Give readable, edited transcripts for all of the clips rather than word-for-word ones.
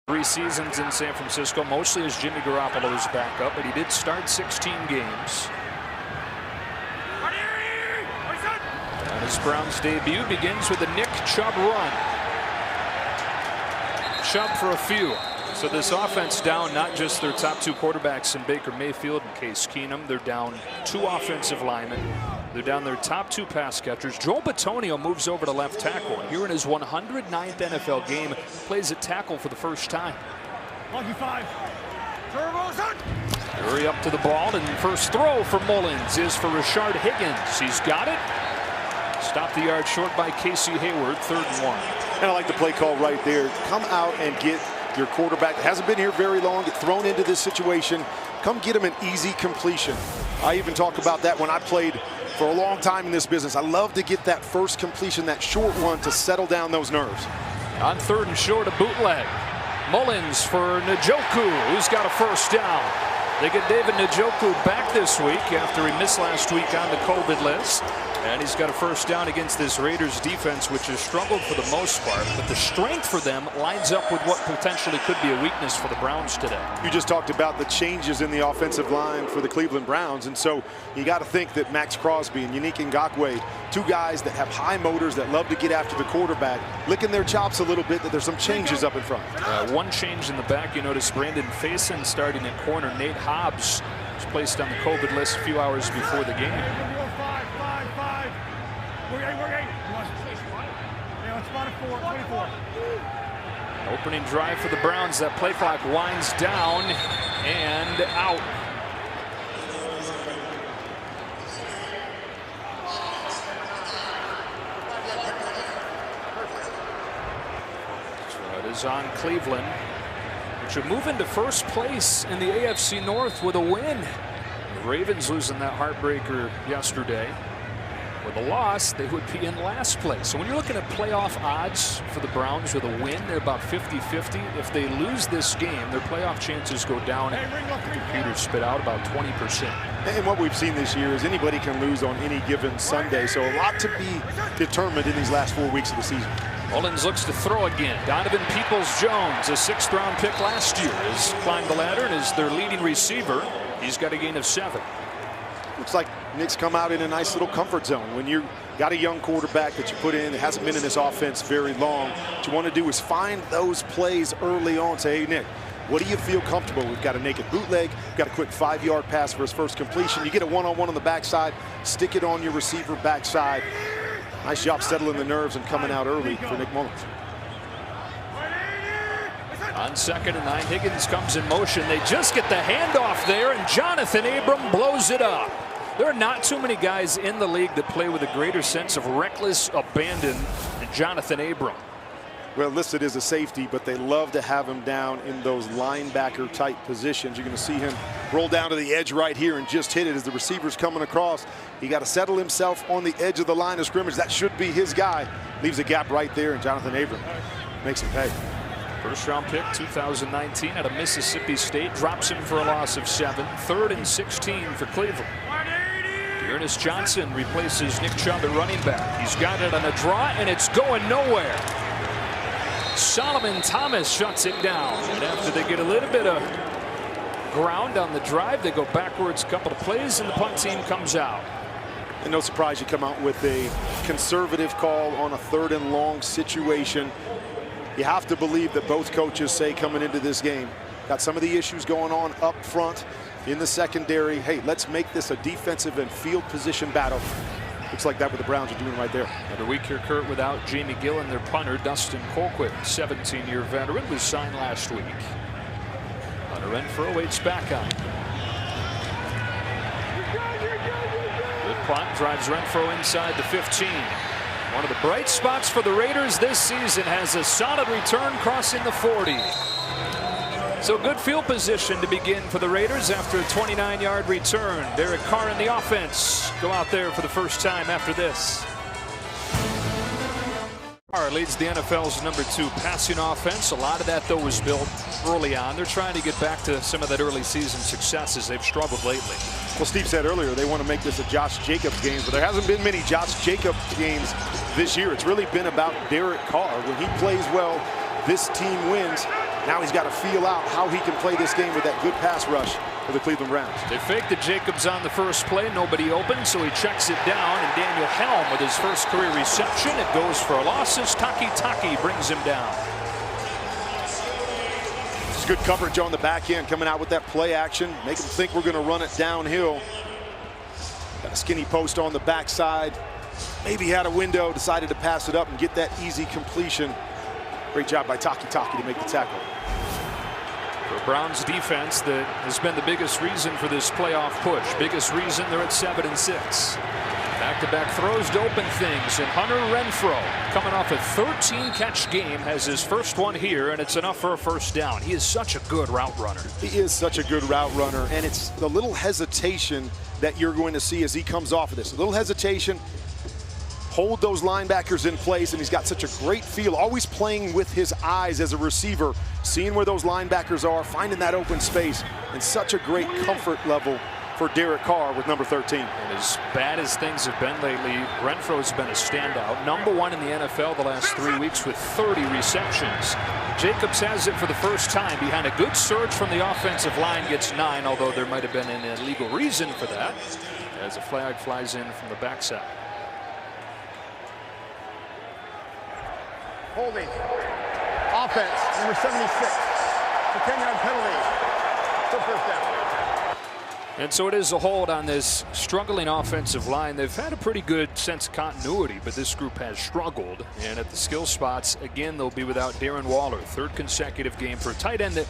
3 seasons in San Francisco, mostly as Jimmy Garoppolo's backup, but he did start 16 games. And his Browns debut begins with a Nick Chubb run. Chubb for a few. So this offense down not just their top 2 quarterbacks in Baker Mayfield and Case Keenum. They're down 2 offensive linemen. They're down their top 2 pass catchers. Joel Bitonio moves over to left tackle. Here in his 109th NFL game, plays at tackle for the first time. Hurry up to the ball, and first throw for Mullins is for Rashard Higgins. He's got it. Stopped the yard short by Casey Hayward, 3rd and 1. And I like the play call right there. Come out and get your quarterback that hasn't been here very long, get thrown into this situation. Come get him an easy completion. I even talk about that when I played for a long time in this business. I love to get that first completion, that short one, to settle down those nerves. On 3rd and short, a bootleg. Mullins for Njoku, who's got a first down. They get David Njoku back this week after he missed last week on the COVID list. And he's got a first down against this Raiders defense, which has struggled for the most part. But the strength for them lines up with what potentially could be a weakness for the Browns today. You just talked about the changes in the offensive line for the Cleveland Browns. And so you got to think that Max Crosby and Yannick Ngakoue, 2 guys that have high motors that love to get after the quarterback, licking their chops a little bit, that there's some changes up in front. One change in the back. You notice Brandon Faison starting at corner. Nate Hobbs was placed on the COVID list a few hours before the game. Opening drive for the Browns. That play clock winds down and out. So it is on Cleveland, which will move into first place in the AFC North with a win. The Ravens losing that heartbreaker yesterday. With a loss, they would be in last place. So when you're looking at playoff odds for the Browns with a win, they're about 50-50. If they lose this game, their playoff chances go down. Peters spit out about 20%. And what we've seen this year is anybody can lose on any given Sunday. So a lot to be determined in these last 4 weeks of the season. Mullins looks to throw again. Donovan Peoples-Jones, a 6th-round pick last year, has climbed the ladder and is their leading receiver. He's got a gain of 7. Looks like Nick's come out in a nice little comfort zone. When you got a young quarterback that you put in that hasn't been in this offense very long, what you want to do is find those plays early on. Say, hey, Nick, what do you feel comfortable? We've got a naked bootleg, we've got a quick 5-yard pass for his first completion. You get a one-on-one on the backside, stick it on your receiver backside. Nice job settling the nerves and coming out early for Nick Mullins. On 2nd and 9, Higgins comes in motion. They just get the handoff there, and Jonathan Abram blows it up. There are not too many guys in the league that play with a greater sense of reckless abandon than Jonathan Abram. Well, listed as a safety, but they love to have him down in those linebacker-type positions. You're going to see him roll down to the edge right here and just hit it as the receiver's coming across. He got to settle himself on the edge of the line of scrimmage. That should be his guy. Leaves a gap right there, and Jonathan Abram makes him pay. 1st-round pick, 2019, out of Mississippi State. Drops him for a loss of 7. 3rd and 16 for Cleveland. Ernest Johnson replaces Nick Chubb at running back. He's got it on a draw, and it's going nowhere. Solomon Thomas shuts it down. And after they get a little bit of ground on the drive, they go backwards a couple of plays, and the punt team comes out. And no surprise you come out with a conservative call on a 3rd and long situation. You have to believe that both coaches say coming into this game, got some of the issues going on up front in the secondary. Hey, let's make this a defensive and field position battle. Looks like that what the Browns are doing right there. Another week here, Kurt, without Jamie Gillen, their punter. Dustin Colquitt, 17-year veteran, was signed last week. Hunter Renfrow waits back on. Good punt, drives Renfrow inside the 15. One of the bright spots for the Raiders this season has a solid return crossing the 40. So good field position to begin for the Raiders after a 29-yard return. Derek Carr in the offense go out there for the first time after this. Carr leads the NFL's #2 passing offense. A lot of that, though, was built early on. They're trying to get back to some of that early season success as they've struggled lately. Well, Steve said earlier they want to make this a Josh Jacobs game, but there hasn't been many Josh Jacobs games this year. It's really been about Derek Carr. When he plays well, this team wins. Now he's got to feel out how he can play this game with that good pass rush for the Cleveland Browns. They faked the Jacobs on the first play. Nobody open, so he checks it down. And Daniel Helm with his first career reception. It goes for a loss as Taki brings him down. It's good coverage on the back end, coming out with that play action. Make him think we're going to run it downhill. Got a skinny post on the backside. Maybe had a window, decided to pass it up and get that easy completion. Great job by Taki to make the tackle. For Browns defense, that has been the biggest reason for this playoff push. Biggest reason they're at 7-6. Back-to-back throws to open things, and Hunter Renfrow, coming off a 13-catch game, has his first one here, and it's enough for a first down. He is such a good route runner. He is such a good route runner, and it's the little hesitation that you're going to see as he comes off of this. A little hesitation, hold those linebackers in place, and he's got such a great feel, always playing with his eyes as a receiver, seeing where those linebackers are, finding that open space, and such a great comfort level for Derek Carr with number 13. And as bad as things have been lately, Renfrow has been a standout. #1 in the NFL the last 3 weeks with 30 receptions. Jacobs has it for the first time behind a good surge from the offensive line, gets 9, although there might have been an illegal reason for that, as a flag flies in from the backside. Holding. Offense, number 76. The 10-yard penalty. For first down. And so it is a hold on this struggling offensive line. They've had a pretty good sense of continuity, but this group has struggled. And at the skill spots, again, they'll be without Darren Waller. 3rd consecutive game for a tight end that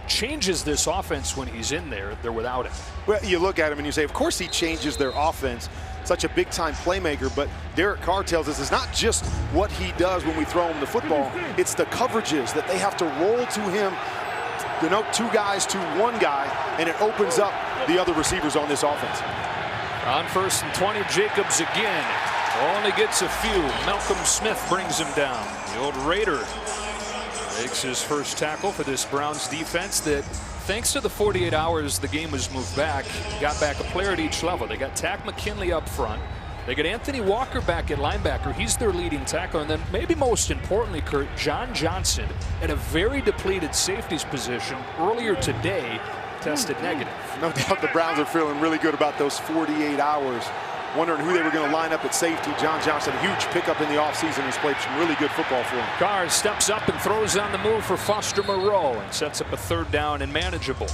changes this offense when he's in there. They're without him. Well, you look at him and you say, of course he changes their offense. Such a big-time playmaker, but Derek Carr tells us it's not just what he does when we throw him the football. It's the coverages that they have to roll to him, denote 2 guys to 1 guy, and it opens up the other receivers on this offense. On 1st and 20, Jacobs again. Only gets a few. Malcolm Smith brings him down. The old Raider makes his first tackle for this Browns defense that, thanks to the 48 hours the game was moved back, got back a player at each level. They got Takk McKinley up front. They got Anthony Walker back at linebacker. He's their leading tackler. And then maybe most importantly, Kurt, John Johnson at a very depleted safeties position earlier today tested negative. No doubt the Browns are feeling really good about those 48 hours. Wondering who they were going to line up at safety. John Johnson, a huge pickup in the offseason, has played some really good football for him. Carr steps up and throws on the move for Foster Moreau and sets up a 3rd down and manageable.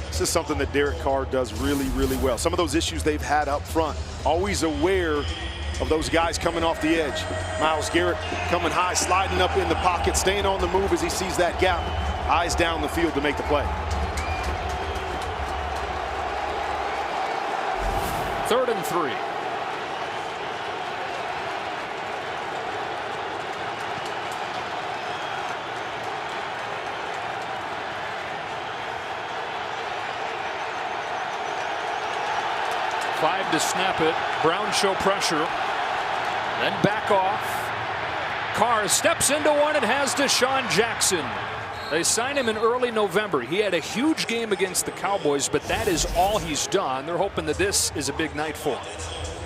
This is something that Derek Carr does really, really well. Some of those issues they've had up front, always aware of those guys coming off the edge. Myles Garrett coming high, sliding up in the pocket, staying on the move as he sees that gap. Eyes down the field to make the play. 3rd and 3. Five to snap it. Browns show pressure. Then back off. Carr steps into one and has DeSean Jackson. They signed him in early November. He had a huge game against the Cowboys, but that is all he's done. They're hoping that this is a big night for him.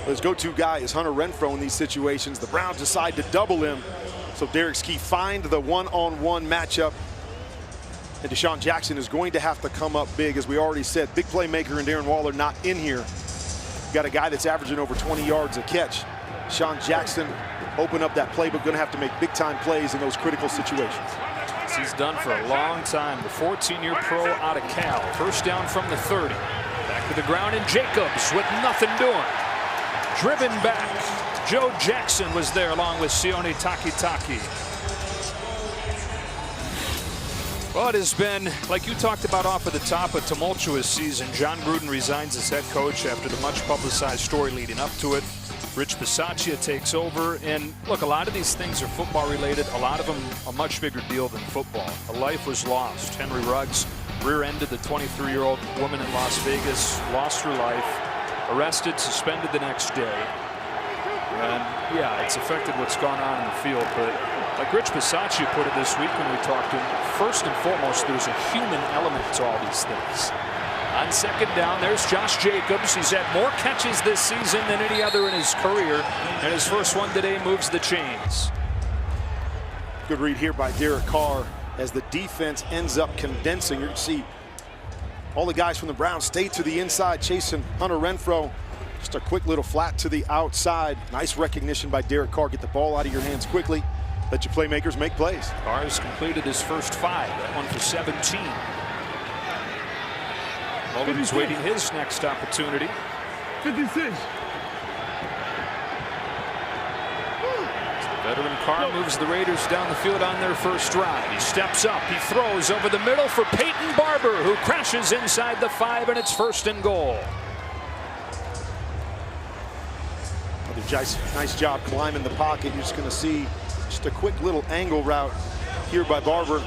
His go-to guy is Hunter Renfrow in these situations. The Browns decide to double him. So Derek's key find the one-on-one matchup. And DeSean Jackson is going to have to come up big, as we already said. Big playmaker and Darren Waller not in here. Got a guy that's averaging over 20 yards a catch. DeSean Jackson open up that playbook, going to have to make big-time plays in those critical situations. He's done for a long time. The 14-year pro out of Cal. First down from the 30. Back to the ground, and Jacobs with nothing doing. Driven back. Joe Jackson was there along with Sione Takitaki. Well, it has been, like you talked about off of the top, a tumultuous season. John Gruden resigns as head coach after the much publicized story leading up to it. Rich Bisaccia takes over, and look, a lot of these things are football related. A lot of them a much bigger deal than football. A life was lost. Henry Ruggs rear-ended the 23-year-old woman in Las Vegas, lost her life, arrested, suspended the next day. And yeah, it's affected what's gone on in the field, but like Rich Bisaccia put it this week when we talked to him, first and foremost, there's a human element to all these things. On 2nd down, there's Josh Jacobs. He's had more catches this season than any other in his career, and his first one today moves the chains. Good read here by Derek Carr. as the defense ends up condensing. You see all the guys from the Browns stay to the inside, chasing Hunter Renfrow. Just a quick little flat to the outside. Nice recognition by Derek Carr. Get the ball out of your hands quickly. Let your playmakers make plays. Carr has completed his first 5. That one for 17. Mullen's waiting his next opportunity. 56. Veteran Carr moves the Raiders down the field on their first drive. He steps up. He throws over the middle for Peyton Barber, who crashes inside the 5, and it's 1st and goal. Nice job climbing the pocket. You're just going to see just a quick little angle route here by Barber.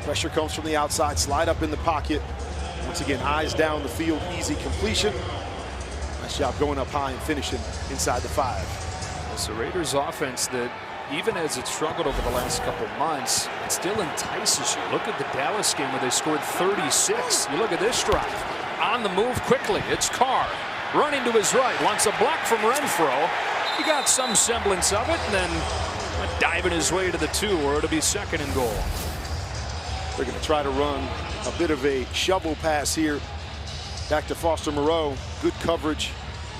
Pressure comes from the outside. Slide up in the pocket. Once again, eyes down the field. Easy completion. Nice job going up high and finishing inside the 5. It's the Raiders offense that, even as it struggled over the last couple months, it still entices you. Look at the Dallas game where they scored 36. You look at this drive. On the move quickly. It's Carr running to his right. Wants a block from Renfrow. He got some semblance of it, and then went diving his way to the 2, where it'll be 2nd and goal. They're going to try to run a bit of a shovel pass here. Back to Foster Moreau. Good coverage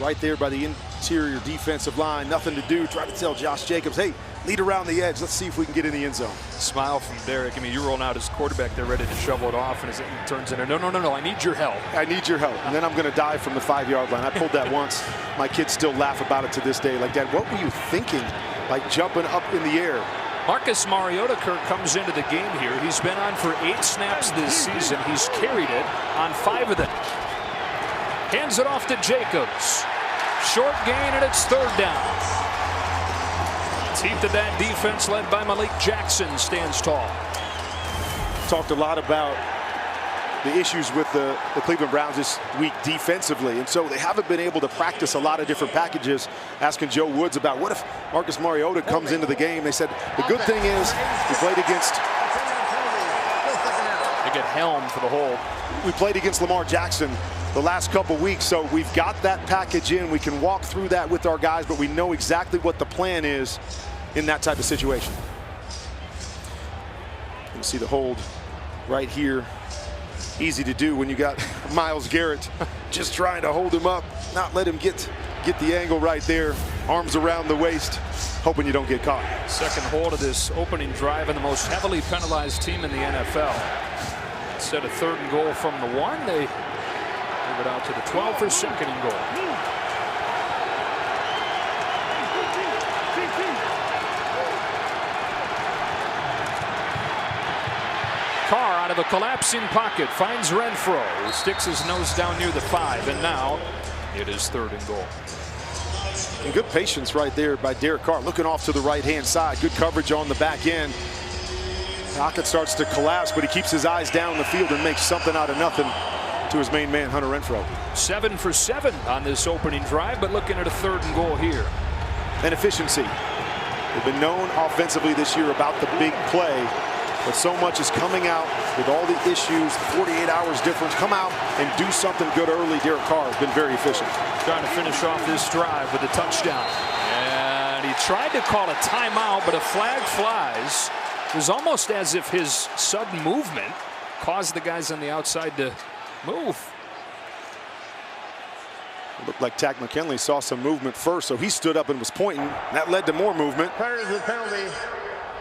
right there by the interior defensive line. Nothing to do. Try to tell Josh Jacobs, hey, lead around the edge. Let's see if we can get in the end zone. Smile from Derek. I mean, you're rolling out as quarterback. They're ready to shovel it off, and as it turns into, no, I need your help. I need your help. And then I'm going to dive from the 5-yard line. I pulled that once. My kids still laugh about it to this day. Like, Dad, what were you thinking? Like jumping up in the air. Marcus Mariota comes into the game here. He's been on for 8 snaps this season. He's carried it on 5 of them. Hands it off to Jacobs. Short gain, and it's 3rd down. Teeth of that defense led by Malik Jackson stands tall. Talked a lot about the issues with the Cleveland Browns this week defensively, and so they haven't been able to practice a lot of different packages. Asking Joe Woods about what if Marcus Mariota comes into the game. They said the good thing is we played against. They get Helm for the hold. We played against Lamar Jackson the last couple weeks, so we've got that package in. We can walk through that with our guys, but we know exactly what the plan is in that type of situation. You see the hold right here. Easy to do when you got Myles Garrett just trying to hold him up, not let him get the angle right there. Arms around the waist, hoping you don't get caught. 2nd hold of this opening drive, and the most heavily penalized team in the NFL. Instead of 3rd and goal from the 1, they move it out to the 12 for 2nd and goal. Carr out of a collapsing pocket finds Renfrow, who sticks his nose down near the 5, and now it is 3rd and goal. And good patience right there by Derek Carr, looking off to the right-hand side. Good coverage on the back end. Pocket starts to collapse, but he keeps his eyes down the field and makes something out of nothing to his main man, Hunter Renfrow. 7 for 7 on this opening drive, but looking at a 3rd and goal here. And efficiency. They've been known offensively this year about the big play, but so much is coming out with all the issues, 48 hours difference. Come out and do something good early. Derek Carr has been very efficient. Trying to finish off this drive with a touchdown. And he tried to call a timeout, but a flag flies. It was almost as if his sudden movement caused the guys on the outside to move. It looked like Takk McKinley saw some movement first, so he stood up and was pointing. That led to more movement. Predators with penalty.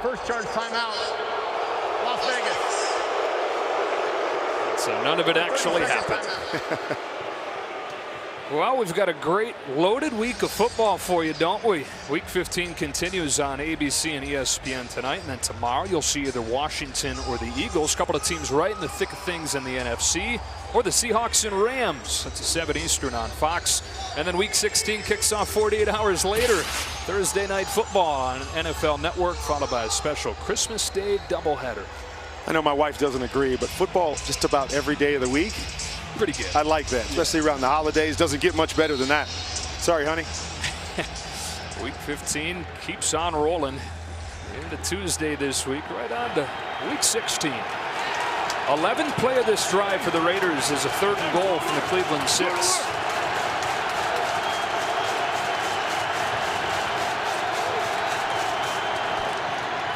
First charge timeout. Las Vegas. So none of it actually happened. Well, we've got a great loaded week of football for you, don't we? Week 15 continues on ABC and ESPN tonight, and then tomorrow you'll see either Washington or the Eagles. A couple of teams right in the thick of things in the NFC, or the Seahawks and Rams. That's a 7 Eastern on Fox. And then Week 16 kicks off 48 hours later. Thursday Night Football on NFL Network, followed by a special Christmas Day doubleheader. I know my wife doesn't agree, but football just about every day of the week. Pretty good. I like that, especially around the holidays. Doesn't get much better than that. Sorry, honey. Week 15 keeps on rolling into Tuesday this week, right on to Week 16. 11th play of this drive for the Raiders is a 3rd and goal from the Cleveland 6.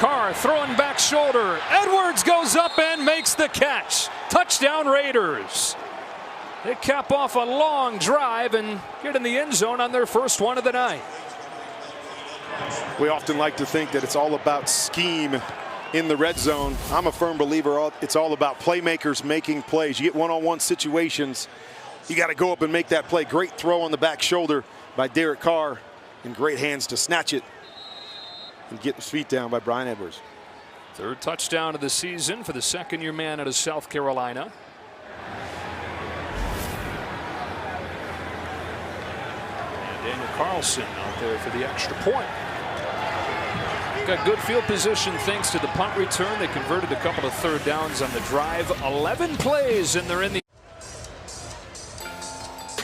Carr Carr throwing back shoulder. Edwards goes up and makes the catch. Touchdown Raiders. They cap off a long drive and get in the end zone on their first one of the night. We often like to think that it's all about scheme in the red zone. I'm a firm believer it's all about playmakers making plays. You get one-on-one situations, you got to go up and make that play. Great throw on the back shoulder by Derek Carr, and great hands to snatch it and get his feet down by Bryan Edwards. Third touchdown of the season for the second-year man out of South Carolina. And Daniel Carlson out there for the extra point. Got good field position thanks to the punt return. They converted a couple of third downs on the drive. 11 plays and they're in the.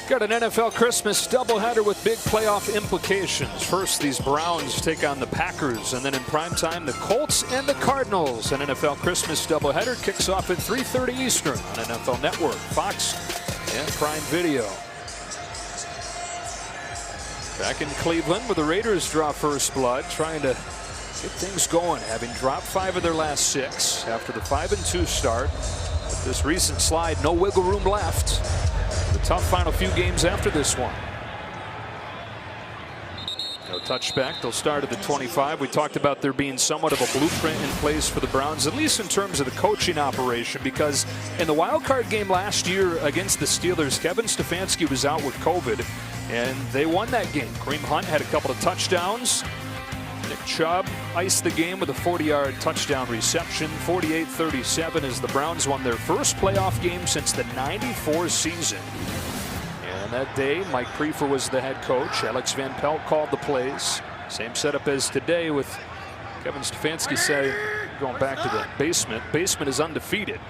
Got an NFL Christmas doubleheader with big playoff implications. First, these Browns take on the Packers, and then in primetime, the Colts and the Cardinals. An NFL Christmas doubleheader kicks off at 3:30 Eastern on NFL Network, Fox, and Prime Video. Back in Cleveland, where the Raiders draw first blood, trying to get things going, having dropped 5 of their last 6 after the 5-2 start. With this recent slide, no wiggle room left. The tough final few games after this one. No touchback. They'll start at the 25. We talked about there being somewhat of a blueprint in place for the Browns, at least in terms of the coaching operation, because in the wild card game last year against the Steelers, Kevin Stefanski was out with COVID, and they won that game. Kareem Hunt had a couple of touchdowns. Nick Chubb iced the game with a 40-yard touchdown reception. 48-37 as the Browns won their first playoff game since the '94 season. And that day, Mike Priefer was the head coach. Alex Van Pelt called the plays. Same setup as today with Kevin Stefanski say, going back to the basement. Basement is undefeated.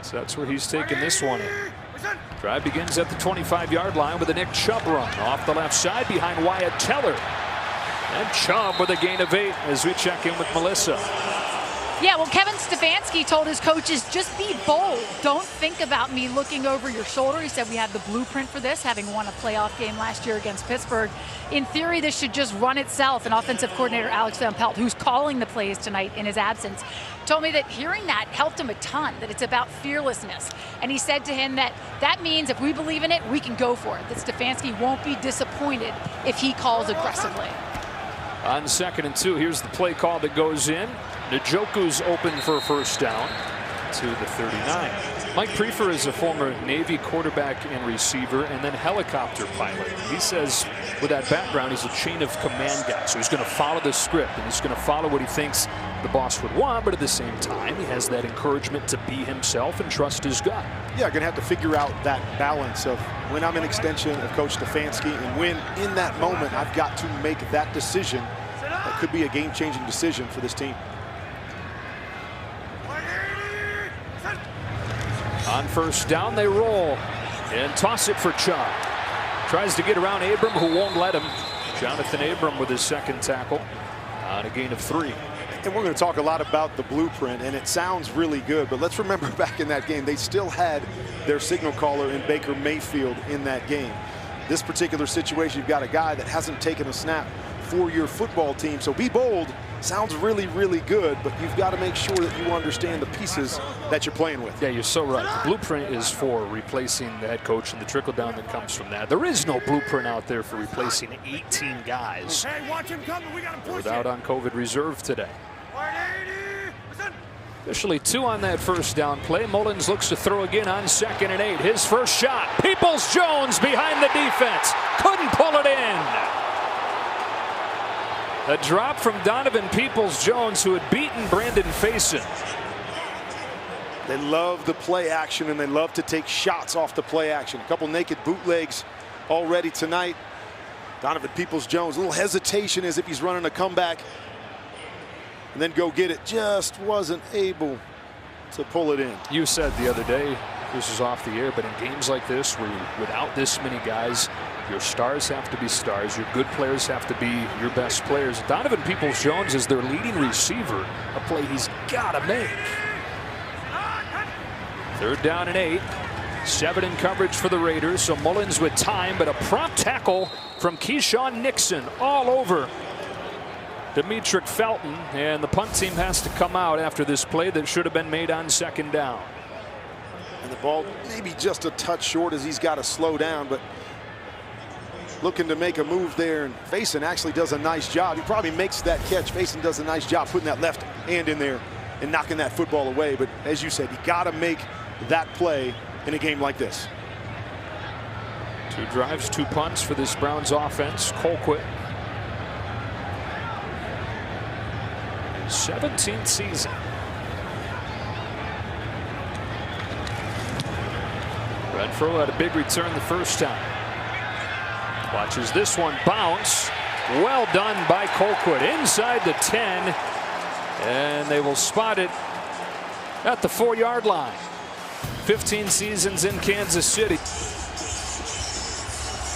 So that's where he's taking this one in. Drive begins at the 25-yard line with a Nick Chubb run off the left side behind Wyatt Teller. And Chubb with a gain of 8 as we check in with Melissa. Yeah, well, Kevin Stefanski told his coaches, just be bold. Don't think about me looking over your shoulder. He said we have the blueprint for this, having won a playoff game last year against Pittsburgh. In theory, this should just run itself. And offensive coordinator Alex Van Pelt, who's calling the plays tonight in his absence, told me that hearing that helped him a ton, that it's about fearlessness. And he said to him that means if we believe in it, we can go for it. That Stefanski won't be disappointed if he calls aggressively. On 2nd and 2, here's the play call that goes in. Njoku's open for a first down to the 39. Mike Priefer is a former Navy quarterback and receiver and then helicopter pilot. He says with that background, he's a chain of command guy. So he's going to follow the script and he's going to follow what he thinks the boss would want. But at the same time, he has that encouragement to be himself and trust his gut. Yeah, going to have to figure out that balance of when I'm an extension of Coach Stefanski and when in that moment I've got to make that decision. That could be a game-changing decision for this team. On first down, they roll and toss it for Chubb. Tries to get around Abram, who won't let him. Jonathan Abram with his second tackle on a gain of 3. And we're going to talk a lot about the blueprint, and it sounds really good, but let's remember back in that game, they still had their signal caller in Baker Mayfield in that game. This particular situation, you've got a guy that hasn't taken a snap for your football team. So be bold. Sounds really, really good, but you've got to make sure that you understand the pieces that you're playing with. Yeah, you're so right. The blueprint is for replacing the head coach and the trickle down that comes from that. There is no blueprint out there for replacing 18 guys without on COVID reserve today. Officially 2 on that first down play. Mullins looks to throw again on 2nd and 8. His first shot. Peoples-Jones behind the defense. Couldn't pull it in. A drop from Donovan Peoples-Jones, who had beaten Brandon Facyson. They love the play action, and they love to take shots off the play action. A couple naked bootlegs already tonight. Donovan Peoples-Jones, a little hesitation as if he's running a comeback. And then go get it. Just wasn't able to pull it in. You said the other day, this is off the air, but in games like this, where without this many guys, your stars have to be stars. Your good players have to be your best players. Donovan Peoples-Jones is their leading receiver, a play he's got to make. 3rd down and 8. 7 in coverage for the Raiders. So Mullins with time, but a prompt tackle from Keyshawn Nixon all over Demetric Felton, and the punt team has to come out after this play that should have been made on 2nd down. And the ball maybe just a touch short as he's got to slow down, but looking to make a move there, and Faison actually does a nice job. He probably makes that catch. Faison does a nice job putting that left hand in there and knocking that football away. But as you said, you got to make that play in a game like this. 2 drives, 2 punts for this Browns offense. Colquitt, 17th season. Renfro had a big return the first time. Watches this one bounce. Well done by Colquitt inside the 10. And they will spot it at the 4-yard line. 15 seasons in Kansas City.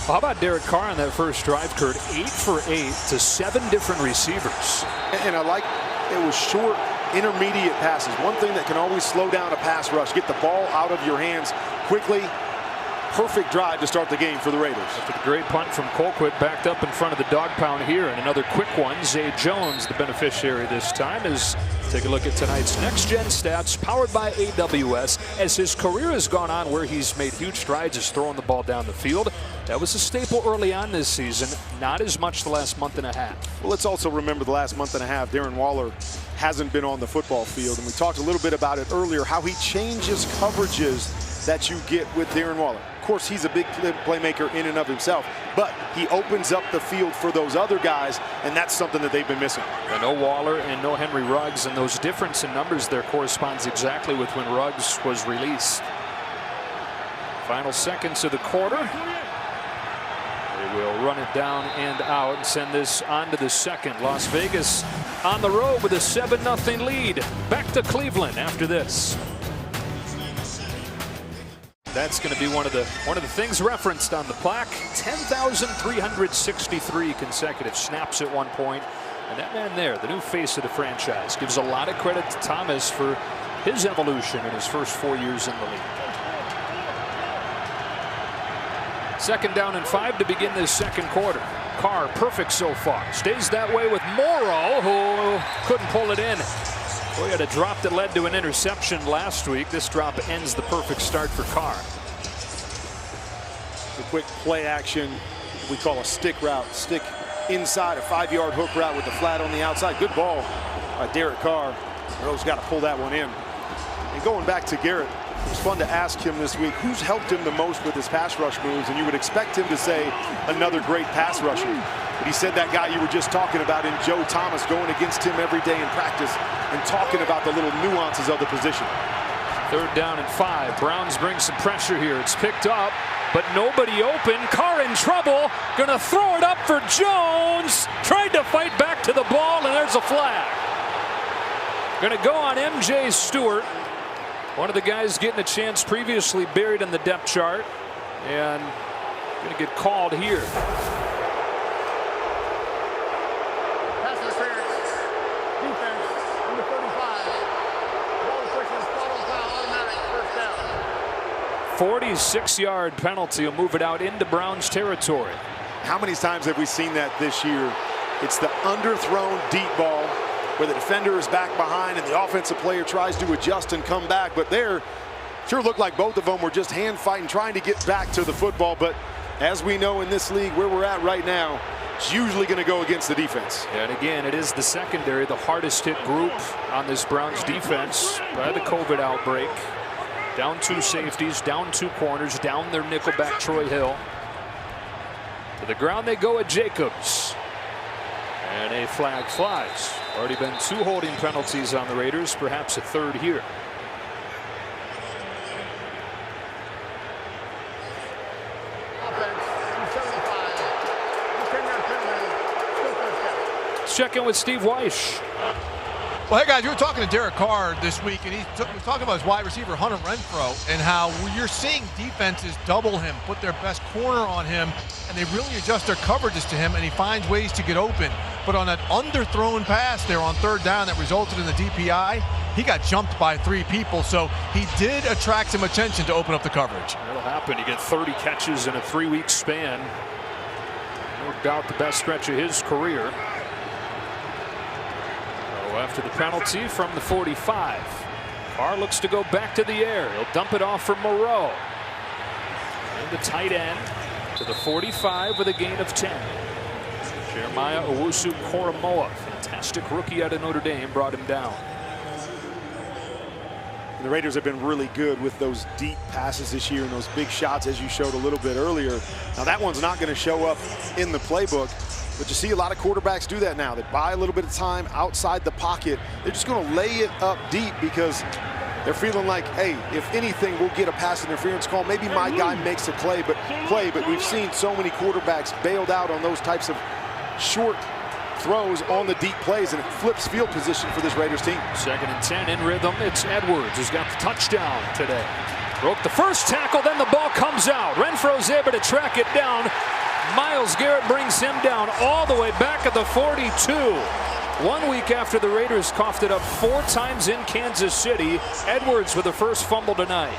How about Derek Carr on that first drive, Kurt? 8 for 8 to 7 different receivers. And I like it was short, intermediate passes. One thing that can always slow down a pass rush, get the ball out of your hands quickly. Perfect drive to start the game for the Raiders. After the great punt from Colquitt, backed up in front of the dog pound here, and another quick one. Zay Jones, the beneficiary this time, is take a look at tonight's Next Gen Stats, powered by AWS. As his career has gone on, where he's made huge strides, is throwing the ball down the field. That was a staple early on this season, not as much the last month and a half. Well, let's also remember the last month and a half, Darren Waller hasn't been on the football field, and we talked a little bit about it earlier, how he changes coverages that you get with Darren Waller. Of course, he's a big playmaker in and of himself, but he opens up the field for those other guys, and that's something that they've been missing. And no Waller and no Henry Ruggs, and those difference in numbers there corresponds exactly with when Ruggs was released. Final seconds of the quarter. They will run it down and out and send this on to the second. Las Vegas on the road with a 7-0 lead. Back to Cleveland after this. That's going to be one of the things referenced on the plaque. 10,363 consecutive snaps at one point. And that man there, the new face of the franchise, gives a lot of credit to Thomas for his evolution in his first 4 years in the league. 2nd down and 5 to begin this second quarter. Carr perfect so far. Stays that way with Morrow, who couldn't pull it in. We had a drop that led to an interception last week. This drop ends the perfect start for Carr. The quick play action we call a stick route. Stick inside a 5-yard hook route with the flat on the outside. Good ball by Derek Carr. Rose got to pull that one in. And going back to Garrett, it was fun to ask him this week who's helped him the most with his pass rush moves, and you would expect him to say another great pass rusher. But he said that guy you were just talking about in Joe Thomas, going against him every day in practice and talking about the little nuances of the position. 3rd down and 5. Browns bring some pressure here. It's picked up, but nobody open. Carr in trouble. Gonna throw it up for Jones. Tried to fight back to the ball, and there's a flag. Gonna go on MJ Stewart. One of the guys getting a chance previously buried in the depth chart, and gonna get called here. Pass interference. Defense, number 35. Ball pushes, follow foul, automatic, first down. 46-yard penalty will move it out into Browns territory. How many times have we seen that this year? It's the underthrown deep ball where the defender is back behind and the offensive player tries to adjust and come back. But there, sure looked like both of them were just hand fighting, trying to get back to the football. But as we know in this league, where we're at right now, it's usually going to go against the defense. And again, it is the secondary, the hardest hit group on this Browns defense by the COVID outbreak. Down 2 safeties, down 2 corners, down their nickelback Troy Hill. To the ground they go at Jacobs. And a flag flies. Already been 2 holding penalties on the Raiders, perhaps a 3rd here. Offense, 75. 10-yard penalty. Still first down. Let's check in with Steve Weish. Well, hey guys, we were talking to Derek Carr this week, and he was talking about his wide receiver Hunter Renfro and how you're seeing defenses double him, put their best corner on him, and they really adjust their coverages to him, and he finds ways to get open. But on that underthrown pass there on 3rd down that resulted in the DPI, he got jumped by 3 people, so he did attract some attention to open up the coverage. That'll happen. He get 30 catches in a 3-week span. No doubt the best stretch of his career. after the penalty from the 45. Carr looks to go back to the air. He'll dump it off for Moreau. And the tight end to the 45 with a gain of 10. Jeremiah Owusu-Koramoah, fantastic rookie out of Notre Dame, brought him down. And the Raiders have been really good with those deep passes this year and those big shots, as you showed a little bit earlier. Now that one's not going to show up in the playbook, but you see a lot of quarterbacks do that now. They buy a little bit of time outside the pocket. They're just going to lay it up deep because they're feeling like, hey, if anything, we'll get a pass interference call. Maybe my guy makes a play, but we've seen so many quarterbacks bailed out on those types of short throws on the deep plays, and it flips field position for this Raiders team. 2nd and 10 in rhythm. It's Edwards who's got the touchdown today. Broke the first tackle, then the ball comes out. Renfro's able to track it down. Myles Garrett brings him down all the way back at the 42. 1 week after the Raiders coughed it up 4 times in Kansas City, Edwards with the first fumble tonight.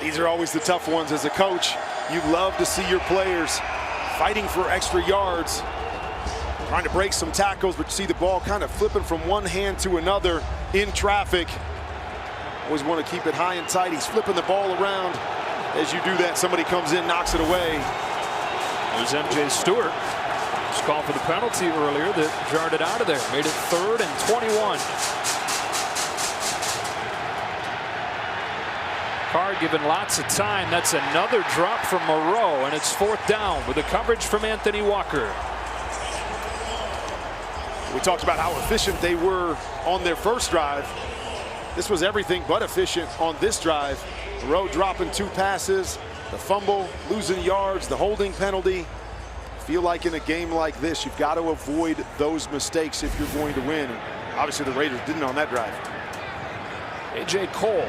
These are always the tough ones as a coach. You love to see your players fighting for extra yards, trying to break some tackles, but you see the ball kind of flipping from one hand to another in traffic. Always want to keep it high and tight. He's flipping the ball around. As you do that, somebody comes in, knocks it away. There's MJ Stewart. He's called for the penalty earlier that jarred it out of there. Made it 3rd and 21. Carr given lots of time. That's another drop from Moreau, and it's 4th down with the coverage from Anthony Walker. We talked about how efficient they were on their first drive. This was everything but efficient on this drive. Moreau dropping 2 passes, the fumble, losing yards, the holding penalty. I feel like in a game like this, you've got to avoid those mistakes if you're going to win. And obviously, the Raiders didn't on that drive. A.J. Cole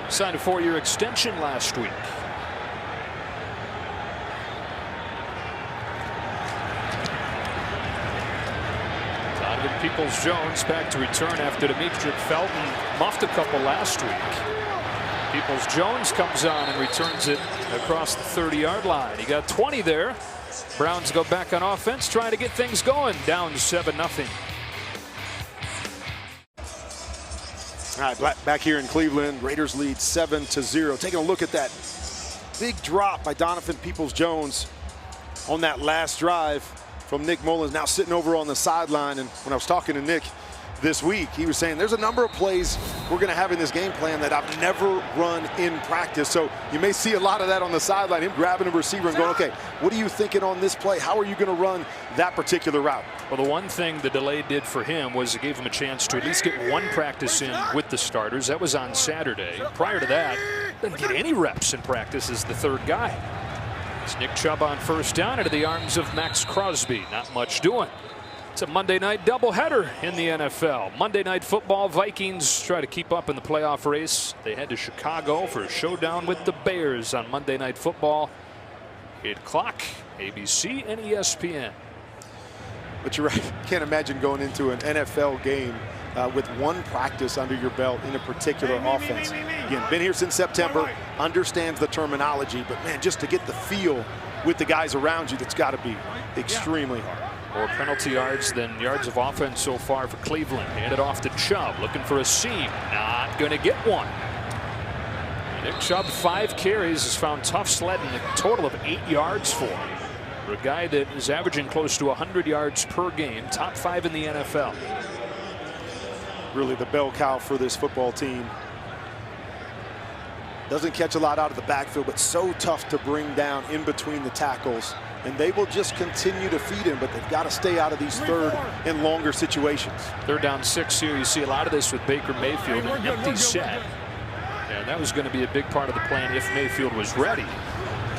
signed a 4-year extension last week. Donovan Peoples-Jones back to return after Demetric Felton muffed a couple last week. Peoples-Jones comes on and returns it across the 30-yard line. He got 20 there. Browns go back on offense, trying to get things going, down 7-0. All right, back here in Cleveland, Raiders lead 7-0. Taking a look at that big drop by Donovan Peoples-Jones on that last drive from Nick Mullins, now sitting over on the sideline. And when I was talking to Nick this week, he was saying there's a number of plays we're going to have in this game plan that I've never run in practice. So you may see a lot of that on the sideline, him grabbing a receiver and going, okay, what are you thinking on this play? How are you going to run that particular route? Well, the one thing the delay did for him was it gave him a chance to at least get 1 practice in with the starters. That was on Saturday. Prior to that, didn't get any reps in practice as the 3rd guy. It's Nick Chubb on 1st down into the arms of Max Crosby. Not much doing. It's a Monday night doubleheader in the NFL. Monday Night Football, Vikings try to keep up in the playoff race. They head to Chicago for a showdown with the Bears on Monday Night Football. 8 o'clock, ABC and ESPN. But you're right, can't imagine going into an NFL game with 1 practice under your belt in a particular offense. Again, been here since September, understands the terminology, but man, just to get the feel with the guys around you, that's got to be extremely hard. More penalty yards than yards of offense so far for Cleveland. Handed off to Chubb, looking for a seam. Not going to get one. Nick Chubb, 5 carries, has found tough sledding, a total of 8 yards for him. For a guy that is averaging close to 100 yards per game, top 5 in the NFL. Really the bell cow for this football team. Doesn't catch a lot out of the backfield, but so tough to bring down in between the tackles. And they will just continue to feed him, but they've got to stay out of these 3rd and longer situations. 3rd down 6 here. You see a lot of this with Baker Mayfield, an empty set. And that was going to be a big part of the plan if Mayfield was ready.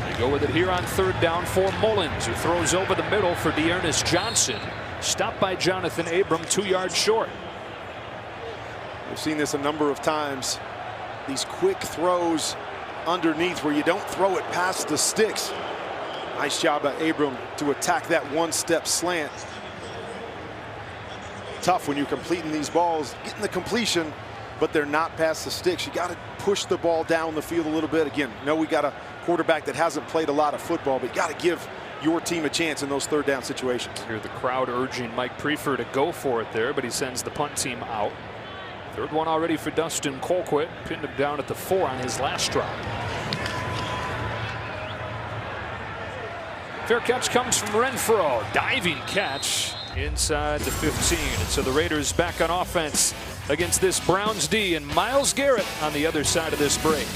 They go with it here on 3rd down for Mullins, who throws over the middle for Dearness Johnson. Stopped by Jonathan Abram, 2 yards short. We've seen this a number of times. These quick throws underneath where you don't throw it past the sticks. Nice job by Abram to attack that 1-step slant. Tough when you're completing these balls, getting the completion, but they're not past the sticks. You got to push the ball down the field a little bit. Again, we got a quarterback that hasn't played a lot of football, but you got to give your team a chance in those third down situations. Hear the crowd urging Mike Prefer to go for it there, but he sends the punt team out. Third one already for Dustin Colquitt. Pinned him down at the 4 on his last drive. Fair catch comes from Renfro. Diving catch inside the 15. And so the Raiders back on offense against this Browns D, and Myles Garrett on the other side of this break.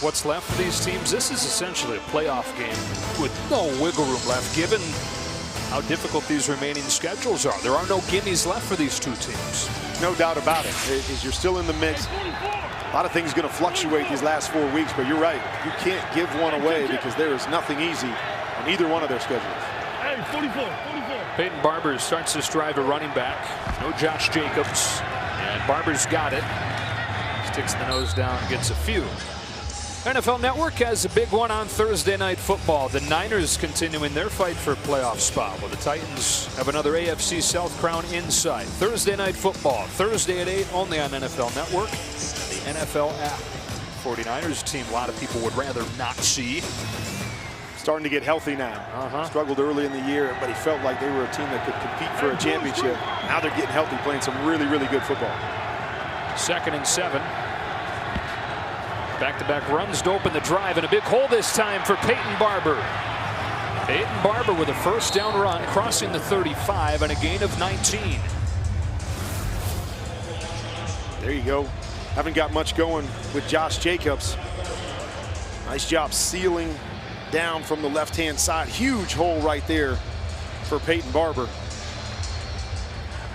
What's left for these teams? This is essentially a playoff game with no wiggle room left, given how difficult these remaining schedules are. There are no gimmies left for these two teams. No doubt about it. You're still in the mix. A lot of things going to fluctuate these last 4 weeks, but you're right. You can't give one away because there is nothing easy on either one of their schedules. Hey, 44. Peyton Barber starts this drive at running back. No Josh Jacobs, and Barber's got it. Sticks the nose down, gets a few. NFL Network has a big one on Thursday Night Football. The Niners continuing their fight for a playoff spot, while the Titans have another AFC South crown in sight. Thursday Night Football, Thursday at 8, only on NFL Network, the NFL app. 49ers team a lot of people would rather not see. Starting to get healthy now. Struggled early in the year. Everybody felt like they were a team that could compete for a championship. Now they're getting healthy, playing some really, really good football. 2nd and 7. Back-to-back runs to open the drive, and a big hole this time for Peyton Barber. Peyton Barber with a first down run, crossing the 35 and a gain of 19. There you go. Haven't got much going with Josh Jacobs. Nice job sealing down from the left-hand side. Huge hole right there for Peyton Barber.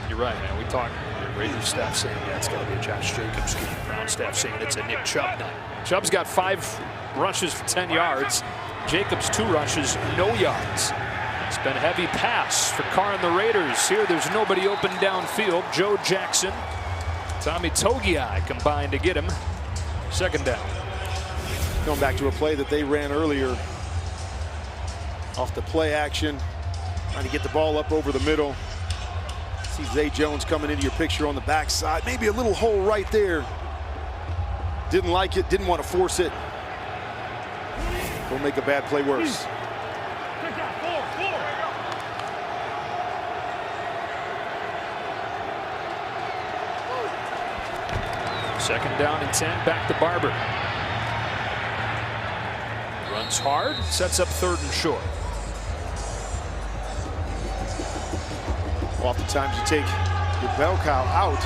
You're right, man. We talked. Raiders staff saying, yeah, it's got to be a Josh Jacobs game. Brown staff saying it's a Nick Chubb night. Chubb's got 5 rushes for 10 yards. Jacobs 2 rushes, no yards. It's been a heavy pass for Carr and the Raiders. Here, there's nobody open downfield. Joe Jackson, Tommy Togiai combined to get him. 2nd down. Going back to a play that they ran earlier. Off the play action. Trying to get the ball up over the middle. See Zay Jones coming into your picture on the backside. Maybe a little hole right there. Didn't like it, didn't want to force it. Don't make a bad play worse. Second down and 10, back to Barber. Runs hard, sets up 3rd and short. Oftentimes you take your bell cow out.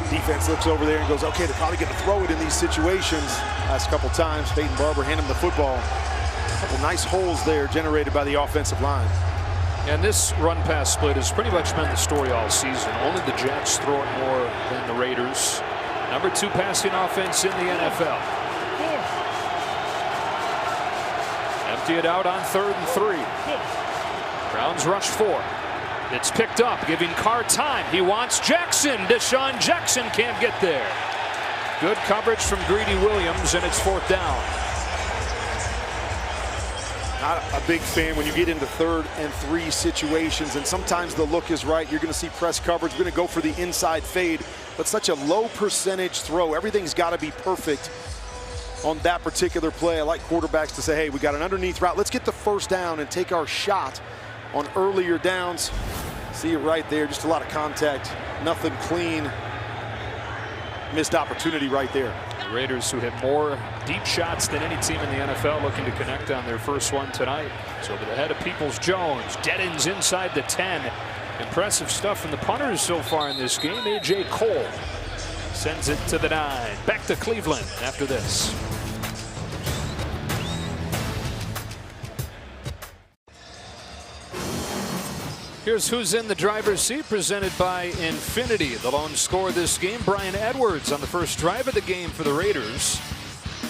Defense looks over there and goes, okay, they're probably going to throw it in these situations. Last couple times, Peyton Barber hand him the football. A couple nice holes there generated by the offensive line. And this run-pass split has pretty much been the story all season. Only the Jets throw it more than the Raiders. Number 2 passing offense in the NFL. Empty it out on 3rd and 3. Browns rush 4. It's picked up, giving Carr time. He wants Jackson. Deshaun Jackson can't get there. Good coverage from Greedy Williams, and it's 4th down. Not a big fan when you get into 3rd and 3 situations, and sometimes the look is right. You're going to see press coverage. We're going to go for the inside fade, but such a low percentage throw. Everything's got to be perfect on that particular play. I like quarterbacks to say, hey, we got an underneath route. Let's get the 1st down and take our shot on earlier downs. See it right there, just a lot of contact, nothing clean. Missed opportunity right there. The Raiders, who have more deep shots than any team in the NFL, looking to connect on their first one tonight. It's over the head of Peoples-Jones. Dead ends inside the 10. Impressive stuff from the punters so far in this game. A.J. Cole sends it to the 9. Back to Cleveland after this. Here's who's in the driver's seat, presented by Infiniti. The lone scorer this game, Brian Edwards, on the first drive of the game for the Raiders.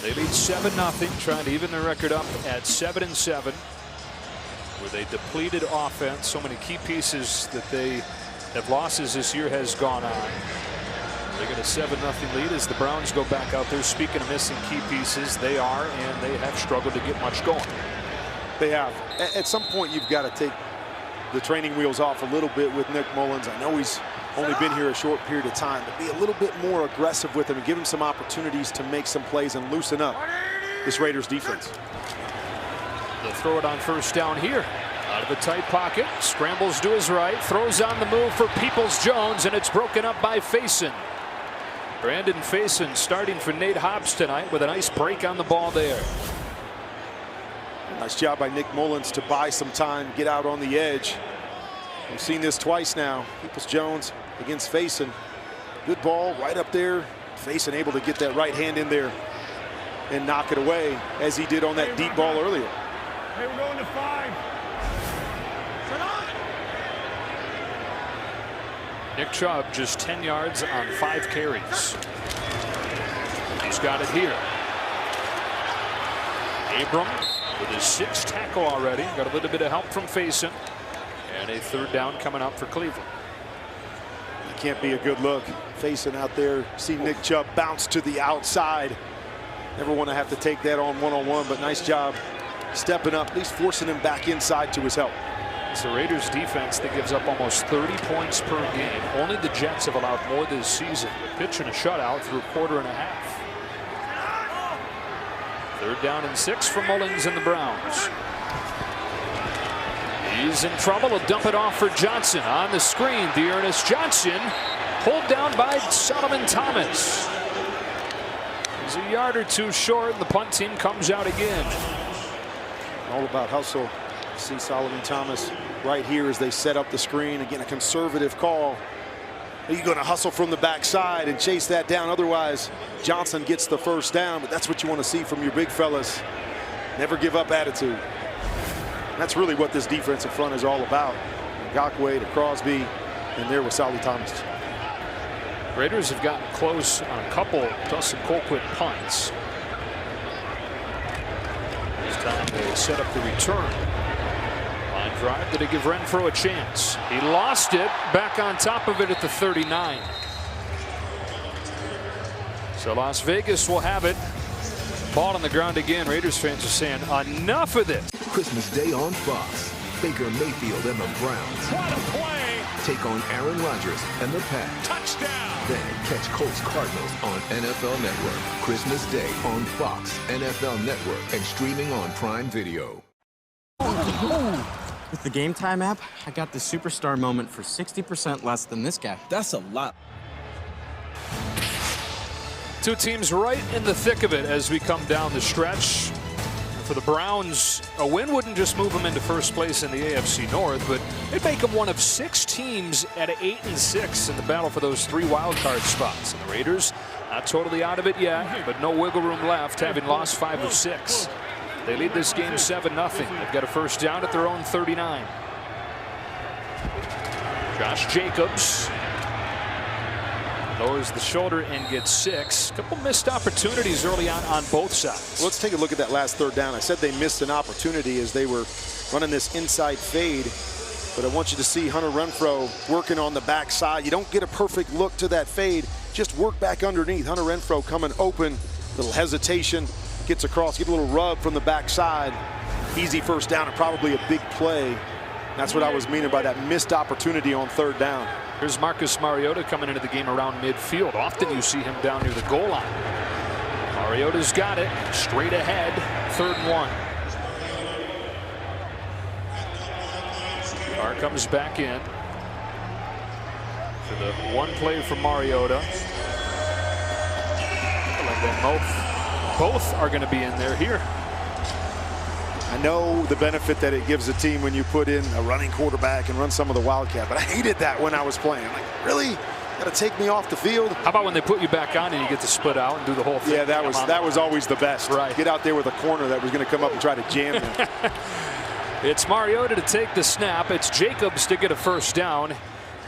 They lead 7-0, trying to even their record up at 7-7. With a depleted offense, so many key pieces that they have losses this year has gone on. They get a 7-0 lead as the Browns go back out there. Speaking of missing key pieces, they are, and they have struggled to get much going. They have. At some point, you've got to take the training wheels off a little bit with Nick Mullins. I know he's only been here a short period of time, but be a little bit more aggressive with him and give him some opportunities to make some plays and loosen up this Raiders defense. They'll throw it on first down here. Out of the tight pocket, scrambles to his right, throws on the move for Peoples-Jones, and it's broken up by Faison. Brandon Faison starting for Nate Hobbs tonight with a nice break on the ball there. Nice job by Nick Mullins to buy some time, get out on the edge. We've seen this twice now. Peoples-Jones against Faison. Good ball right up there. Faison able to get that right hand in there and knock it away as he did on that deep ball earlier. Hey, we're going to 5. Nick Chubb just 10 yards on 5 carries. He's got it here. Abram with his 6th tackle already. Got a little bit of help from Faison. And a 3rd down coming up for Cleveland. It can't be a good look. Faison out there. See Nick Chubb bounce to the outside. Never want to have to take that on one-on-one, but nice job stepping up, at least forcing him back inside to his help. It's the Raiders defense that gives up almost 30 points per game. Only the Jets have allowed more this season. Pitching a shutout through a quarter and a half. 3rd down and 6 for Mullins and the Browns. He's in trouble. He'll dump it off for Johnson on the screen. D'Ernest Johnson pulled down by Solomon Thomas. He's a yard or two short, and the punt team comes out again. All about hustle. See Solomon Thomas right here as they set up the screen. Again, a conservative call. Are you going to hustle from the backside and chase that down? Otherwise, Johnson gets the 1st down, but that's what you want to see from your big fellas. Never give up attitude. That's really what this defensive front is all about. Ngakoue to Crosby, and there was Solly Thomas. Raiders have gotten close on a couple Dustin Colquitt punts. This time they set up the return. Line drive, did it give Renfrow a chance? He lost it, back on top of it at the 39. So Las Vegas will have it. Ball on the ground again. Raiders fans are saying enough of this. Christmas Day on Fox. Baker Mayfield and the Browns What a play! take on Aaron Rodgers and the Pats. Touchdown! Then catch Colts Cardinals on NFL Network. Christmas Day on Fox, NFL Network, and streaming on Prime Video. With the Game Time app, I got the superstar moment for 60% less than this guy. That's a lot. Two teams right in the thick of it as we come down the stretch. For the Browns, a win wouldn't just move them into first place in the AFC North, but it'd make them one of 6 teams at 8-6 in the battle for those 3 wild card spots. And the Raiders not totally out of it yet, but no wiggle room left, having lost 5 of 6. They lead this game 7-0. They've got a 1st down at their own 39. Josh Jacobs lowers the shoulder and gets 6. A couple missed opportunities early on both sides. Well, let's take a look at that last 3rd down. I said they missed an opportunity as they were running this inside fade, but I want you to see Hunter Renfrow working on the backside. You don't get a perfect look to that fade, just work back underneath. Hunter Renfrow coming open, little hesitation, gets across, get a little rub from the backside. Easy 1st down and probably a big play. That's what I was meaning by that missed opportunity on 3rd down. Here's Marcus Mariota coming into the game around midfield. Often you see him down near the goal line. Mariota's got it straight ahead. 3rd and 1. Carr comes back in for the 1 play from Mariota. And then both are going to be in there here. I know the benefit that it gives a team when you put in a running quarterback and run some of the Wildcat, but I hated that when I was playing. I'm like, really? Got to take me off the field? How about when they put you back on and you get to split out and do the whole thing? Yeah, that was always the best. Right. Get out there with a corner that was going to come up and try to jam him. It's Mariota to take the snap. It's Jacobs to get a 1st down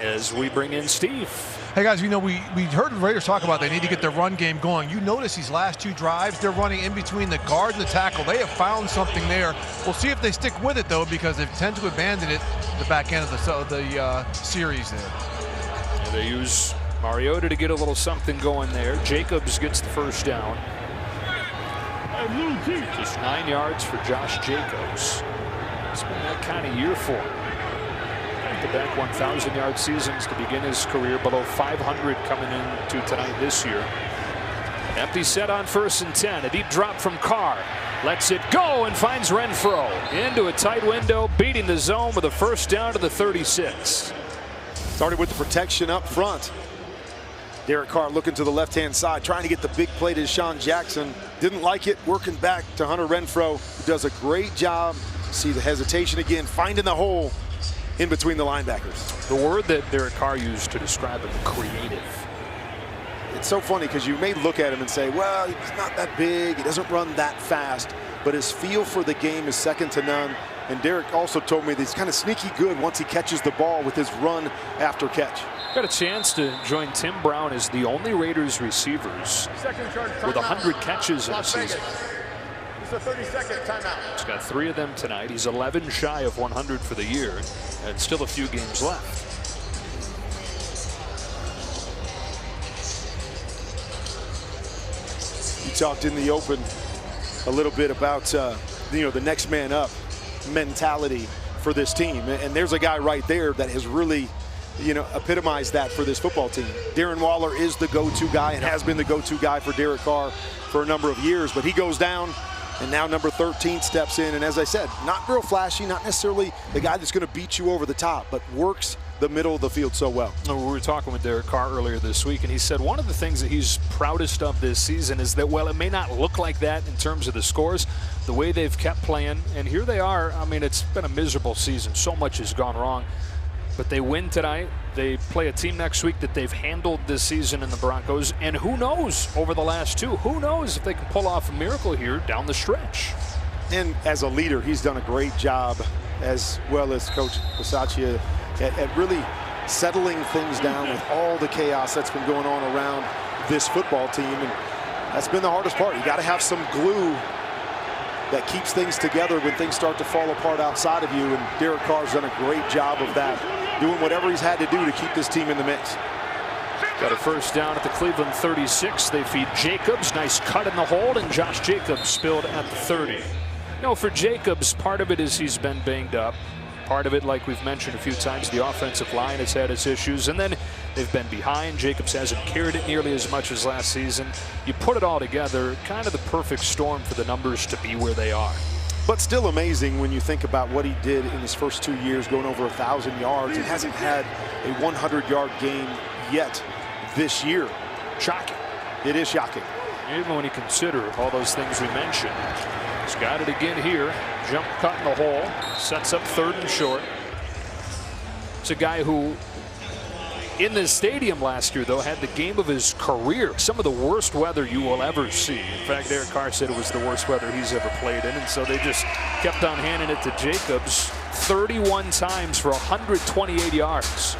as we bring in Steve. Hey guys, you know, we heard the Raiders talk about they need to get their run game going. You notice these last 2 drives, they're running in between the guard and the tackle. They have found something there. We'll see if they stick with it though, because they tend to abandon it at the back end of the series there. And they use Mariota to get a little something going there. Jacobs gets the 1st down. Just 9 yards for Josh Jacobs. It's been that kind of year for him. Back 1,000-yard seasons to begin his career, below 500 coming into tonight this year. Empty set on 1st and 10. A deep drop from Carr. Lets it go and finds Renfro into a tight window, beating the zone with a first down to the 36. Started with the protection up front. Derek Carr looking to the left-hand side, trying to get the big play to Deshaun Jackson. Didn't like it, working back to Hunter Renfro, who does a great job. See the hesitation again, finding the hole in between the linebackers. The word that Derek Carr used to describe him, creative. It's so funny because you may look at him and say, well, he's not that big, he doesn't run that fast, but his feel for the game is second to none. And Derek also told me that he's kind of sneaky good once he catches the ball with his run after catch. Got a chance to join Tim Brown as the only Raiders receivers with 100 catches in a season. It's a 30-second timeout. He's got 3 of them tonight. He's 11 shy of 100 for the year, and still a few games left. You talked in the open a little bit about the next man up mentality for this team, and there's a guy right there that has really epitomized that for this football team. Darren Waller is the go-to guy and has been the go-to guy for Derek Carr for a number of years, but he goes down and now number 13 steps in, and as I said, not real flashy, not necessarily the guy that's going to beat you over the top, but works the middle of the field so well. We were talking with Derek Carr earlier this week, and he said one of the things that he's proudest of this season is that, well, it may not look like that in terms of the scores, the way they've kept playing, and here they are. I mean, it's been a miserable season. So much has gone wrong, but they win tonight. They play a team next week that they've handled this season in the Broncos, and who knows over the last 2, who knows if they can pull off a miracle here down the stretch. And as a leader, he's done a great job, as well as Coach Bisaccia, at really settling things down with all the chaos that's been going on around this football team. And that's been the hardest part. You got to have some glue that keeps things together when things start to fall apart outside of you. And Derek Carr's done a great job of that, doing whatever he's had to do to keep this team in the mix. Got a first down at the Cleveland 36. They feed Jacobs. Nice cut in the hold, and Josh Jacobs spilled at the 30. No, for Jacobs, part of it is he's been banged up. Part of it, like we've mentioned a few times, the offensive line has had its issues, and then they've been behind. Jacobs hasn't carried it nearly as much as last season. You put it all together, kind of the perfect storm for the numbers to be where they are. But still amazing when you think about what he did in his first 2 years, going over 1,000 yards. He hasn't had a 100-yard game yet this year. Shocking. It is shocking. Even when you consider all those things we mentioned. He's got it again here. Jump cut in the hole. Sets up 3rd and short. It's a guy who, in this stadium last year, though, had the game of his career. Some of the worst weather you will ever see. In fact, Derek Carr said it was the worst weather he's ever played in, and so they just kept on handing it to Jacobs 31 times for 128 yards.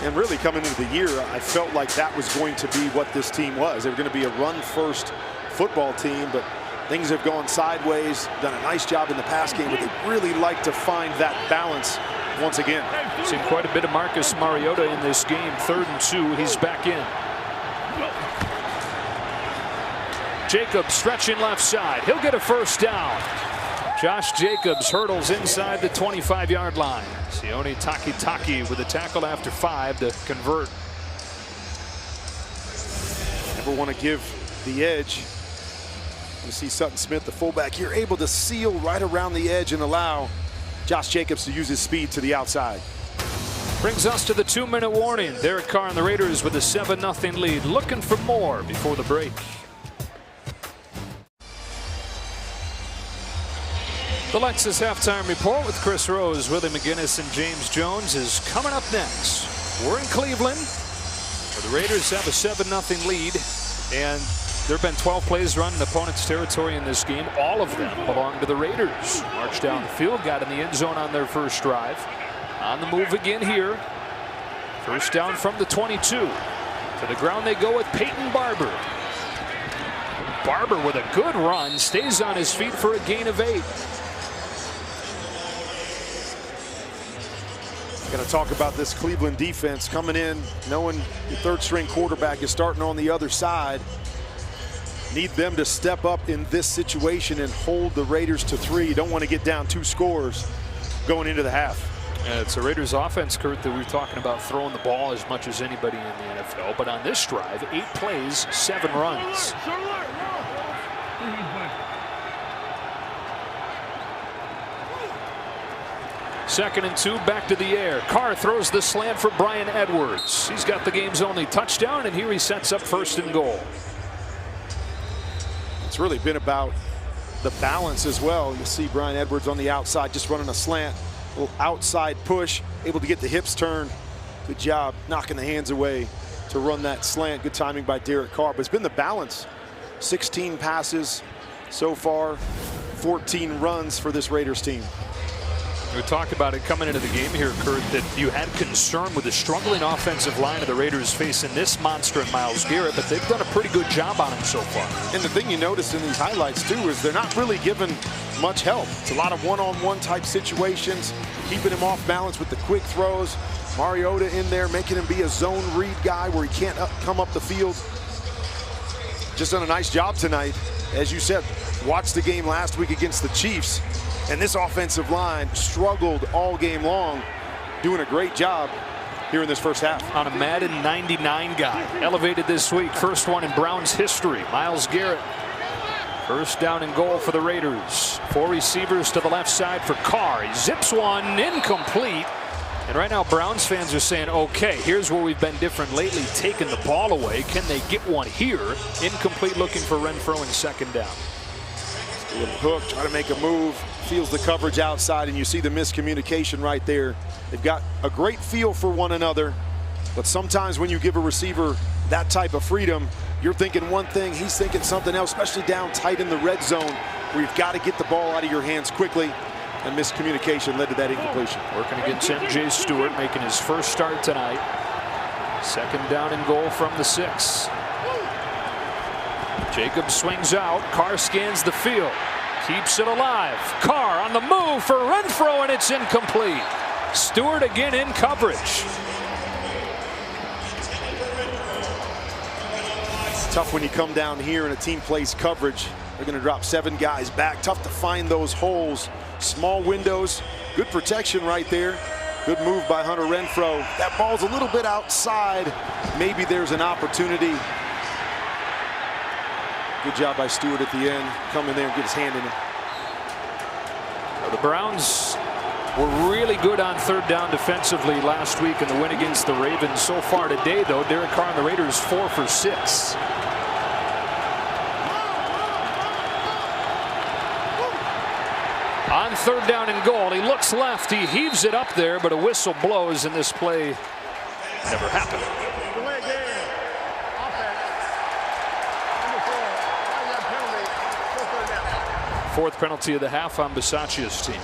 And really coming into the year, I felt like that was going to be what this team was. They were going to be a run-first football team, but things have gone sideways, done a nice job in the pass game, but they really like to find that balance once again. Seen quite a bit of Marcus Mariota in this game. 3rd and 2, he's back in. Jacobs stretching left side. He'll get a first down. Josh Jacobs hurdles inside the 25-yard line. Sione Takitaki with a tackle after 5 to convert. Never want to give the edge. You see Sutton Smith, the fullback here, able to seal right around the edge and allow Josh Jacobs to use his speed to the outside. Brings us to the 2-minute warning. Derek Carr and the Raiders with a 7-0 lead. Looking for more before the break. The Lexus Halftime Report with Chris Rose, Willie McGinnis, and James Jones is coming up next. We're in Cleveland, where the Raiders have a 7-0 lead, and there have been 12 plays run in opponent's territory in this game. All of them belong to the Raiders. Marched down the field, got in the end zone on their first drive. On the move again here. First down from the 22. To the ground they go with Peyton Barber. Barber with a good run, stays on his feet for a gain of 8. Going to talk about this Cleveland defense coming in, knowing the 3rd-string quarterback is starting on the other side. Need them to step up in this situation and hold the Raiders to 3. You don't want to get down 2 scores going into the half. And it's the Raiders offense, Kurt, that we're talking about throwing the ball as much as anybody in the NFL. But on this drive, 8 plays, 7 runs. Second and 2, back to the air. Carr throws the slant for Bryan Edwards. He's got the game's only touchdown, and here he sets up 1st and goal. It's really been about the balance as well. You see Bryan Edwards on the outside just running a slant, a little outside push, able to get the hips turned. Good job knocking the hands away to run that slant. Good timing by Derek Carr, but it's been the balance. 16 passes so far, 14 runs for this Raiders team. We talked about it coming into the game here, Kurt, that you had concern with the struggling offensive line of the Raiders facing this monster in Myles Garrett, but they've done a pretty good job on him so far. And the thing you notice in these highlights, too, is they're not really given much help. It's a lot of one-on-one type situations, keeping him off balance with the quick throws. Mariota in there, making him be a zone read guy where he can't come up the field. Just done a nice job tonight. As you said, watched the game last week against the Chiefs. And this offensive line struggled all game long, doing a great job here in this first half. On a Madden 99 guy, elevated this week, first one in Browns history. Myles Garrett, 1st down and goal for the Raiders. 4 receivers to the left side for Carr. He zips one, incomplete. And right now, Browns fans are saying, okay, here's where we've been different lately, taking the ball away. Can they get one here? Incomplete, looking for Renfrow in 2nd down. A little hook, try to make a move, feels the coverage outside, and you see the miscommunication right there. They've got a great feel for one another, but sometimes when you give a receiver that type of freedom, you're thinking one thing, he's thinking something else, especially down tight in the red zone, where you've got to get the ball out of your hands quickly, and miscommunication led to that incompletion. Working against M.J. Stewart, making his first start tonight. 2nd down and goal from the 6. Jacobs swings out. Carr scans the field. Keeps it alive. Carr on the move for Renfrow, and it's incomplete. Stewart again in coverage. It's tough when you come down here and a team plays coverage. They're going to drop 7 guys back. Tough to find those holes. Small windows. Good protection right there. Good move by Hunter Renfrow. That ball's a little bit outside. Maybe there's an opportunity. Good job by Stewart at the end. Come in there and get his hand in it. Well, the Browns were really good on 3rd down defensively last week in the win against the Ravens. So far today, though, Derek Carr and the Raiders 4 for 6. On 3rd down and goal, he looks left, he heaves it up there, but a whistle blows, and this play never happened. Delay game. Offense. Number 4. 5-yard penalty. Still 3rd down. 4th penalty of the half on Bisaccia's team.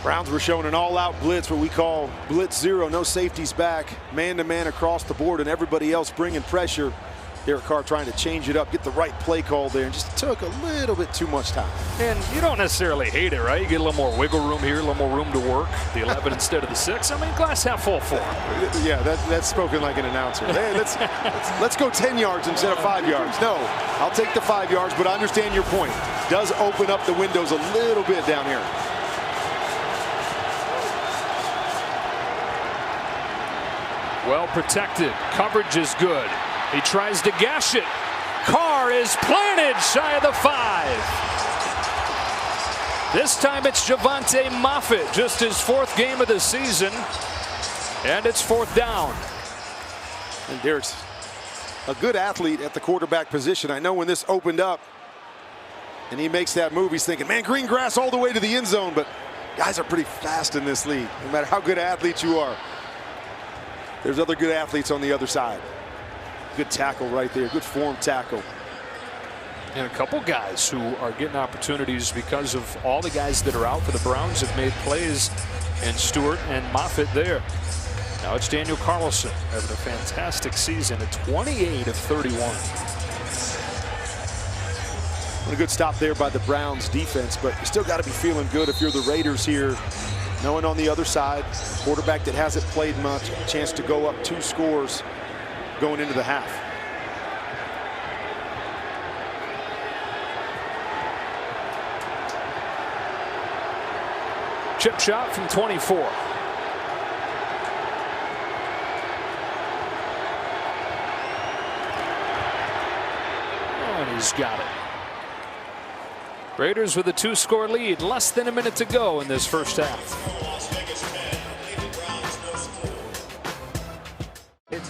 Browns were showing an all-out blitz, what we call blitz 0. No safeties back, man-to-man across the board, and everybody else bringing pressure. Derek Carr trying to change it up, get the right play call there, and just took a little bit too much time. And you don't necessarily hate it, right? You get a little more wiggle room here, a little more room to work. The 11 instead of the 6. I mean, glass half full for him. Yeah, that's spoken like an announcer. Hey, let's go 10 yards instead of 5 yards. No, I'll take the 5 yards, but I understand your point. Does open up the windows a little bit down here. Well protected. Coverage is good. He tries to gash it. Carr is planted shy of the 5. This time it's Javonte Moffitt, just his 4th game of the season. And it's 4th down. And Derek's a good athlete at the quarterback position. I know when this opened up and he makes that move, he's thinking, man, green grass all the way to the end zone. But guys are pretty fast in this league, no matter how good an athlete you are. There's other good athletes on the other side. Good tackle right there, good form tackle. And a couple guys who are getting opportunities because of all the guys that are out for the Browns have made plays, and Stewart and Moffitt there. Now it's Daniel Carlson having a fantastic season at 28 of 31. What a good stop there by the Browns defense, but you still got to be feeling good if you're the Raiders here, knowing on the other side, quarterback that hasn't played much, a chance to go up 2 scores going into the half. Chip shot from 24. has got it. Raiders with a 2-score lead. Less than a minute to go in this first half.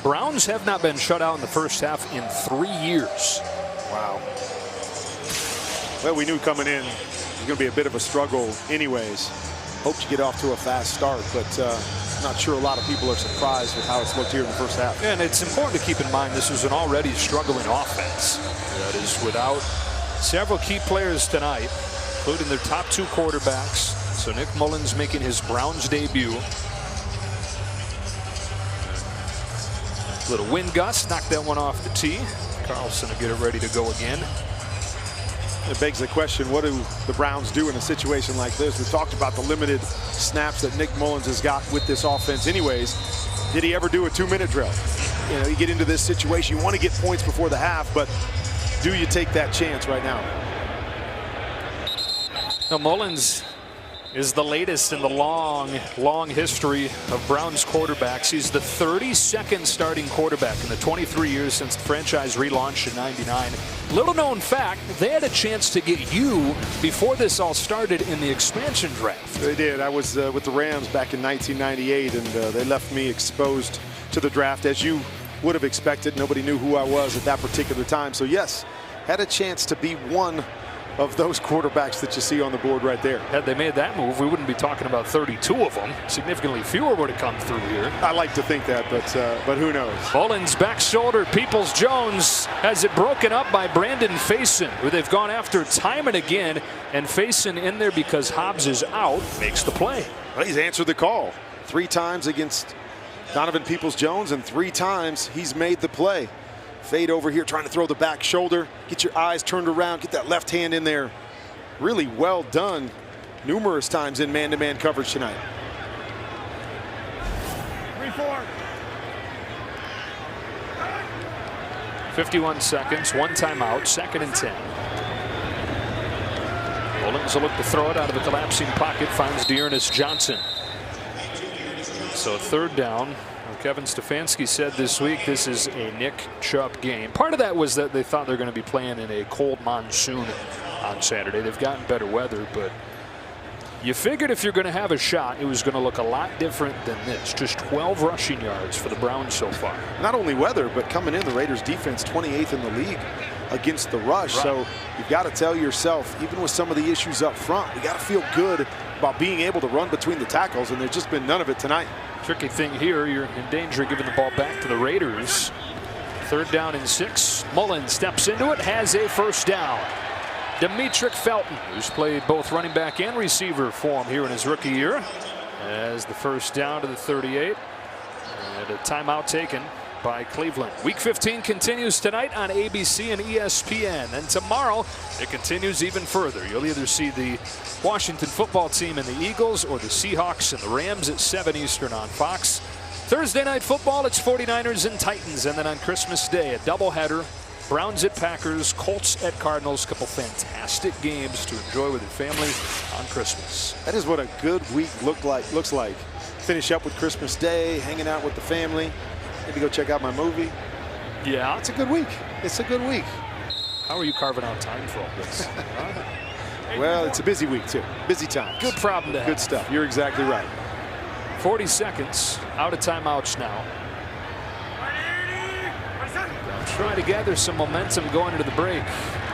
Browns have not been shut out in the first half in 3 years. Wow. Well, we knew coming in it was going to be a bit of a struggle anyways. Hoped you get off to a fast start, but not sure a lot of people are surprised with how it's looked here in the first half. And it's important to keep in mind this is an already struggling offense that is without several key players tonight, including their top 2 quarterbacks. So Nick Mullins making his Browns debut. Little wind gust, knocked that one off the tee. Carlson will get it ready to go again. It begs the question, what do the Browns do in a situation like this? We talked about the limited snaps that Nick Mullins has got with this offense anyways. Did he ever do a 2-minute drill? You know, you get into this situation, you want to get points before the half, but do you take that chance right now? Now Mullins is the latest in the long history of Browns quarterbacks. He's the 32nd starting quarterback in the 23 years since the franchise relaunched in '99. Little known fact, they had a chance to get you before this all started in the expansion draft. They did. I was with the Rams back in 1998, and they left me exposed to the draft, as you would have expected. Nobody knew who I was at that particular time. So yes, had a chance to be one of those quarterbacks that you see on the board right there. Had they made that move, we wouldn't be talking about 32 of them. Significantly fewer would have come through here. I like to think that, but who knows? Mullins back shoulder. Peoples-Jones has it broken up by Brandon Facyson, who they've gone after time and again. And Facyson in there because Hobbs is out, makes the play. Well, he's answered the call 3 times against Donovan Peoples-Jones, and 3 times he's made the play. Fade over here, trying to throw the back shoulder. Get your eyes turned around. Get that left hand in there. Really well done numerous times in man-to-man coverage tonight. 3-4. 51 seconds, 1 timeout, 2nd and 10. Mullins will look to throw it out of the collapsing pocket, finds Dearness Johnson. So 3rd down. Kevin Stefanski said this week this is a Nick Chubb game. Part of that was that they thought they're going to be playing in a cold monsoon on Saturday. They've gotten better weather, but you figured if you're going to have a shot, it was going to look a lot different than this. Just 12 rushing yards for the Browns so far. Not only weather, but coming in, the Raiders defense 28th in the league against the rush. Right. So you've got to tell yourself, even with some of the issues up front, we got to feel good about being able to run between the tackles, and there's just been none of it tonight. Tricky thing here, you're in danger of giving the ball back to the Raiders. 3rd down and 6. Mullins steps into it, has a 1st down. Demetric Felton, who's played both running back and receiver for him here in his rookie year, has the 1st down to the 38. And a timeout taken by Cleveland. Week 15 continues tonight on ABC and ESPN. And tomorrow, it continues even further. You'll either see the Washington football team and the Eagles, or the Seahawks and the Rams at 7 Eastern on Fox. Thursday night football, it's 49ers and Titans. And then on Christmas Day, a doubleheader. Browns at Packers, Colts at Cardinals. A couple fantastic games to enjoy with your family on Christmas. That is what a good week looks like. Finish up with Christmas Day, hanging out with the family. Maybe go check out my movie. Yeah. It's a good week. It's a good week. How are you carving out time for all this? Well, it's a busy week, too. Busy times. Good problem to have. Good stuff. You're exactly right. 40 seconds. Out of timeouts now. Trying to gather some momentum going into the break.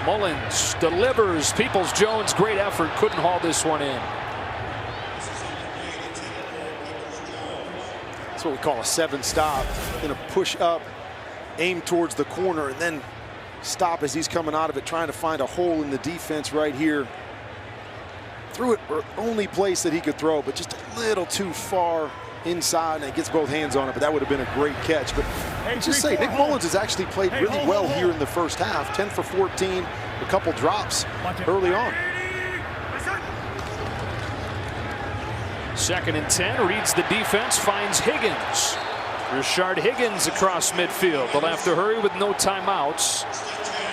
Mullins delivers. Peoples-Jones, great effort. Couldn't haul this one in. That's what we call a 7-stop. Gonna push up, aim towards the corner, and then stop as he's coming out of it, trying to find a hole in the defense right here. Threw it only place that he could throw, but just a little too far inside, and he gets both hands on it, but that would have been a great catch. But just say, Nick Mullins has actually played really well here in the first half. 10 for 14, a couple drops early on. 2nd and 10, reads the defense, finds Higgins. Rashard Higgins across midfield. They'll have to hurry with no timeouts.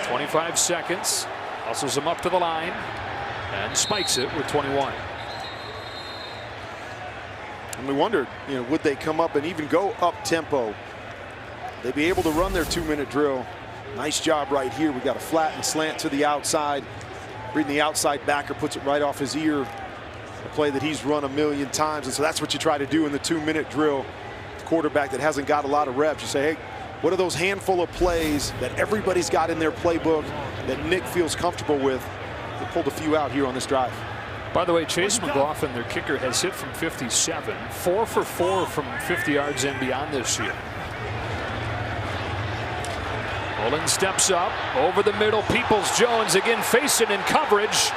25 seconds, hustles him up to the line, and spikes it with 21. And we wondered, would they come up and even go up tempo? They'd be able to run their 2-minute drill Nice job right here. We got a flat and slant to the outside. Reading the outside backer, puts it right off his ear. A play that he's run a million times, and so that's what you try to do in the 2-minute drill. The quarterback that hasn't got a lot of reps, you say, hey, what are those handful of plays that everybody's got in their playbook that Nick feels comfortable with? They pulled a few out here on this drive. By the way, Chase McLaughlin, their kicker, has hit from 57, 4 for 4 from 50 yards and beyond this year. Mullins steps up over the middle. Peoples-Jones again facing in coverage.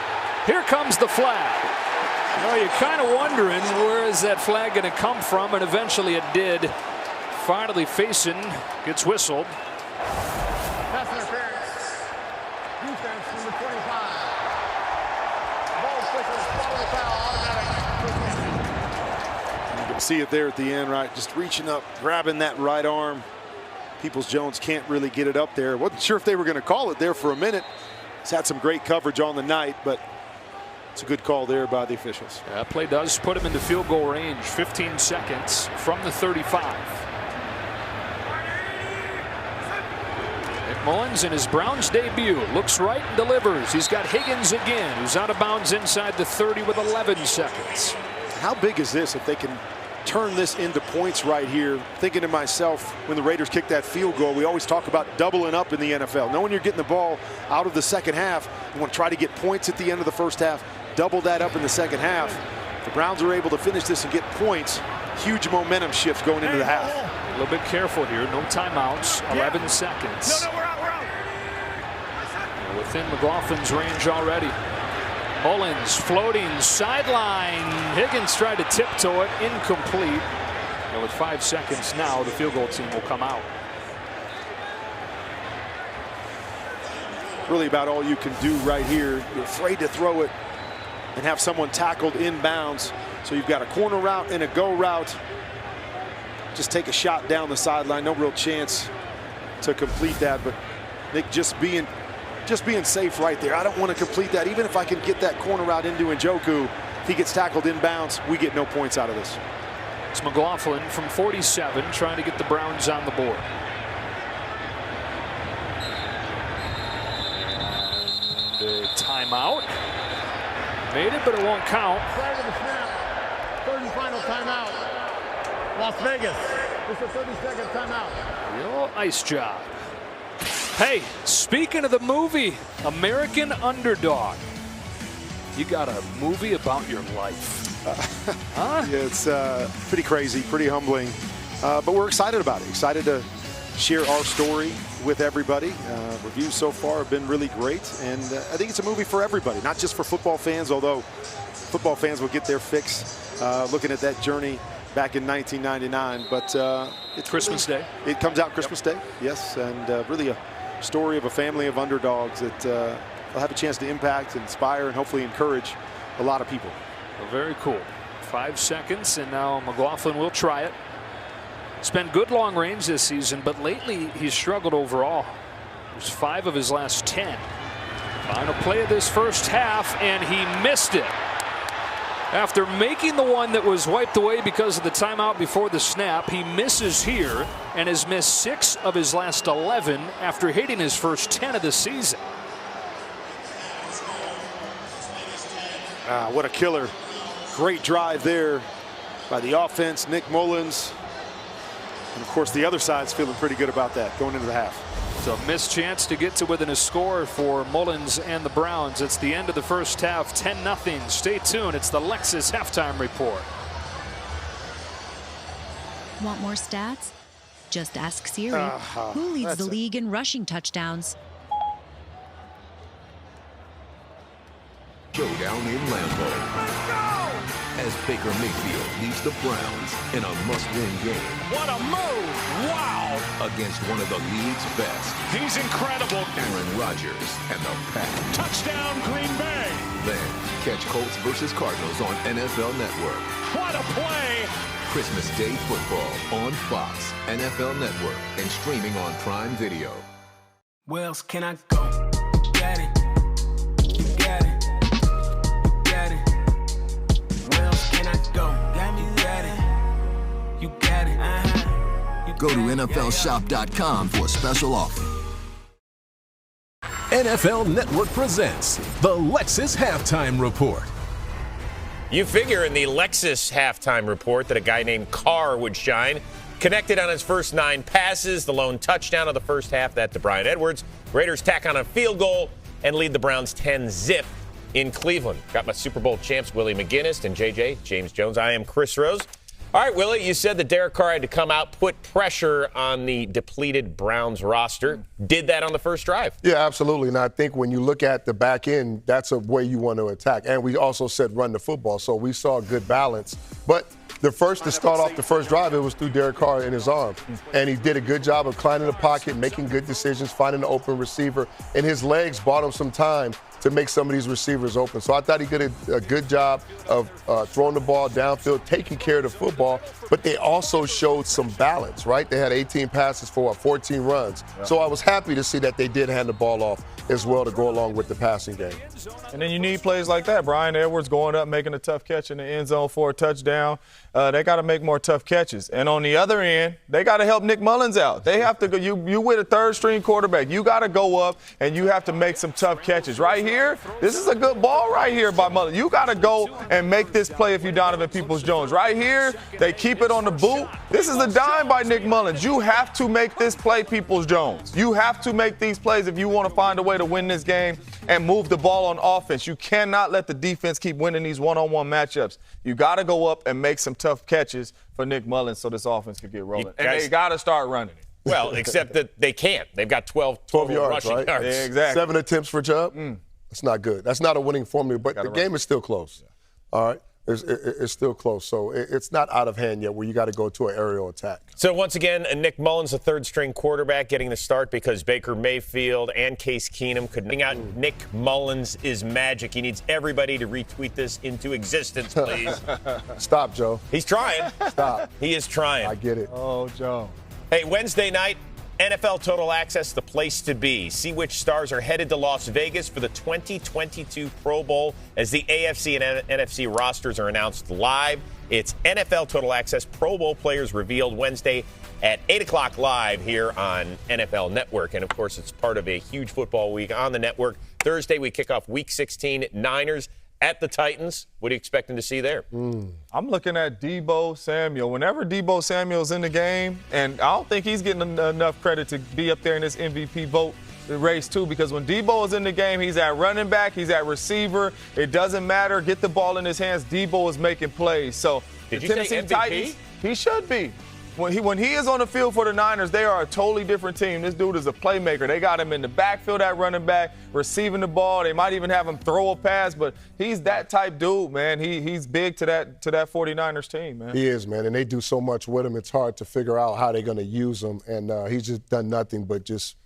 Here comes the flag. Well, you're kind of wondering where is that flag going to come from, and eventually it did. Finally, facing gets whistled. Pass interference. Defense number 25. Ball quicker, follow the foul, automatic. You can see it there at the end, right? Just reaching up, grabbing that right arm. Peoples-Jones can't really get it up there. Wasn't sure if they were going to call it there for a minute. He's had some great coverage on the night, but it's a good call there by the officials. That play does put him into field goal range. 15 seconds from the 35. Nick Mullins in his Browns debut looks right and delivers. He's got Higgins again, who's out of bounds inside the 30 with 11 seconds. How big is this if they can turn this into points right here? Thinking to myself, when the Raiders kick that field goal, we always talk about doubling up in the NFL. Knowing you're getting the ball out of the second half, you want to try to get points at the end of the first half, double that up in the second half. The Browns are able to finish this and get points. Huge momentum shift going into the half. A little bit careful here. No timeouts. 11 seconds. No, we're out. Within McLaughlin's range already. Mullins floating sideline. Higgins tried to tiptoe it, incomplete. And with 5 seconds now, the field goal team will come out. Really about all you can do right here. You're afraid to throw it and have someone tackled inbounds. So you've got a corner route and a go route. Just take a shot down the sideline. No real chance to complete that, but Nick just being safe right there. I don't want to complete that. Even if I can get that corner route into Njoku, if he gets tackled inbounds, we get no points out of this. It's McLaughlin from 47 trying to get the Browns on the board. And a timeout. Made it, but it won't count. Prior to the snap, third and final timeout. Las Vegas. It's a 30-second timeout. Real nice job. Hey, speaking of the movie, American Underdog. You got a movie about your life. Huh? Yeah, it's pretty crazy, pretty humbling, but we're excited about it. Excited to share our story with everybody. Reviews so far have been really great, and I think it's a movie for everybody, not just for football fans, although football fans will get their fix looking at that journey back in 1999. But it's Christmas Day. It comes out Christmas Day, yes, and really a story of a family of underdogs that will have a chance to impact, inspire, and hopefully encourage a lot of people. Well, very cool. 5 seconds, and now McLaughlin will try it. It's been good long range this season, but lately he's struggled overall. There's 5 of his last 10. Final play of this first half, and he missed it. After making the one that was wiped away because of the timeout before the snap, he misses here and has missed 6 of his last 11 after hitting his first 10 of the season. What a killer. Great drive there by the offense, Nick Mullins. And of course, the other side's feeling pretty good about that going into the half. It's a missed chance to get to within a score for Mullins and the Browns. It's the end of the first half, 10-0. Stay tuned. It's the Lexus Halftime Report. Want more stats? Just ask Siri. Who leads the league in rushing touchdowns? Showdown in Lambeau. As Baker Mayfield leads the Browns in a must-win game. What a move! Wow! Against one of the league's best. He's incredible. Aaron Rodgers and the Pack. Touchdown, Green Bay! Then catch Colts versus Cardinals on NFL Network. What a play! Christmas Day football on Fox, NFL Network, and streaming on Prime Video. Where else can I go? Got it. Go to NFLshop.com for a special offer. NFL Network presents the Lexus Halftime Report. You figure in the Lexus halftime report that a guy named Carr would shine. Connected on his first 9 passes, the lone touchdown of the first half, that to Bryan Edwards. Raiders tack on a field goal and lead the Browns 10-zip in Cleveland. Got my Super Bowl champs, Willie McGinnis and JJ, James Jones. I am Chris Rose. All right, Willie, you said that Derek Carr had to come out, put pressure on the depleted Browns roster. Did that on the first drive? Yeah, absolutely. And I think when you look at the back end, that's a way you want to attack. And we also said run the football, so we saw a good balance. But the first to start off the first drive, it was through Derek Carr in his arm. And he did a good job of climbing the pocket, making good decisions, finding an open receiver. And his legs bought him some time to make some of these receivers open. So I thought he did a good job of throwing the ball downfield, taking care of the football, but they also showed some balance, right? They had 18 passes for 14 runs. Yeah. So I was happy to see that they did hand the ball off as well to go along with the passing game. And then you need plays like that. Bryan Edwards going up, making a tough catch in the end zone for a touchdown. They got to make more tough catches. And on the other end, they got to help Nick Mullins out. They have to go. You with a third-string quarterback, you got to go up and you have to make some tough catches. Right here, this is a good ball right here by Mullins. You got to go and make this play if you're Donovan Peoples-Jones. Right here, they keep it on the boot. This is a dime by Nick Mullins. You have to make this play, Peoples-Jones. You have to make these plays if you want to find a way to win this game and move the ball on offense. You cannot let the defense keep winning these one-on-one matchups. You got to go up and make some tough catches for Nick Mullins so this offense can get rolling. And they got to start running it. Well, except that they can't. They've got 12 yards, rushing right? yards. Yeah, exactly. 7 attempts for Chubb. That's not good. That's not a winning formula, but the game is still close. Yeah. All right? It's still close. So it's not out of hand yet where you got to go to an aerial attack. So once again, Nick Mullins, a third-string quarterback, getting the start because Baker Mayfield and Case Keenum could bring out Nick Mullins is magic. He needs everybody to retweet this into existence, please. Stop, Joe. He's trying. Stop. He is trying. I get it. Oh, Joe. Hey, Wednesday night, NFL Total Access, the place to be. See which stars are headed to Las Vegas for the 2022 Pro Bowl as the AFC and NFC rosters are announced live. It's NFL Total Access Pro Bowl players revealed Wednesday at 8 o'clock live here on NFL Network. And, of course, it's part of a huge football week on the network. Thursday, we kick off Week 16, Niners at the Titans. What are you expecting to see there? I'm looking at Deebo Samuel. Whenever Deebo Samuel's in the game, and I don't think he's getting enough credit to be up there in this MVP vote race too, because when Deebo is in the game, he's at running back, he's at receiver. It doesn't matter. Get the ball in his hands. Deebo is making plays. So Did the you Tennessee say MVP? Titans, he should be. When he is on the field for the Niners, they are a totally different team. This dude is a playmaker. They got him in the backfield at running back, receiving the ball. They might even have him throw a pass, but he's that type dude, man. He's big to that 49ers team, man. He is, man, and they do so much with him. It's hard to figure out how they're going to use him, and he's just done nothing but just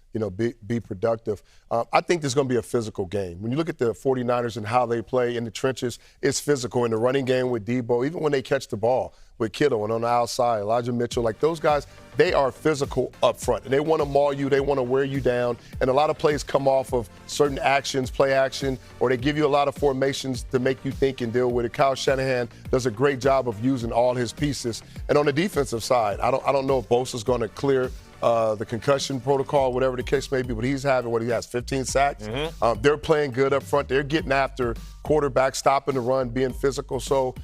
be productive. I think this is going to be a physical game. When you look at the 49ers and how they play in the trenches, it's physical. In the running game with Deebo, even when they catch the ball with Kittle and on the outside, Elijah Mitchell, like those guys, they are physical up front. And they want to maul you. They want to wear you down. And a lot of plays come off of certain actions, play action, or they give you a lot of formations to make you think and deal with it. Kyle Shanahan does a great job of using all his pieces. And on the defensive side, I don't know if Bosa's going to clear the concussion protocol, whatever the case may be, but he's having what he has, 15 sacks. They're playing good up front. They're getting after quarterbacks, stopping the run, being physical. So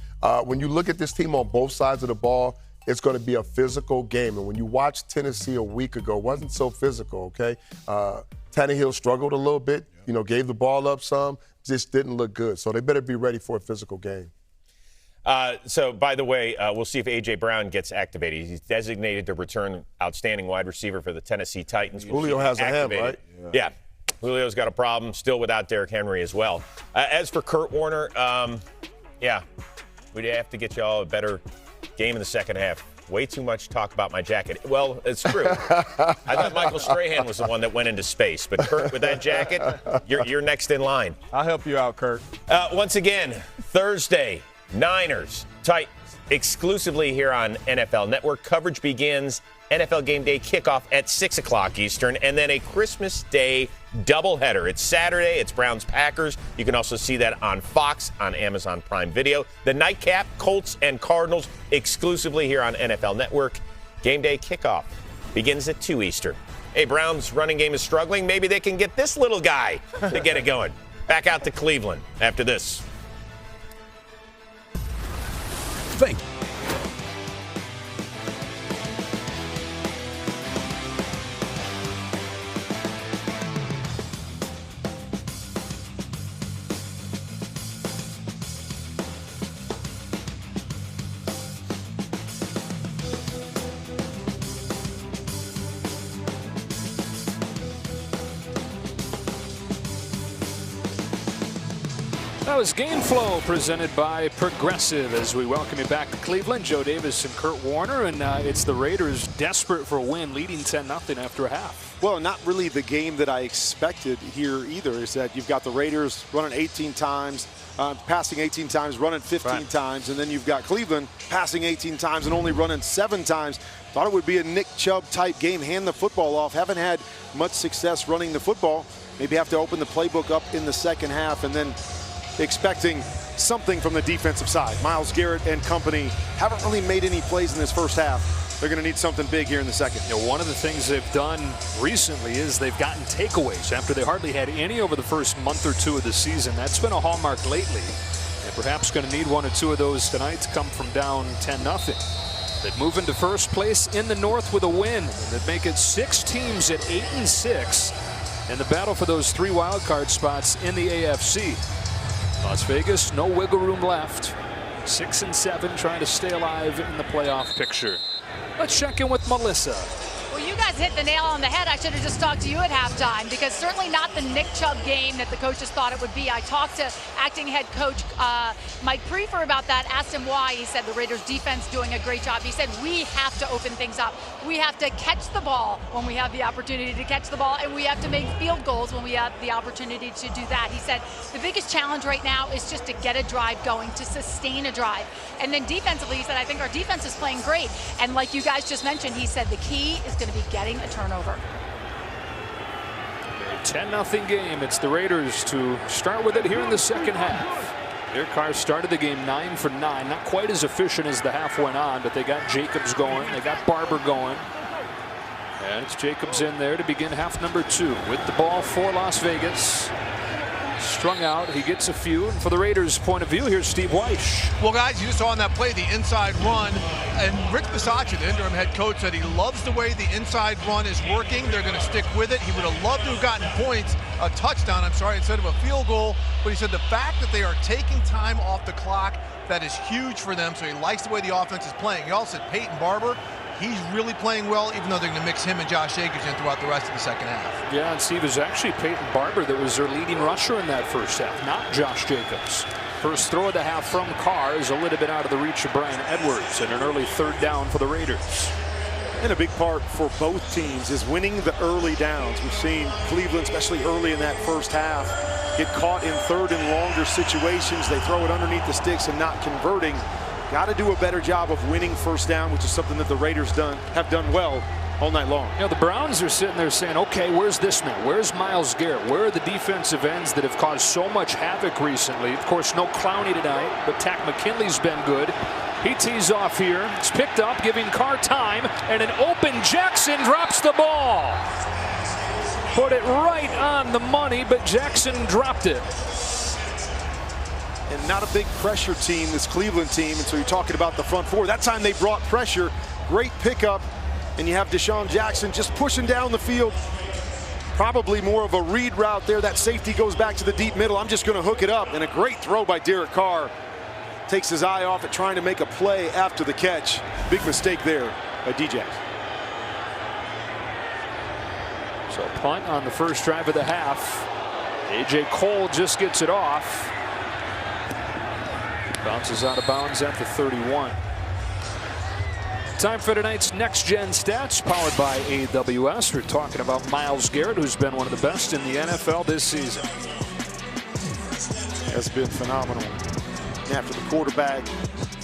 when you look at this team on both sides of the ball, it's going to be a physical game. And when you watch Tennessee a week ago, it wasn't so physical, okay? Tannehill struggled a little bit, gave the ball up some, just didn't look good. So they better be ready for a physical game. So, by the way, we'll see if A.J. Brown gets activated. He's designated to return outstanding wide receiver for the Tennessee Titans. Julio has a hand, right? Yeah. Julio's got a problem, still without Derrick Henry as well. As for Kurt Warner, we'd have to get y'all a better game in the second half. Way too much talk about my jacket. Well, it's true. I thought Michael Strahan was the one that went into space. But, Kurt, with that jacket, you're next in line. I'll help you out, Kurt. Once again, Thursday, Niners, Titans, exclusively here on NFL Network. Coverage begins NFL Game Day kickoff at 6 o'clock Eastern, and then a Christmas Day doubleheader. It's Saturday. It's Browns-Packers. You can also see that on Fox, on Amazon Prime Video. The nightcap, Colts and Cardinals, exclusively here on NFL Network. Game Day kickoff begins at 2 Eastern. Hey, Browns' running game is struggling. Maybe they can get this little guy to get it going. Back out to Cleveland after this. Thank you. That was Game Flow presented by Progressive as we welcome you back to Cleveland. Joe Davis and Kurt Warner, and it's the Raiders desperate for a win, leading 10-0 after a half. Well, not really the game that I expected here either, is that you've got the Raiders running 18 times, passing 18 times, running 15 times, and then you've got Cleveland passing 18 times and only running 7 times. Thought it would be a Nick Chubb type game, hand the football off. Haven't had much success running the football. Maybe have to open the playbook up in the second half, and then expecting something from the defensive side. Myles Garrett and company haven't really made any plays in this first half. They're going to need something big here in the second. You know, one of the things they've done recently is they've gotten takeaways after they hardly had any over the first month or two of the season. That's been a hallmark lately. And perhaps going to need 1 or 2 of those tonight to come from down 10-0. They'd move into first place in the North with a win. They'd make it 6 teams at 8-6 in the battle for those 3 wild card spots in the AFC. Las Vegas, no wiggle room left. 6-7, trying to stay alive in the playoff picture. Let's check in with Melissa. Well, you guys hit the nail on the head. I should have just talked to you at halftime, because certainly not the Nick Chubb game that the coaches thought it would be. I talked to acting head coach Mike Prefer about that, asked him why. He said the Raiders defense doing a great job. He said we have to open things up. We have to catch the ball when we have the opportunity to catch the ball, and we have to make field goals when we have the opportunity to do that. He said the biggest challenge right now is just to get a drive going, to sustain a drive. And then defensively, he said, I think our defense is playing great. And like you guys just mentioned, he said the key is going to be getting a turnover. 10-0 game. It's the Raiders to start with it here in the second half. Derek Carr started the game 9 for 9. Not quite as efficient as the half went on, but they got Jacobs going. They got Barber going. And it's Jacobs in there to begin half number 2 with the ball for Las Vegas. Strung out, he gets a few. And for the Raiders' point of view, here's Steve Wyche. Well, guys, you saw on that play the inside run, and Rick Bisaccia, the interim head coach, said he loves the way the inside run is working. They're going to stick with it. He would have loved to have gotten points, a touchdown, instead of a field goal. But he said the fact that they are taking time off the clock, that is huge for them. So he likes the way the offense is playing. He also said Peyton Barber, he's really playing well, even though they're going to mix him and Josh Jacobs in throughout the rest of the second half. Yeah, and Steve, is actually Peyton Barber that was their leading rusher in that first half, not Josh Jacobs. First throw of the half from Carr is a little bit out of the reach of Bryan Edwards, and an early third down for the Raiders. And a big part for both teams is winning the early downs. We've seen Cleveland, especially early in that first half, get caught in third and longer situations. They throw it underneath the sticks and not converting. Got to do a better job of winning first down, which is something that the Raiders have done well all night long. You know, the Browns are sitting there saying, okay, where's this man? Where's Myles Garrett? Where are the defensive ends that have caused so much havoc recently? Of course, no Clowney tonight, but Takk McKinley's been good. He tees off here. It's picked up, giving Carr time, and an open Jackson drops the ball. Put it right on the money, but Jackson dropped it. And not a big pressure team, this Cleveland team, and so you're talking about the front four. That time they brought pressure. Great pickup, and you have Deshaun Jackson just pushing down the field. Probably more of a read route there. That safety goes back to the deep middle. I'm just going to hook it up, and a great throw by Derek Carr. Takes his eye off it, trying to make a play after the catch. Big mistake there by Djax. So punt on the first drive of the half. A.J. Cole just gets it off. Bounces out of bounds at the 31. Time for tonight's Next Gen Stats, powered by AWS. We're talking about Myles Garrett, who's been one of the best in the NFL this season. Has been phenomenal. After the quarterback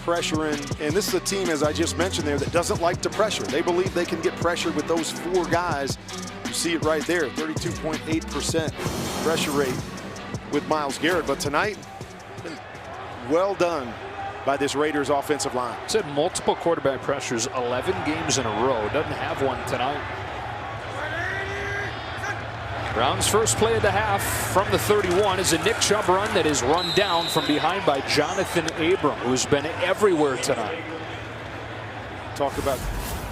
pressuring, and this is a team, as I just mentioned there, that doesn't like to pressure. They believe they can get pressure with those 4 guys. You see it right there, 32.8% pressure rate with Myles Garrett. But tonight, well done by this Raiders offensive line. Said multiple quarterback pressures, 11 games in a row. Doesn't have one tonight. Browns' first play of the half from the 31 is a Nick Chubb run that is run down from behind by Jonathan Abram, who's been everywhere tonight. Talk about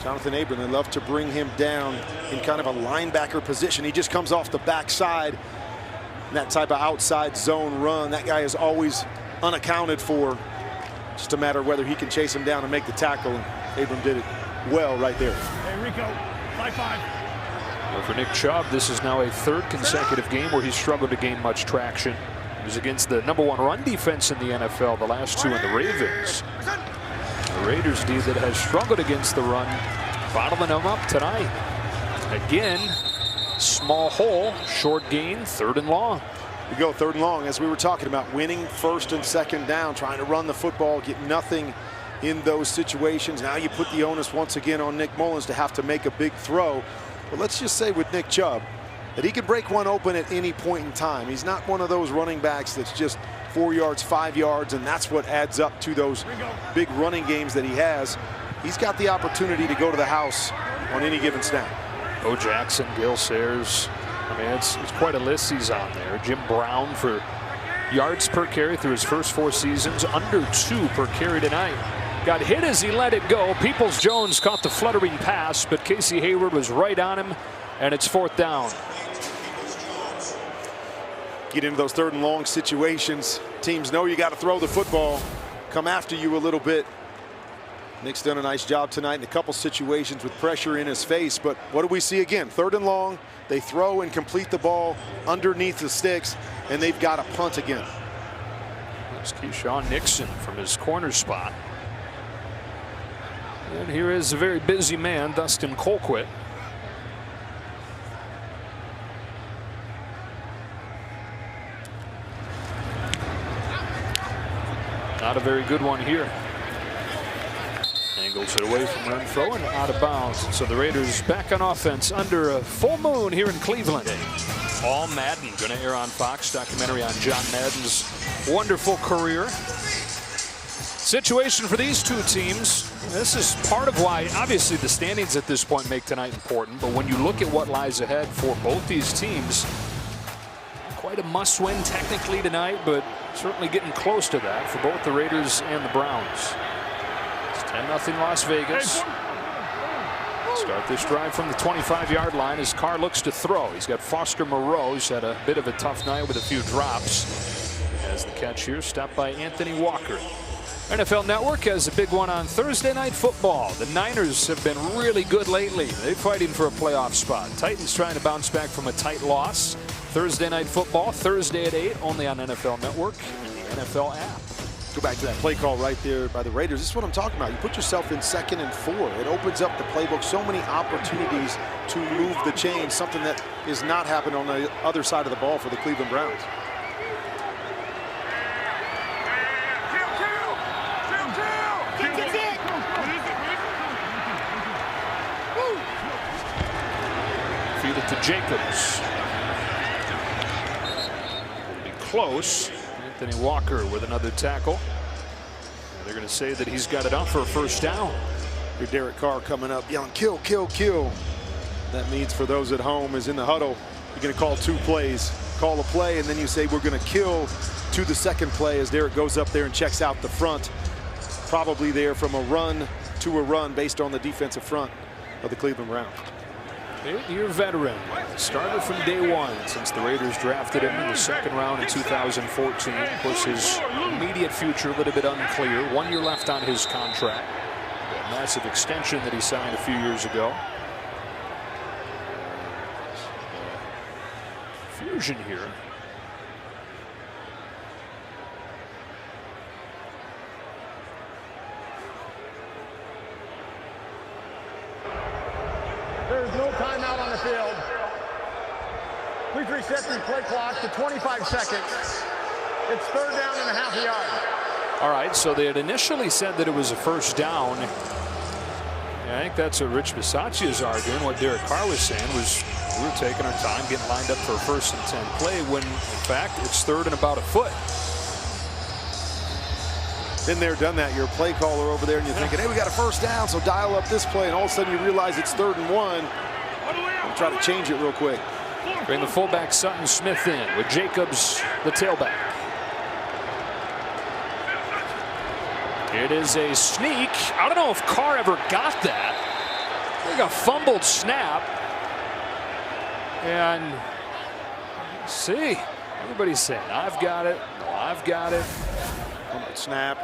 Jonathan Abram. They love to bring him down in kind of a linebacker position. He just comes off the backside. That type of outside zone run, that guy is always unaccounted for. Just a matter of whether he can chase him down and make the tackle. And Abram did it well right there. Hey, Rico, 5-5. Well, for Nick Chubb, this is now a third consecutive game where he's struggled to gain much traction. He was against the #1 run defense in the NFL, the last two in the Ravens. The Raiders D that has struggled against the run, bottling them up tonight. Again, small hole, short gain, 3rd and long. We go 3rd and long, as we were talking about, winning 1st and 2nd down, trying to run the football, get nothing in those situations. Now you put the onus once again on Nick Mullens to have to make a big throw. But let's just say with Nick Chubb that he can break one open at any point in time. He's not one of those running backs that's just 4 yards, 5 yards, and that's what adds up to those big running games that he has. He's got the opportunity to go to the house on any given snap. Bo Jackson, Gale Sayers. I mean, it's quite a list he's on there. Jim Brown for yards per carry through his first 4 seasons, under 2 per carry tonight. Got hit as he let it go. Peoples-Jones caught the fluttering pass, but Casey Hayward was right on him, and it's 4th down. Get into those 3rd and long situations. Teams know you got to throw the football, come after you a little bit. Nick's done a nice job tonight in a couple situations with pressure in his face, but what do we see again? 3rd and long, they throw and complete the ball underneath the sticks, and they've got a punt again. That's Keyshawn Nixon from his corner spot. And here is a very busy man, Dustin Colquitt. Not a very good one here. Angles it away from Renfro and out of bounds. So the Raiders back on offense under a full moon here in Cleveland. All Madden going to air on Fox. Documentary on John Madden's wonderful career. Situation for these two teams. This is part of why, obviously, the standings at this point make tonight important. But when you look at what lies ahead for both these teams, quite a must-win technically tonight, but certainly getting close to that for both the Raiders and the Browns. It's 10-0 Las Vegas. Start this drive from the 25-yard line as Carr looks to throw. He's got Foster Moreau, who's had a bit of a tough night with a few drops. As the catch here, stopped by Anthony Walker. NFL Network has a big one on Thursday Night Football. The Niners have been really good lately. They're fighting for a playoff spot. Titans trying to bounce back from a tight loss. Thursday Night Football, Thursday at 8, only on NFL Network and the NFL app. Go back to that play call right there by the Raiders. This is what I'm talking about. You put yourself in 2nd and 4. It opens up the playbook. So many opportunities to move the chain, something that is not happening on the other side of the ball for the Cleveland Browns. Feed it to Jacobs. It'll be close. Anthony Walker with another tackle. They're going to say that he's got it up for a 1st down. Your Derek Carr coming up yelling, kill, kill, kill. That means for those at home is in the huddle, you're going to call 2 plays. Call a play, and then you say we're going to kill to the 2nd play as Derek goes up there and checks out the front. Probably there from a run to a run based on the defensive front of the Cleveland Browns. 8-year veteran, starter from day 1 since the Raiders drafted him in the 2nd round in 2014. Of course, his immediate future a little bit unclear. 1 year left on his contract. That massive extension that he signed a few years ago. Fusion here. There's no timeout on the field. Please reset the play clock to 25 seconds. It's 3rd down and a half a yard. All right, so they had initially said that it was a 1st down. And I think that's what Rich Bisaccia is arguing. What Derek Carr was saying was we were taking our time getting lined up for a 1st and 10 play when, in fact, it's 3rd and about a foot. Been there, done that. You're a play caller over there, and you're thinking, hey, we got a 1st down, so dial up this play. And all of a sudden you realize it's 3rd and 1. And try to change it real quick. Bring the fullback Sutton Smith in with Jacobs, the tailback. It is a sneak. I don't know if Carr ever got that. Like a fumbled snap. And see, everybody's saying, I've got it. No, I've got it. Fumbled snap.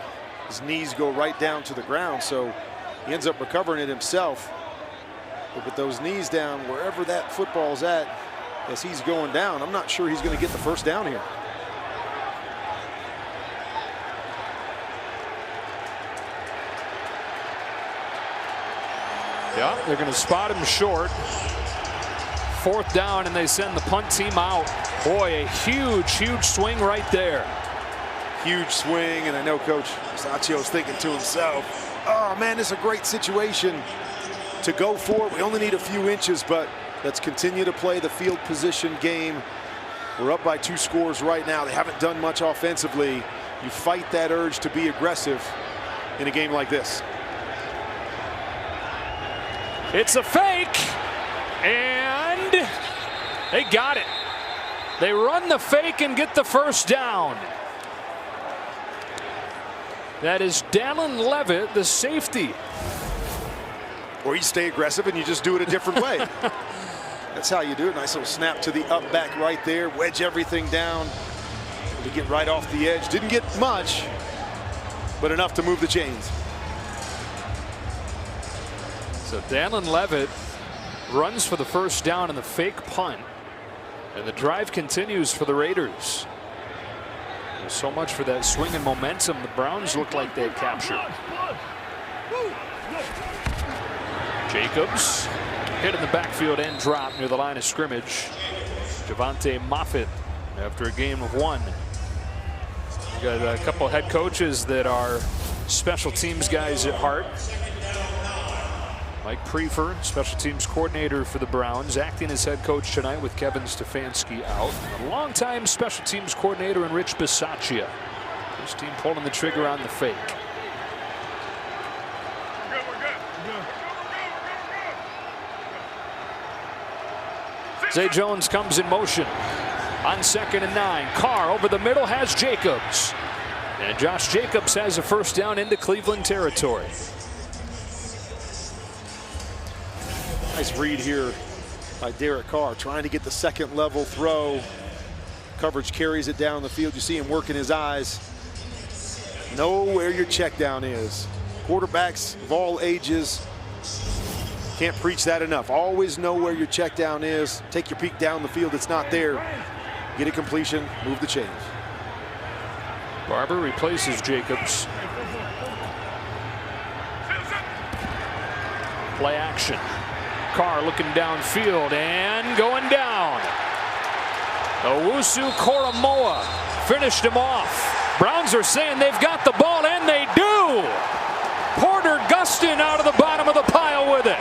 His knees go right down to the ground, so he ends up recovering it himself. But with those knees down, wherever that football's at, as he's going down, I'm not sure he's going to get the first down here. Yeah, they're going to spot him short. 4th down, and they send the punt team out. Boy, a huge swing right there. Huge swing, and I know Coach Sacchio's thinking to himself, oh man, this is a great situation to go for. We only need a few inches, but let's continue to play the field position game. We're up by 2 scores right now. They haven't done much offensively. You fight that urge to be aggressive in a game like this. It's a fake, and they got it. They run the fake and get the first down. That is Dallin Levitt, the safety. Or you stay aggressive and you just do it a different way. That's how you do it. Nice little snap to the up back right there. Wedge everything down. To get right off the edge. Didn't get much, but enough to move the chains. So Dallin Levitt runs for the first down in the fake punt. And the drive continues for the Raiders. There's so much for that swing and momentum the Browns look like they captured. Jacobs hit in the backfield and drop near the line of scrimmage. Javante Moffitt after a game of 1. We got a couple head coaches that are special teams guys at heart. Mike Prefer, special teams coordinator for the Browns, acting as head coach tonight with Kevin Stefanski out. A longtime special teams coordinator in Rich Bisaccia. His team pulling the trigger on the fake. Zay Jones comes in motion on 2nd and 9. Carr over the middle has Jacobs. And Josh Jacobs has a first down into Cleveland territory. Nice read here by Derek Carr, trying to get the 2nd level throw. Coverage carries it down the field. You see him working his eyes. Know where your check down is. Quarterbacks of all ages can't preach that enough. Always know where your check down is. Take your peek down the field. It's not there. Get a completion, move the chains. Barber replaces Jacobs. Play action. Carr looking downfield and going down. Owusu Koromoa finished him off. Browns are saying they've got the ball, and they do. Porter Gustin out of the bottom of the pile with it.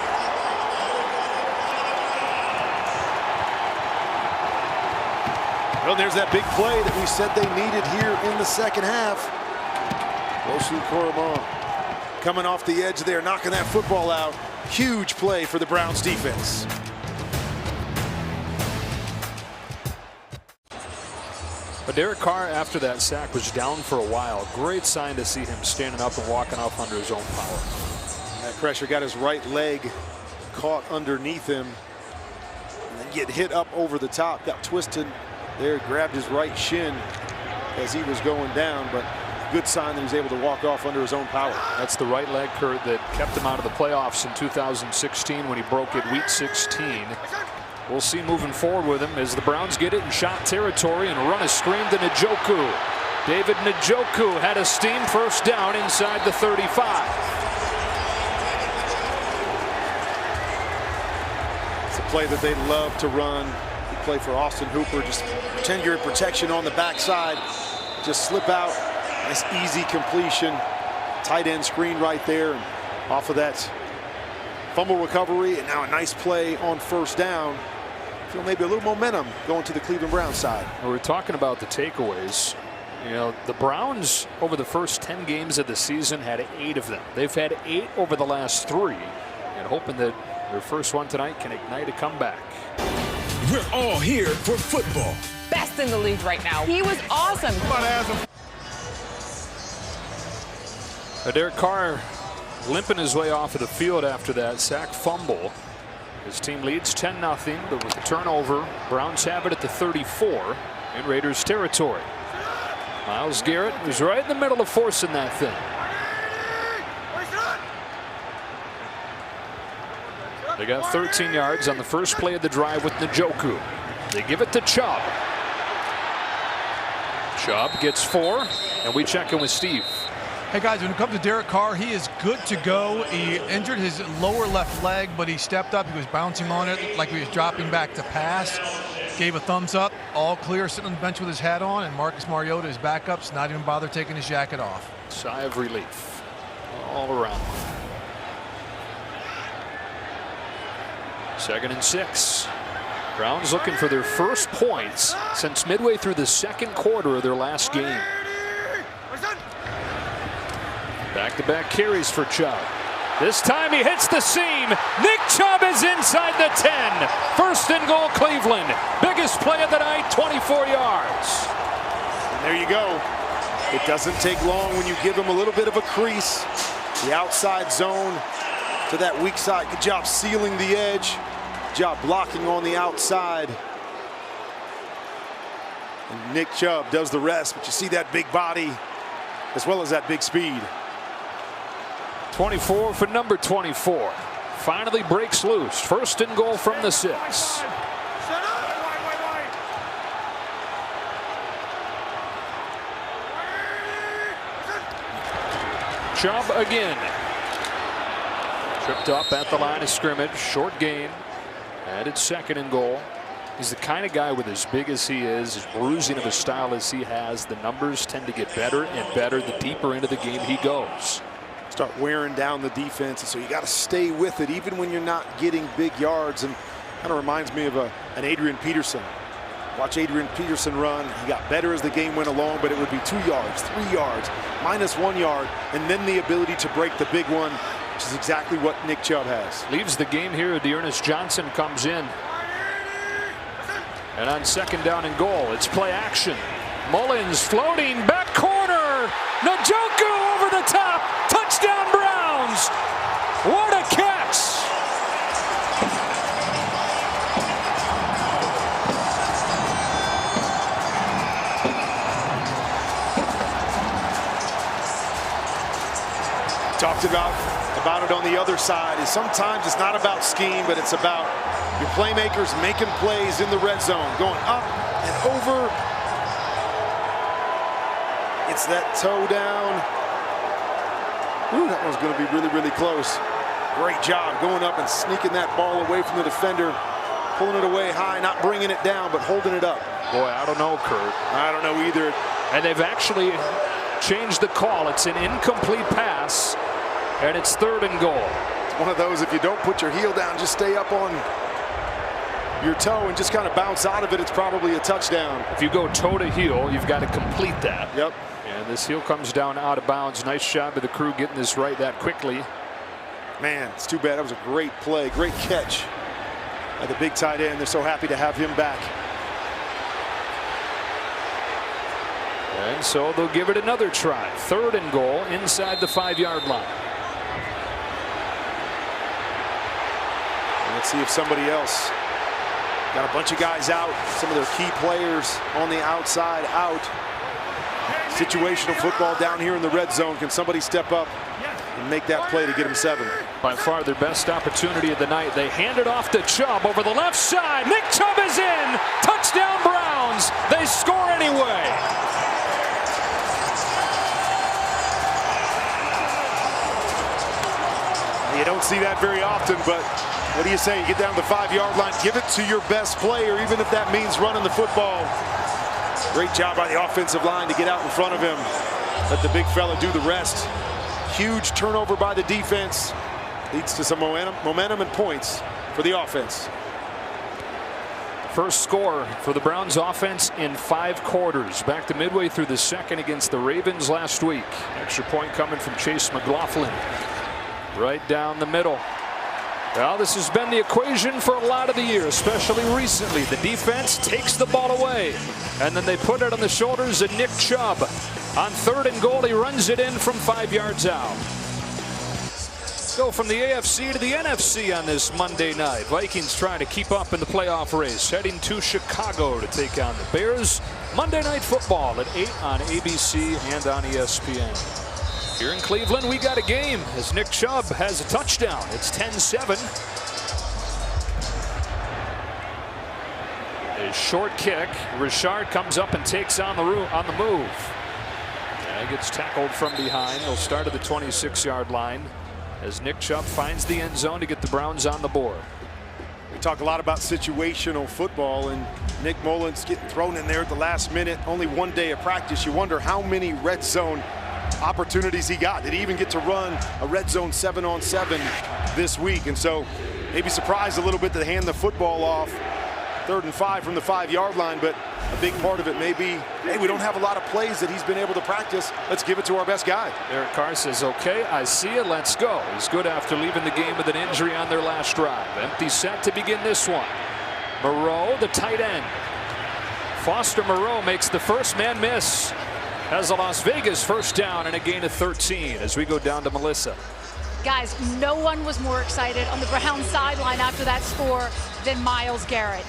Well, there's that big play that we said they needed here in the 2nd half. Owusu Koromoa coming off the edge there, knocking that football out. Huge play for the Browns defense. But Derek Carr, after that sack, was down for a while. Great sign to see him standing up and walking off under his own power. That pressure got his right leg caught underneath him. And then get hit up over the top. Got twisted there, grabbed his right shin as he was going down. But good sign that he was able to walk off under his own power. That's the right leg, Kurt, that kept him out of the playoffs in 2016 when he broke it week 16. We'll see moving forward with him as the Browns get it in shot territory and run a screen to Njoku. David Njoku had a steam first down inside the 35. It's a play that they love to run. You play for Austin Hooper. Just pretend you're in protection on the backside. Just slip out. Nice easy completion. Tight end screen right there. And off of that fumble recovery, and now a nice play on first down. Feel maybe a little momentum going to the Cleveland Browns side. Well, we're talking about the takeaways. You know, the Browns over the first 10 games of the season had 8 of them. They've had 8 over the last 3, and hoping that their first one tonight can ignite a comeback. We're all here for football. Best in the league right now. He was awesome. Derek Carr limping his way off of the field after that sack fumble. His team leads 10-0, but with the turnover, Browns have it at the 34 in Raiders territory. Myles Garrett was right in the middle of forcing that thing. They got 13 yards on the first play of the drive with Njoku. They give it to Chubb. Chubb gets 4, and we check in with Steve. Hey guys, when it comes to Derek Carr, he is good to go. He injured his lower left leg, but he stepped up. He was bouncing on it like he was dropping back to pass. Gave a thumbs up, all clear, sitting on the bench with his hat on, and Marcus Mariota, his backups, not even bother taking his jacket off. Sigh of relief all around. 2nd and 6. Browns looking for their first points since midway through the second quarter of their last game. Back-to-back carries for Chubb. This time he hits the seam. Nick Chubb is inside the 10. 1st and goal, Cleveland. Biggest play of the night, 24 yards. And there you go. It doesn't take long when you give him a little bit of a crease. The outside zone to that weak side. Good job sealing the edge. Good job blocking on the outside. And Nick Chubb does the rest, but you see that big body as well as that big speed. 24 for number 24. Finally breaks loose. 1st and goal from the 6. Chubb again. Tripped up at the line of scrimmage. Short gain. And it's 2nd and goal. He's the kind of guy with as big as he is, as bruising of a style as he has, the numbers tend to get better and better the deeper into the game he goes. Start wearing down the defense, and so you got to stay with it even when you're not getting big yards. And kind of reminds me of an Adrian Peterson. Watch Adrian Peterson run. He got better as the game went along, but it would be 2 yards, 3 yards, -1 yard, and then the ability to break the big one, which is exactly what Nick Chubb has. Leaves the game here. Dearness Johnson comes in. And on 2nd down and goal, it's play action. Mullins floating back corner. Njoku over the top. Touchdown Browns. What a catch. Talked about it on the other side. Is sometimes it's not about scheme, but it's about your playmakers making plays in the red zone, going up and over. It's that toe down. Ooh, that one's going to be really, really close. Great job going up and sneaking that ball away from the defender, pulling it away high, not bringing it down, but holding it up. Boy, I don't know, Kurt. I don't know either. And they've actually changed the call. It's an incomplete pass, and it's 3rd and goal. It's one of those, if you don't put your heel down, just stay up on your toe and just kind of bounce out of it, it's probably a touchdown. If you go toe to heel, you've got to complete that. Yep. And this heel comes down out of bounds. Nice job of the crew getting this right that quickly. Man, it's too bad. That was a great play, great catch by the big tight end. They're so happy to have him back. And so they'll give it another try. 3rd and goal inside the 5-yard line. And let's see if somebody else. Got a bunch of guys out, some of their key players on the outside out. Situational football down here in the red zone. Can somebody step up and make that play to get him 7? By far their best opportunity of the night. They hand it off to Chubb over the left side. Nick Chubb is in. Touchdown Browns. They score anyway. You don't see that very often, but what do you say? You get down to the 5-yard line, give it to your best player, even if that means running the football. Great job by the offensive line to get out in front of him. Let the big fella do the rest. Huge turnover by the defense. Leads to some momentum and points for the offense. First score for the Browns offense in 5 quarters. Back to midway through the second against the Ravens last week. Extra point coming from Chase McLaughlin. Right down the middle. Well, this has been the equation for a lot of the year, especially recently. The defense takes the ball away, and then they put it on the shoulders of Nick Chubb. On 3rd and goal, he runs it in from 5 yards out. Go from the AFC to the NFC on this Monday night. Vikings trying to keep up in the playoff race, heading to Chicago to take on the Bears. Monday Night Football at 8 on ABC and on ESPN. Here in Cleveland, we got a game as Nick Chubb has a touchdown. It's 10-7. A short kick. Richard comes up and takes on the move. And gets tackled from behind. He'll start at the 26-yard line as Nick Chubb finds the end zone to get the Browns on the board. We talk a lot about situational football, and Nick Mullins getting thrown in there at the last minute. Only 1 day of practice. You wonder how many red zone opportunities he got. Did he even get to run a red zone 7-on-7 this week? And so maybe surprised a little bit to hand the football off 3rd and 5 from the 5-yard line, but a big part of it may be, hey, we don't have a lot of plays that he's been able to practice. Let's give it to our best guy. Derek Carr says, okay, I see it, let's go. He's good after leaving the game with an injury on their last drive. Empty set to begin this one. Moreau, the tight end. Foster Moreau makes the first man miss. Has a Las Vegas first down and a gain of 13 as we go down to Melissa. Guys, no one was more excited on the Browns sideline after that score than Myles Garrett.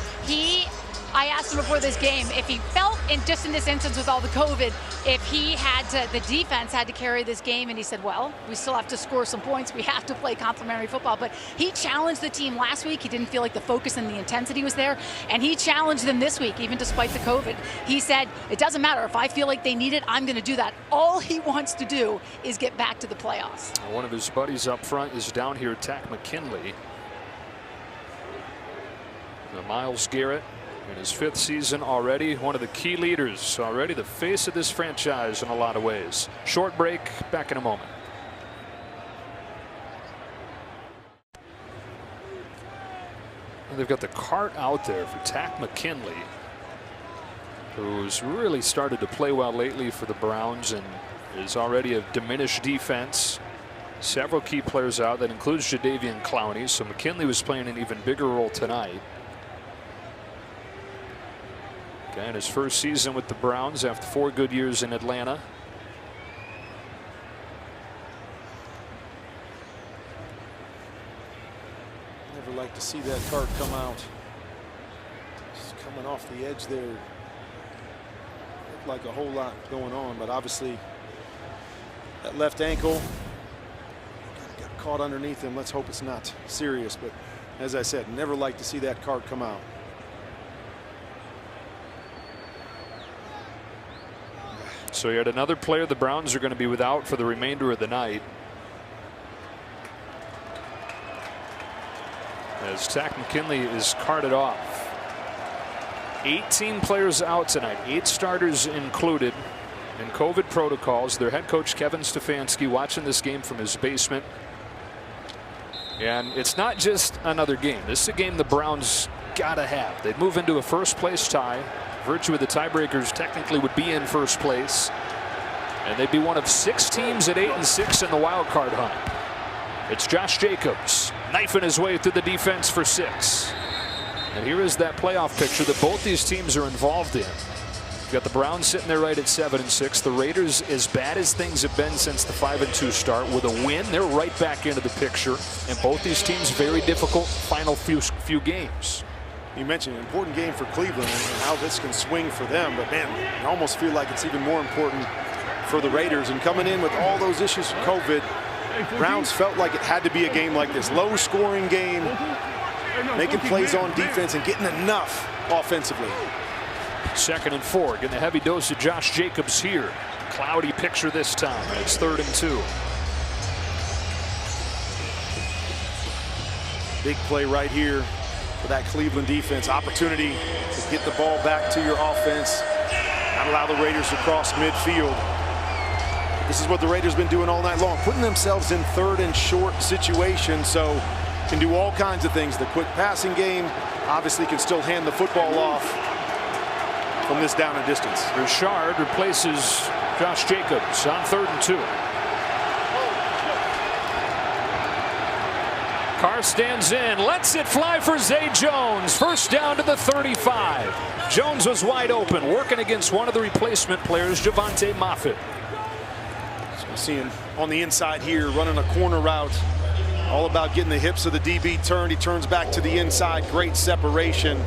I asked him before this game if he felt, in this instance with all the COVID, if the defense had to carry this game, and he said, well, we still have to score some points. We have to play complementary football. But he challenged the team last week. He didn't feel like the focus and the intensity was there. And he challenged them this week, even despite the COVID. He said, it doesn't matter. If I feel like they need it, I'm going to do that. All he wants to do is get back to the playoffs. One of his buddies up front is down here, Takk McKinley. Myles Garrett, in his 5th season already, one of the key leaders, already the face of this franchise in a lot of ways. Short break, back in a moment. And they've got the cart out there for Takk McKinley, who's really started to play well lately for the Browns and is already a diminished defense. Several key players out. That includes Jadeveon Clowney, so McKinley was playing an even bigger role tonight. And his first season with the Browns after 4 good years in Atlanta. Never like to see that cart come out. Just coming off the edge there. Looked like a whole lot going on, but obviously that left ankle got caught underneath him. Let's hope it's not serious, but as I said, never like to see that cart come out. So yet another player the Browns are going to be without for the remainder of the night. As Takk McKinley is carted off. 18 players out tonight, 8 starters included in COVID protocols. Their head coach Kevin Stefanski watching this game from his basement. And it's not just another game. This is a game the Browns gotta have. They'd move into a first-place tie. Virtue of the tiebreakers technically would be in first place, and they'd be one of 6 teams at 8-6 in the wild card hunt. It's Josh Jacobs knifing his way through the defense for 6. And here is that playoff picture that both these teams are involved in. You've got the Browns sitting there right at 7-6. The Raiders, as bad as things have been since the 5-2 start, with a win, they're right back into the picture. And both these teams very difficult final few games. You mentioned an important game for Cleveland and how this can swing for them, but man, I almost feel like it's even more important for the Raiders. And coming in with all those issues with COVID, Browns felt like it had to be a game like this. Low-scoring game, making plays on defense and getting enough offensively. 2nd and 4, getting a heavy dose of Josh Jacobs here. Cloudy picture this time, and it's 3rd and 2. Big play right here for that Cleveland defense. Opportunity to get the ball back to your offense, not allow the Raiders to cross midfield. This is what the Raiders have been doing all night long, putting themselves in 3rd and short situations, so can do all kinds of things. The quick passing game obviously can still hand the football off from this down and distance. Richard replaces Josh Jacobs on 3rd and 2. Carr stands in, lets it fly for Zay Jones. First down to the 35. Jones was wide open, working against one of the replacement players, Javonte Moffitt. So we see him on the inside here, running a corner route. All about getting the hips of the DB turned. He turns back to the inside. Great separation.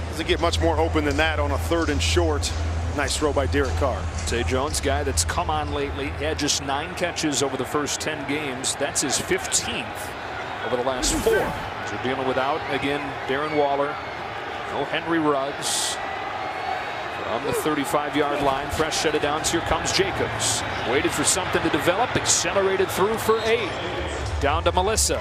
Doesn't get much more open than that on a 3rd and short. Nice throw by Derek Carr. Zay Jones, guy that's come on lately. He had just 9 catches over the first 10 games. That's his 15th over the last 4. So we're dealing without, again, Darren Waller. No Henry Ruggs. On the 35-yard line, fresh set of downs. Here comes Jacobs. Waited for something to develop. Accelerated through for 8. Down to Melissa.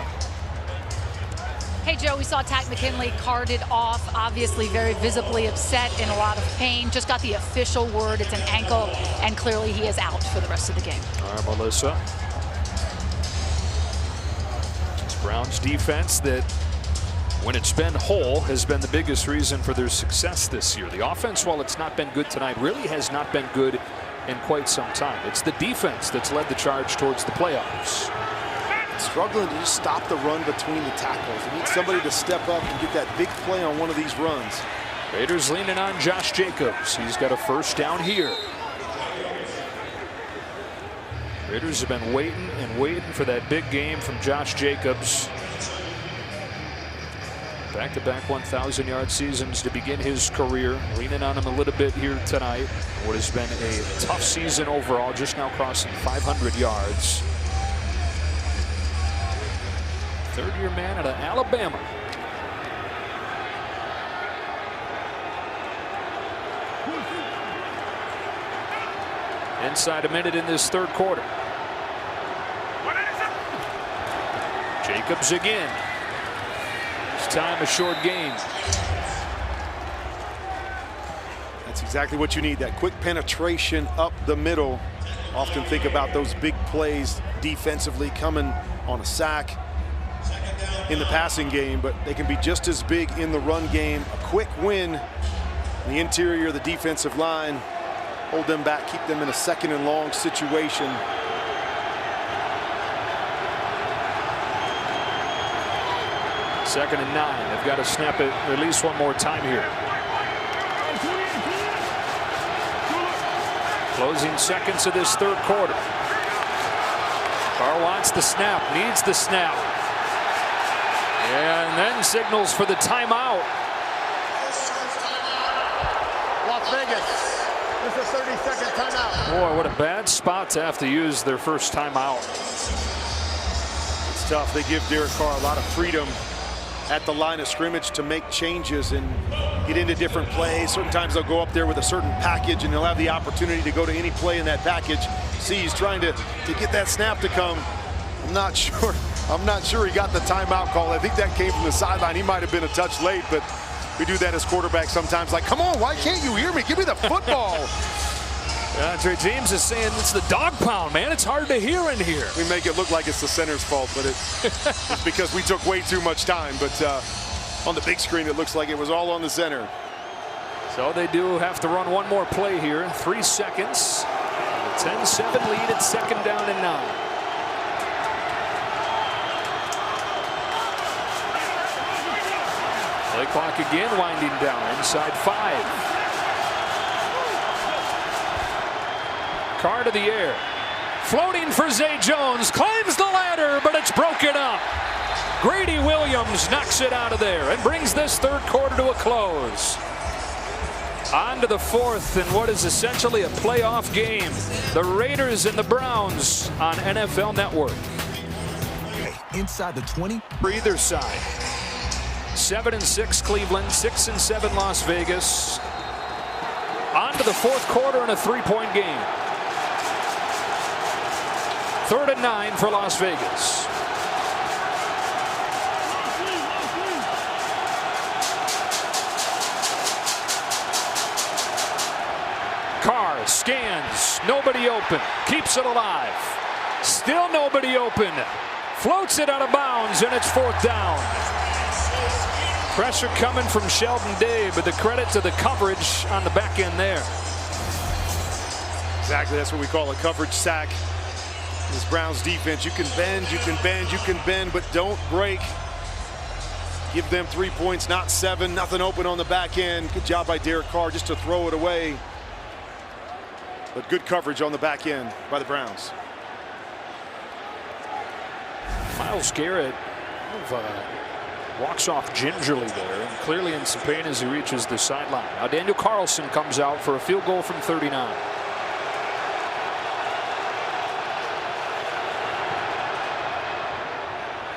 Hey, Joe, we saw Takk McKinley carted off, obviously very visibly upset, in a lot of pain. Just got the official word. It's an ankle, and clearly he is out for the rest of the game. All right, Melissa. It's Browns defense that, when it's been whole, has been the biggest reason for their success this year. The offense, while it's not been good tonight, really has not been good in quite some time. It's the defense that's led the charge towards the playoffs. Struggling to just stop the run between the tackles. They need somebody to step up and get that big play on one of these runs. Raiders leaning on Josh Jacobs. He's got a first down here. Raiders have been waiting and waiting for that big game from Josh Jacobs. Back-to-back 1,000-yard seasons to begin his career. Leaning on him a little bit here tonight. What has been a tough season overall, just now crossing 500 yards. Third-year man out of Alabama. Inside a minute in this 3rd quarter. Jacobs again. This time a short gain. That's exactly what you need, that quick penetration up the middle. Often think about those big plays defensively coming on a sack in the passing game, but they can be just as big in the run game. A quick win in the interior of the defensive line. Hold them back, keep them in a 2nd and long situation. Second and 9. They've got to snap it at least one more time here. Closing seconds of this 3rd quarter. Carr wants the snap, needs the snap. And then signals for the timeout. Las Vegas. This is a 30-second timeout. Boy, what a bad spot to have to use their first timeout. It's tough. They give Derek Carr a lot of freedom at the line of scrimmage to make changes and get into different plays. Certain times they'll go up there with a certain package and they'll have the opportunity to go to any play in that package. See, he's trying to get that snap to come. I'm not sure he got the timeout call. I think that came from the sideline. He might have been a touch late, but we do that as quarterbacks sometimes. Like, come on, why can't you hear me? Give me the football. Andre James is saying it's the dog pound, man. It's hard to hear in here. We make it look like it's the center's fault, but it's because we took way too much time. But on the big screen, it looks like it was all on the center. So they do have to run one more play here. 3 seconds. A 10-7 lead at 2nd down and 9. Play clock again winding down inside 5. Carr to the air. Floating for Zay Jones. Climbs the ladder, but it's broken up. Grady Williams knocks it out of there and brings this 3rd quarter to a close. On to the 4th in what is essentially a playoff game. The Raiders and the Browns on NFL Network. Inside the 20. For either side. 7-6 Cleveland, 6-7 Las Vegas. On to the 4th quarter in a 3-point game. 3rd and 9 for Las Vegas. Carr scans, nobody open, keeps it alive. Still nobody open. Floats it out of bounds, and it's 4th down. Pressure coming from Sheldon Day, but the credit to the coverage on the back end there. Exactly, that's what we call a coverage sack. This Browns defense, you can bend, you can bend, you can bend, but don't break. Give them 3 points, not 7. Nothing open on the back end. Good job by Derek Carr just to throw it away. But good coverage on the back end by the Browns. Myles Garrett walks off gingerly there and clearly in some pain as he reaches the sideline. Now Daniel Carlson comes out for a field goal from 39.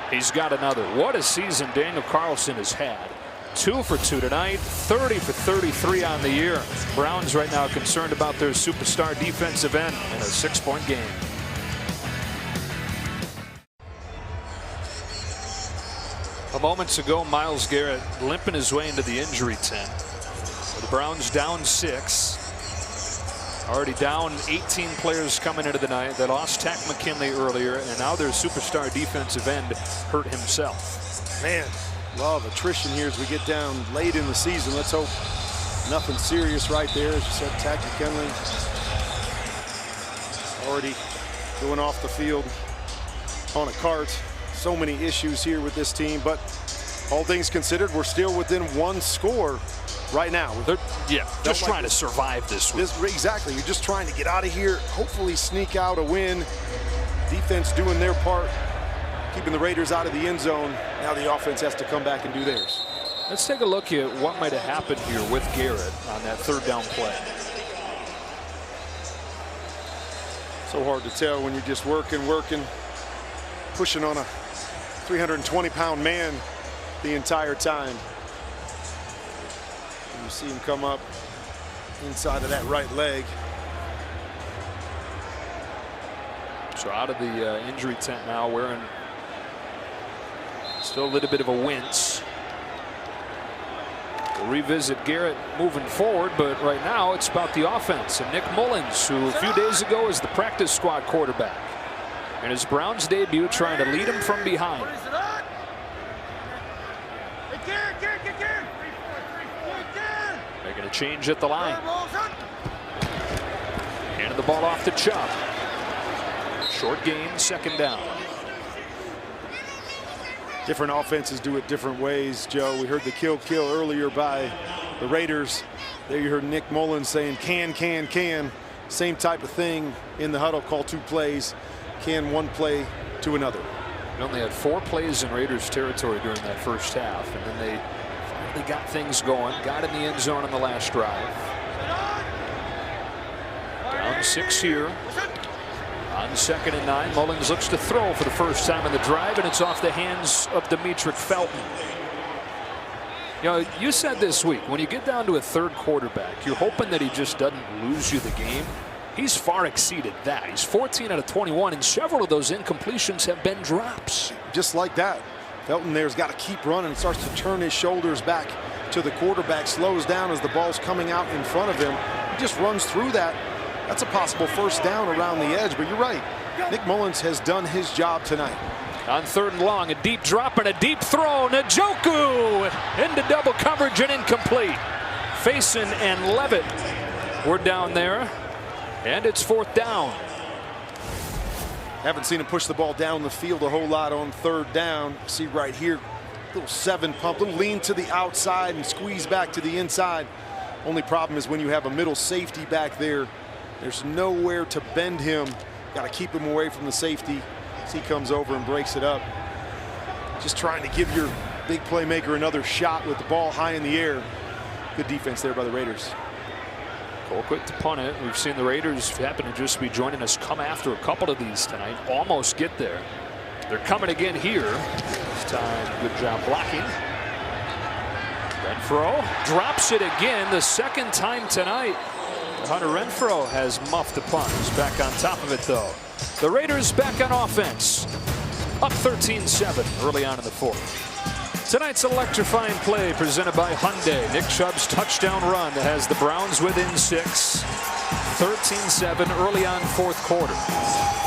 He's got another. What a season Daniel Carlson has had. 2 for 2 tonight, 30 for 33 on the year. Browns right now concerned about their superstar defensive end in a 6-point game. A moments ago, Myles Garrett limping his way into the injury tent. The Browns down 6. Already down 18 players coming into the night. They lost Takk McKinley earlier, and now their superstar defensive end hurt himself. Man, a lot of attrition here as we get down late in the season. Let's hope nothing serious right there. As you said, Takk McKinley already going off the field on a cart. So many issues here with this team, but all things considered, we're still within 1 score right now. Just trying to survive this week. Exactly. You're just trying to get out of here, hopefully sneak out a win. Defense doing their part, keeping the Raiders out of the end zone. Now the offense has to come back and do theirs. Let's take a look at what might have happened here with Garrett on that 3rd down play. So hard to tell when you're just working, pushing on a 320-pound man the entire time. And you see him come up inside of that right leg. So out of the injury tent now, wearing still a little bit of a wince. We'll revisit Garrett moving forward, but right now it's about the offense and Nick Mullins, who a few days ago was the practice squad quarterback. In his Browns debut, trying to lead him from behind. Making a change at the line. Handed the ball off to Chubb. Short gain, 2nd down. Different offenses do it different ways, Joe. We heard the kill earlier by the Raiders. There you heard Nick Mullins saying can. Same type of thing in the huddle, call 2 plays. Can 1 play to another. They only had 4 plays in Raiders territory during that first half, and then they finally got things going, got in the end zone on the last drive. Down 6 here. On 2nd and 9, Mullins looks to throw for the first time in the drive, and it's off the hands of Demetric Felton. You know, you said this week, when you get down to a 3rd quarterback, you're hoping that he just doesn't lose you the game. He's far exceeded that. He's 14 out of 21, and several of those incompletions have been drops. Just like that. Felton there's got to keep running, starts to turn his shoulders back to the quarterback, slows down as the ball's coming out in front of him. He just runs through that. That's a possible 1st down around the edge, but you're right. Nick Mullins has done his job tonight. On 3rd and long, a deep drop and a deep throw. Njoku into double coverage and incomplete. Faison and Levitt were down there. And it's 4th down. Haven't seen him push the ball down the field a whole lot on 3rd down. See right here, little 7 pump, little lean to the outside and squeeze back to the inside. Only problem is when you have a middle safety back there, there's nowhere to bend him. Got to keep him away from the safety as he comes over and breaks it up. Just trying to give your big playmaker another shot with the ball high in the air. Good defense there by the Raiders. Colquitt to punt it. We've seen the Raiders happen to just be joining us come after a couple of these tonight. Almost get there. They're coming again here. This time, good job blocking. Renfrow drops it again, the 2nd time tonight. Hunter Renfrow has muffed the punt. He's back on top of it, though. The Raiders back on offense. Up 13-7 early on in the 4th. Tonight's electrifying play presented by Hyundai. Nick Chubb's touchdown run that has the Browns within 6. 13-7 early on fourth quarter.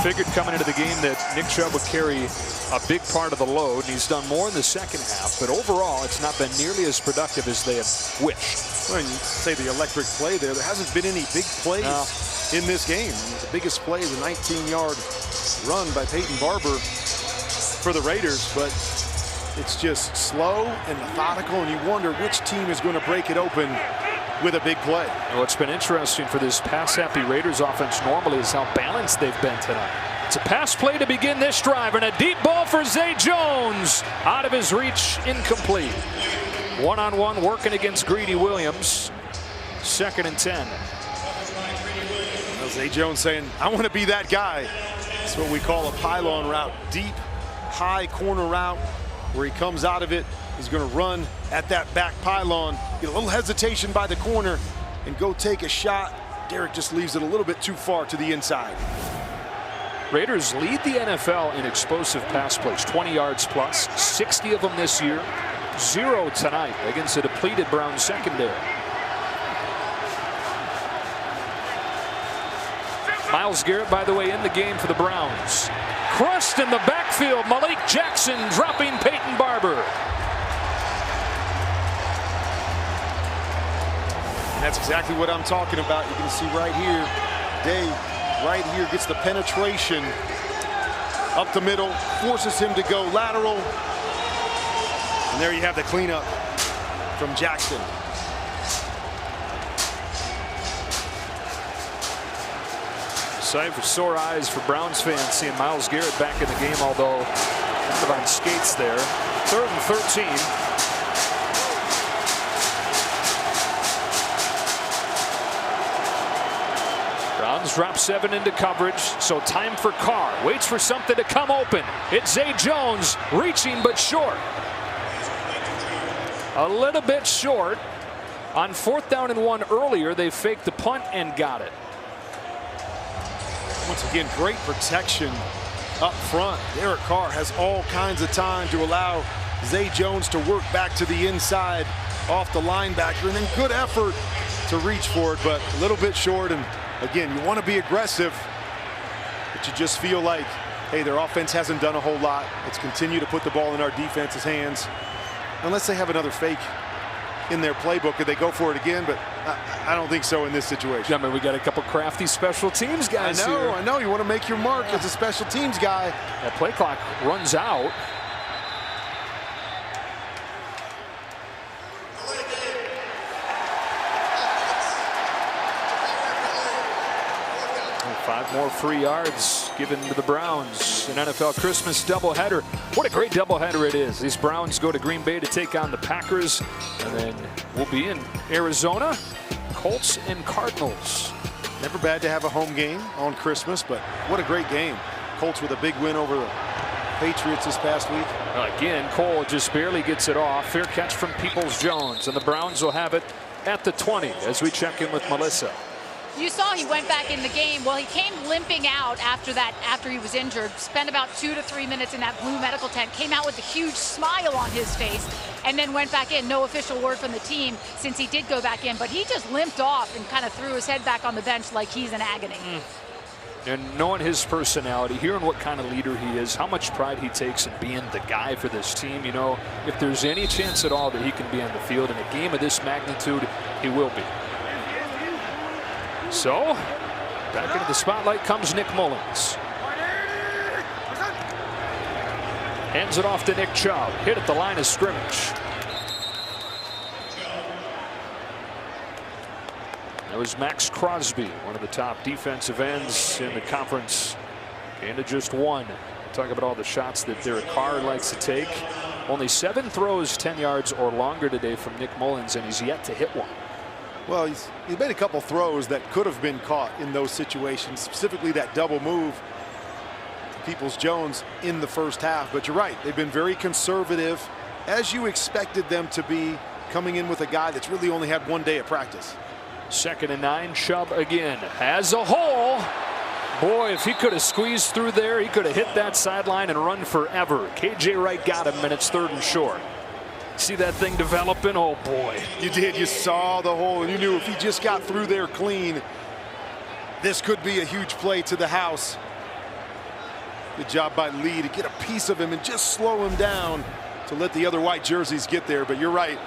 Figured coming into the game that Nick Chubb would carry a big part of the load, and he's done more in the second half, but overall it's not been nearly as productive as they have wished. When you say the electric play there hasn't been any big plays in this game. The biggest play is a 19-yard run by Peyton Barber for the Raiders, but it's just slow and methodical, and you wonder which team is going to break it open with a big play. What's been interesting for this pass-happy Raiders offense normally is how balanced they've been tonight. It's a pass play to begin this drive, and a deep ball for Zay Jones. Out of his reach, incomplete. One-on-one working against Greedy Williams. 2nd and 10. Well, Zay Jones saying, I want to be that guy. It's what we call a pylon route. Deep, high corner route where he comes out of it. He's going to run at that back pylon, get a little hesitation by the corner, and go take a shot. Derek just leaves it a little bit too far to the inside. Raiders lead the NFL in explosive pass plays, 20 yards plus, 60 of them this year, 0 tonight against a depleted Browns secondary. Myles Garrett, by the way, in the game for the Browns. Crushed in the backfield, Malik Jackson dropping Peyton Barber. That's exactly what I'm talking about. You can see right here, Dave right here gets the penetration up the middle, forces him to go lateral. And there you have the cleanup from Jackson. Sight for sore eyes for Browns fans seeing Myles Garrett back in the game, although kind of on skates there. 3rd and 13. Browns drop 7 into coverage, so time for Carr. Waits for something to come open. It's Zay Jones reaching but short. A little bit short. On 4th down and 1 earlier, they faked the punt and got it. Once again, great protection up front. Derek Carr has all kinds of time to allow Zay Jones to work back to the inside off the linebacker, and then good effort to reach for it, but a little bit short. And again, you want to be aggressive, but you just feel like, hey, their offense hasn't done a whole lot. Let's continue to put the ball in our defense's hands. Unless they have another fake in their playbook, could they go for it again? But I don't think so in this situation. I mean, we got a couple crafty special teams guys here. I know. You want to make your mark as a special teams guy. That play clock runs out. Five more free yards given to the Browns. An NFL Christmas doubleheader. What a great doubleheader it is. These Browns go to Green Bay to take on the Packers, and then we'll be in Arizona, Colts and Cardinals. Never bad to have a home game on Christmas, but what a great game. Colts with a big win over the Patriots this past week. Again, Cole just barely gets it off. Fair catch from Peoples-Jones, and the Browns will have it at the 20 as we check in with Melissa. You saw he went back in the game. Well, he came limping out after he was injured, spent about 2 to 3 minutes in that blue medical tent, came out with a huge smile on his face, and then went back in. No official word from the team since he did go back in, but he just limped off and kind of threw his head back on the bench like he's in agony. And knowing his personality, hearing what kind of leader he is, how much pride he takes in being the guy for this team, you know, if there's any chance at all that he can be on the field in a game of this magnitude, he will be. So, back into the spotlight comes Nick Mullins. Hands it off to Nick Chubb. Hit at the line of scrimmage. That was Max Crosby, one of the top defensive ends in the conference. And just one. Talk about all the shots that Derek Carr likes to take. Only 7 throws 10 yards or longer today from Nick Mullins, and he's yet to hit one. Well, he's made a couple throws that could have been caught in those situations, specifically that double move to Peoples-Jones in the first half. But you're right, they've been very conservative, as you expected them to be, coming in with a guy that's really only had 1 day of practice. 2nd and 9, Chubb again has a hole. Boy, if he could have squeezed through there, he could have hit that sideline and run forever. KJ Wright got him, and it's 3rd and short. See that thing developing? Oh, boy. You did. You saw the hole, and you knew if he just got through there clean, This could be a huge play to the house. Good job by Lee to get a piece of him and just slow him down to let the other white jerseys get there. But you're right.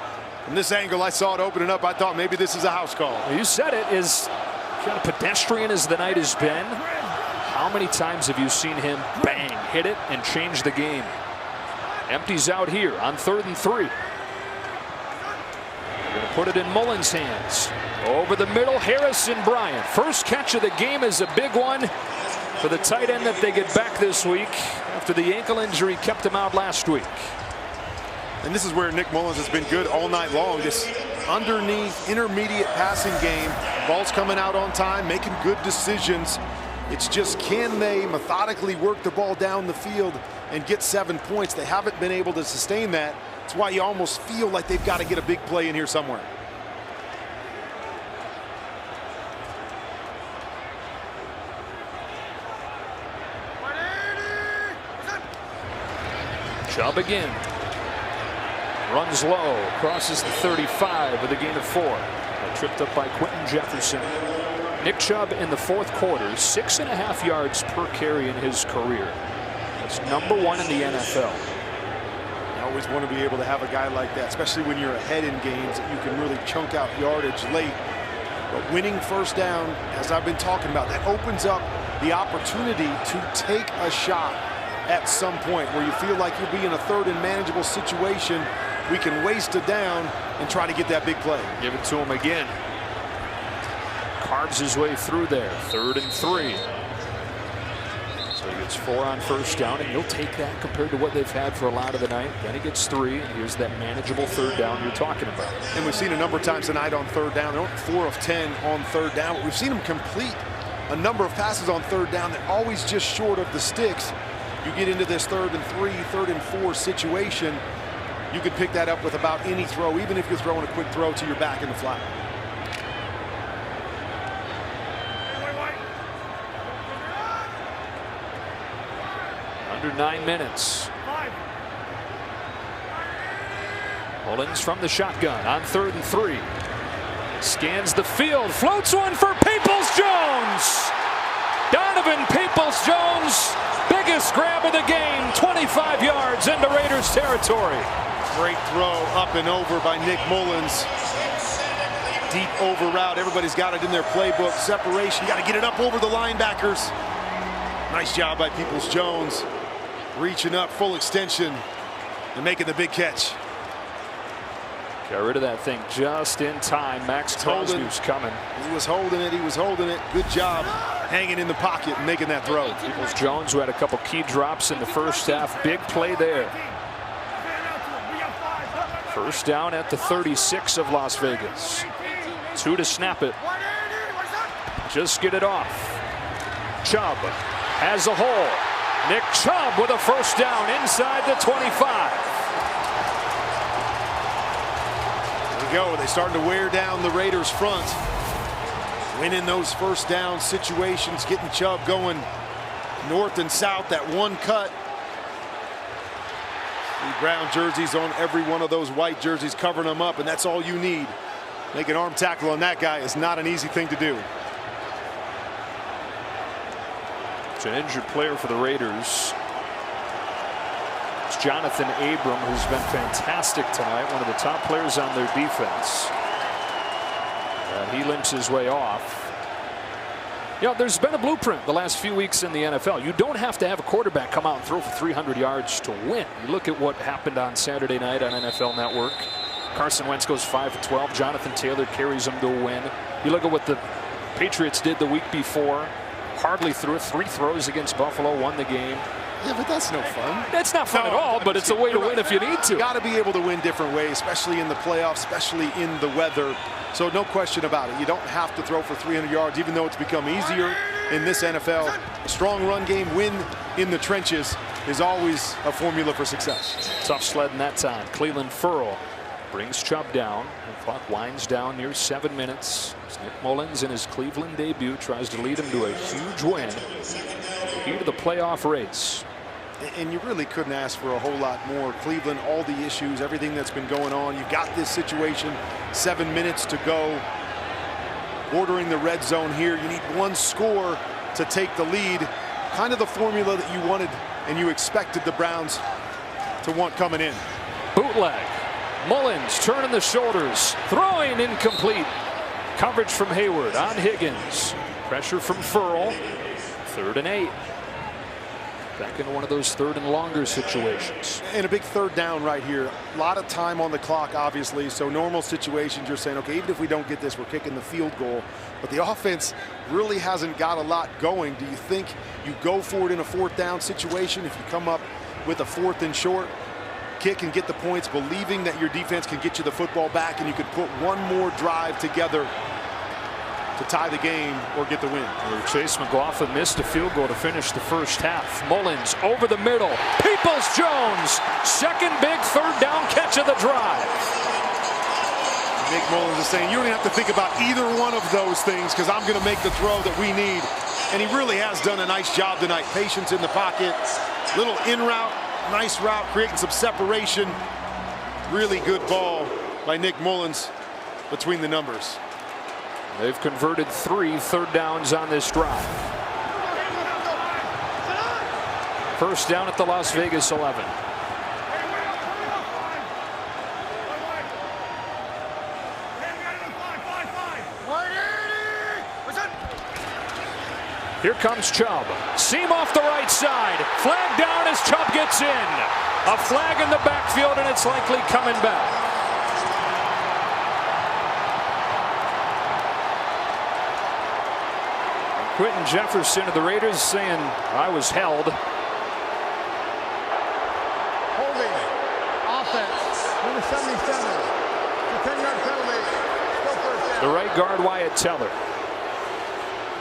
From this angle, I saw it opening up. I thought maybe this is a house call. You said it. As kind of pedestrian as the night has been, how many times have you seen him bang, hit it, and change the game? Empties out here on 3rd and 3. Going to put it in Mullins' hands. Over the middle, Harrison Bryant. First catch of the game is a big one for the tight end that they get back this week after the ankle injury kept him out last week. And this is where Nick Mullins has been good all night long. This underneath intermediate passing game. Ball's coming out on time, making good decisions. It's just, can they methodically work the ball down the field and get 7 points? They haven't been able to sustain that. That's why you almost feel like they've got to get a big play in here somewhere. Chubb again. Runs low, crosses the 35 with a gain of 4. Tripped up by Quentin Jefferson. Nick Chubb in the 4th quarter, 6.5 yards per carry in his career. That's number 1 in the NFL. You always want to be able to have a guy like that, especially when you're ahead in games, that you can really chunk out yardage late. But winning first down, as I've been talking about, that opens up the opportunity to take a shot at some point where you feel like you'll be in a 3rd and manageable situation. We can waste a down and try to get that big play. Give it to him again. Carves his way through there. 3rd and 3. So he gets 4 on first down, and you'll take that compared to what they've had for a lot of the night. Then he gets 3, and here's that manageable 3rd down you're talking about. And we've seen a number of times tonight on 3rd down. They're 4 of 10 on 3rd down. We've seen him complete a number of passes on 3rd down that are always just short of the sticks. You get into this 3rd and 3, 3rd and 4 situation, you can pick that up with about any throw, even if you're throwing a quick throw to your back in the flat. Under 9 minutes. Mullins from the shotgun on 3rd and 3. Scans the field, floats one for Peoples-Jones. Donovan Peoples-Jones, biggest grab of the game, 25 yards into Raiders territory. Great throw up and over by Nick Mullins. Deep over route. Everybody's got it in their playbook. Separation. You got to get it up over the linebackers. Nice job by Peoples-Jones. Reaching up, full extension, and making the big catch. Got rid of that thing just in time. Max Crosby's coming. He was holding it. He was holding it. Good job hanging in the pocket and making that throw. Peoples-Jones, who had a couple key drops in the first half. Big play there. First down at the 36 of Las Vegas. 2 to snap it. Just get it off. Chubb has a hole. Nick Chubb with a first down inside the 25. There we go. They're starting to wear down the Raiders front. Winning those first down situations, getting Chubb going north and south, that one cut. Brown jerseys on every one of those white jerseys, covering them up, and that's all you need. Make an arm tackle on that guy is not an easy thing to do. It's an injured player for the Raiders. It's Jonathan Abram, who's been fantastic tonight, one of the top players on their defense. He limps his way off. You know, there's been a blueprint the last few weeks in the NFL. You don't have to have a quarterback come out and throw for 300 yards to win. You look at what happened on Saturday night on NFL Network. Carson Wentz goes 5 for 12. Jonathan Taylor carries them to a win. You look at what the Patriots did the week before. Hardly threw it. 3 throws against Buffalo, won the game. Yeah, but that's no fun. It's not fun at all, but it's a way to win if you need to. You got to be able to win different ways, especially in the playoffs, especially in the weather. So no question about it. You don't have to throw for 300 yards, even though it's become easier in this NFL. A strong run game, win in the trenches is always a formula for success. Tough sledding that time. Cleveland Ferrell brings Chubb down. The clock winds down near 7 minutes. Nick Mullins in his Cleveland debut tries to lead him to a huge win. Key to the playoff race. And you really couldn't ask for a whole lot more. Cleveland, all the issues, everything that's been going on. You've got this situation, 7 minutes to go. bordering the red zone here. You need one score to take the lead. Kind of the formula that you wanted and you expected the Browns to want coming in. Bootleg. Mullins turning the shoulders, throwing incomplete. Coverage from Hayward on Higgins. Pressure from Furl. 3rd and 8. Back into one of those 3rd and longer situations. And a big 3rd down right here. A lot of time on the clock, obviously. So normal situations, you're saying, okay, even if we don't get this, we're kicking the field goal. But the offense really hasn't got a lot going. Do you think you go for it in a 4th down situation if you come up with a 4th and short? Kick and get the points, believing that your defense can get you the football back and you could put one more drive together to tie the game or get the win. Chase McLaughlin missed a field goal to finish the first half. Mullins over the middle. Peoples-Jones, second big 3rd down catch of the drive. Nick Mullins is saying, you don't have to think about either one of those things because I'm going to make the throw that we need. And he really has done a nice job tonight. Patience in the pocket, little in route, nice route, creating some separation. Really good ball by Nick Mullins between the numbers. They've converted 3 3rd downs on this drive. First down at the Las Vegas 11. Here comes Chubb. Seam off the right side. Flag down as Chubb gets in. A flag in the backfield, and it's likely coming back. Quentin Jefferson of the Raiders saying, I was held. Holding. Offense. Number 77. It's a 10-yard penalty. Still 1st down. The right guard, Wyatt Teller.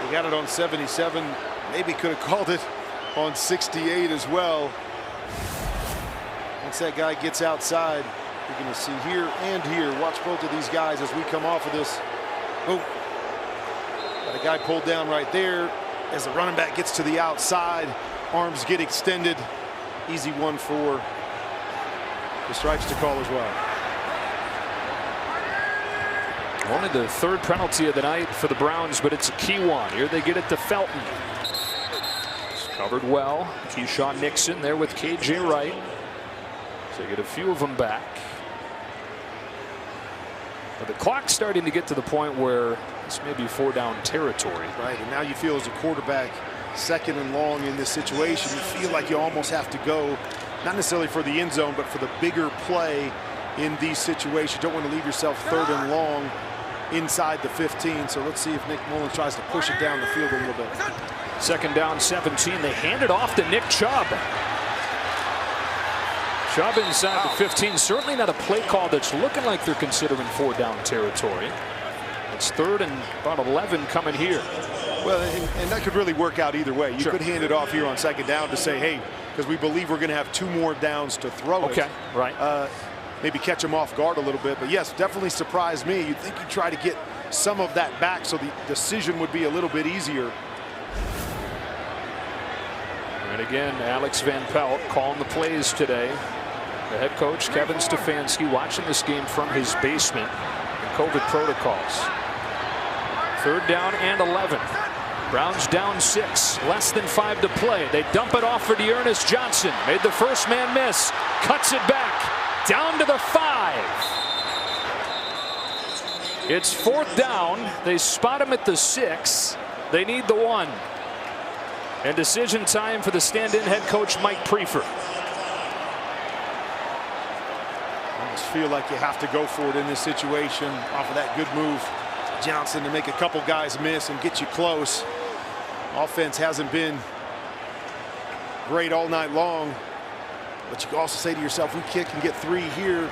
He got it on 77. Maybe could have called it on 68 as well. Once that guy gets outside, you're going to see here and here. Watch both of these guys as we come off of this. Oh. Got a guy pulled down right there as the running back gets to the outside. Arms get extended. Easy one for the stripes to call as well. Only the 3rd penalty of the night for the Browns, but it's a key one. Here they get it to Felton. It's covered well. Keyshawn Nixon there with KJ Wright. So they get a few of them back. But the clock's starting to get to the point where this may be 4th down territory. Right, and now you feel as a quarterback 2nd and long in this situation, you feel like you almost have to go, not necessarily for the end zone, but for the bigger play in these situations. You don't want to leave yourself 3rd and long inside the 15. So let's see if Nick Mullins tries to push it down the field a little bit. 2nd down, 17. They hand it off to Nick Chubb. Chubb inside the 15. Certainly not a play call that's looking like they're considering 4th down territory. It's 3rd and about 11 coming here. Well, and that could really work out either way. You could hand it off here on 2nd down to say, hey, because we believe we're going to have 2 more downs to throw it. Okay, right. Maybe catch them off guard a little bit. But yes, definitely surprised me. You'd think you'd try to get some of that back so the decision would be a little bit easier. And again, Alex Van Pelt calling the plays today. The head coach, Kevin Stefanski, watching this game from his basement in COVID protocols. 3rd down and 11. Browns down 6, less than 5 to play. They dump it off for Dearness Johnson. Made the first man miss, cuts it back. Down to the 5. It's 4th down. They spot him at the 6. They need the 1. And decision time for the stand-in head coach, Mike Priefer. Almost feel like you have to go for it in this situation off of that good move. Johnson to make a couple guys miss and get you close. Offense hasn't been great all night long. But you can also say to yourself, we kick and get 3 here,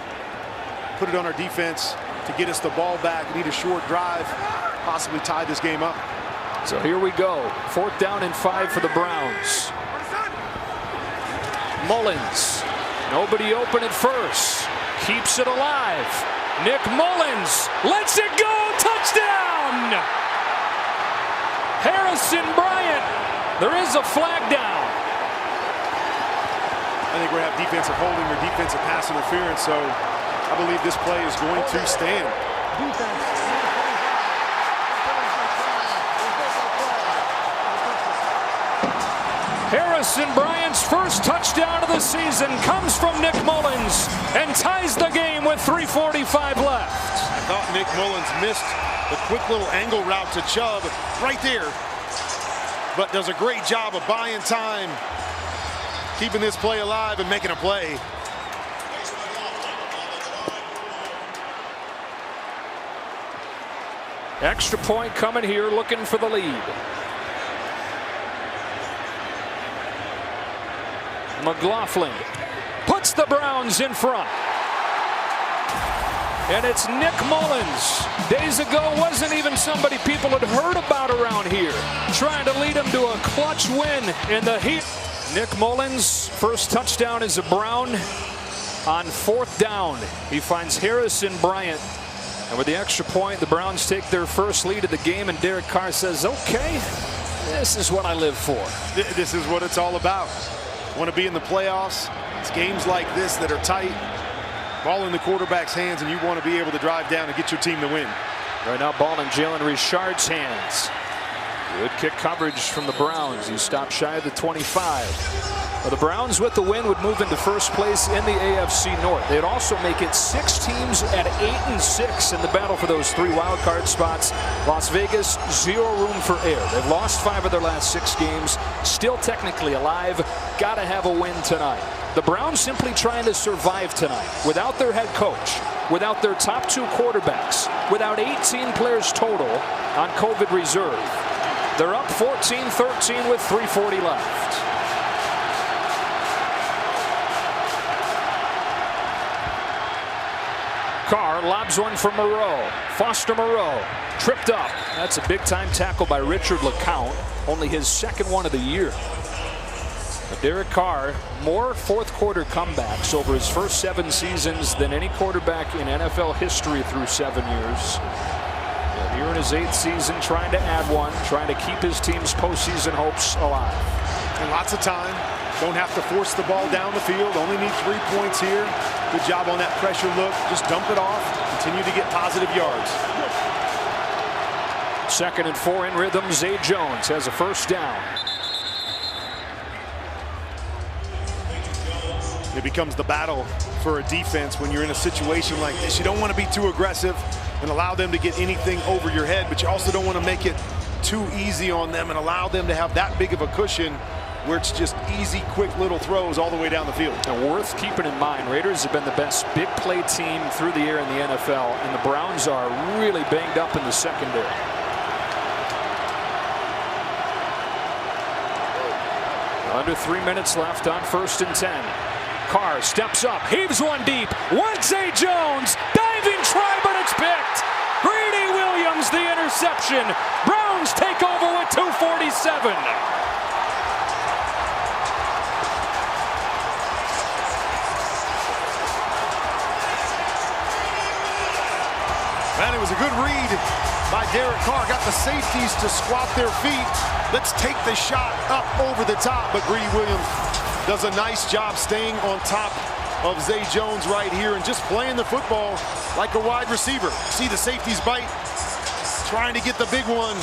put it on our defense to get us the ball back. We need a short drive, possibly tie this game up. So here we go. 4th down and 5 for the Browns. Mullins, nobody open at first. Keeps it alive. Nick Mullins lets it go. Touchdown! Harrison Bryant. There is a flag down. I think we're going to have defensive holding or defensive pass interference, so I believe this play is going to stand. Harrison Bryant's first touchdown of the season comes from Nick Mullins and ties the game with 3:45 left. I thought Nick Mullins missed the quick little angle route to Chubb right there, but does a great job of buying time, keeping this play alive and making a play. Extra point coming here, looking for the lead. McLaughlin puts the Browns in front. And it's Nick Mullins. Days ago wasn't even somebody people had heard about around here. Trying to lead them to a clutch win in the heat. Nick Mullins, first touchdown as a Brown on 4th down. He finds Harrison Bryant. And with the extra point, the Browns take their first lead of the game, and Derek Carr says, okay, this is what I live for. This is what it's all about. Want to be in the playoffs. It's games like this that are tight. Ball in the quarterback's hands, and you want to be able to drive down and get your team to win. Right now, ball in Jalen Richard's hands. Good kick coverage from the Browns. He stopped shy of the 25. Well, the Browns with the win would move into first place in the AFC North. They'd also make it 6 teams at 8-6 in the battle for those 3 wild card spots. Las Vegas, 0 room for error. They've lost 5 of their last 6 games. Still technically alive. Got to have a win tonight. The Browns simply trying to survive tonight without their head coach, without their top 2 quarterbacks, without 18 players total on COVID reserve. They're up 14-13 with 3:40 left. Carr lobs one for Moreau. Foster Moreau tripped up. That's a big-time tackle by Richard LeCounte. Only his 2nd one of the year. But Derek Carr, more 4th-quarter comebacks over his first 7 seasons than any quarterback in NFL history through 7 years. And here in his 8th season, trying to add one, trying to keep his team's postseason hopes alive. And lots of time. Don't have to force the ball down the field. Only need 3 points here. Good job on that pressure look. Just dump it off. Continue to get positive yards. 2nd and 4 in rhythm. Zay Jones has a first down. It becomes the battle for a defense when you're in a situation like this. You don't want to be too aggressive and allow them to get anything over your head, but you also don't want to make it too easy on them and allow them to have that big of a cushion where it's just easy, quick little throws all the way down the field. And worth keeping in mind, Raiders have been the best big play team through the air in the NFL, and the Browns are really banged up in the secondary. Under 3 minutes left on 1st and 10. Carr steps up, heaves one deep, wants Zay Jones, diving try, but it's picked. Greedy Williams, the interception. Browns take over with 2:47. Man, it was a good read by Derek Carr. Got the safeties to squat their feet. Let's take the shot up over the top. But Greedy Williams does a nice job staying on top of Zay Jones right here and just playing the football like a wide receiver. See the safeties bite. Trying to get the big one.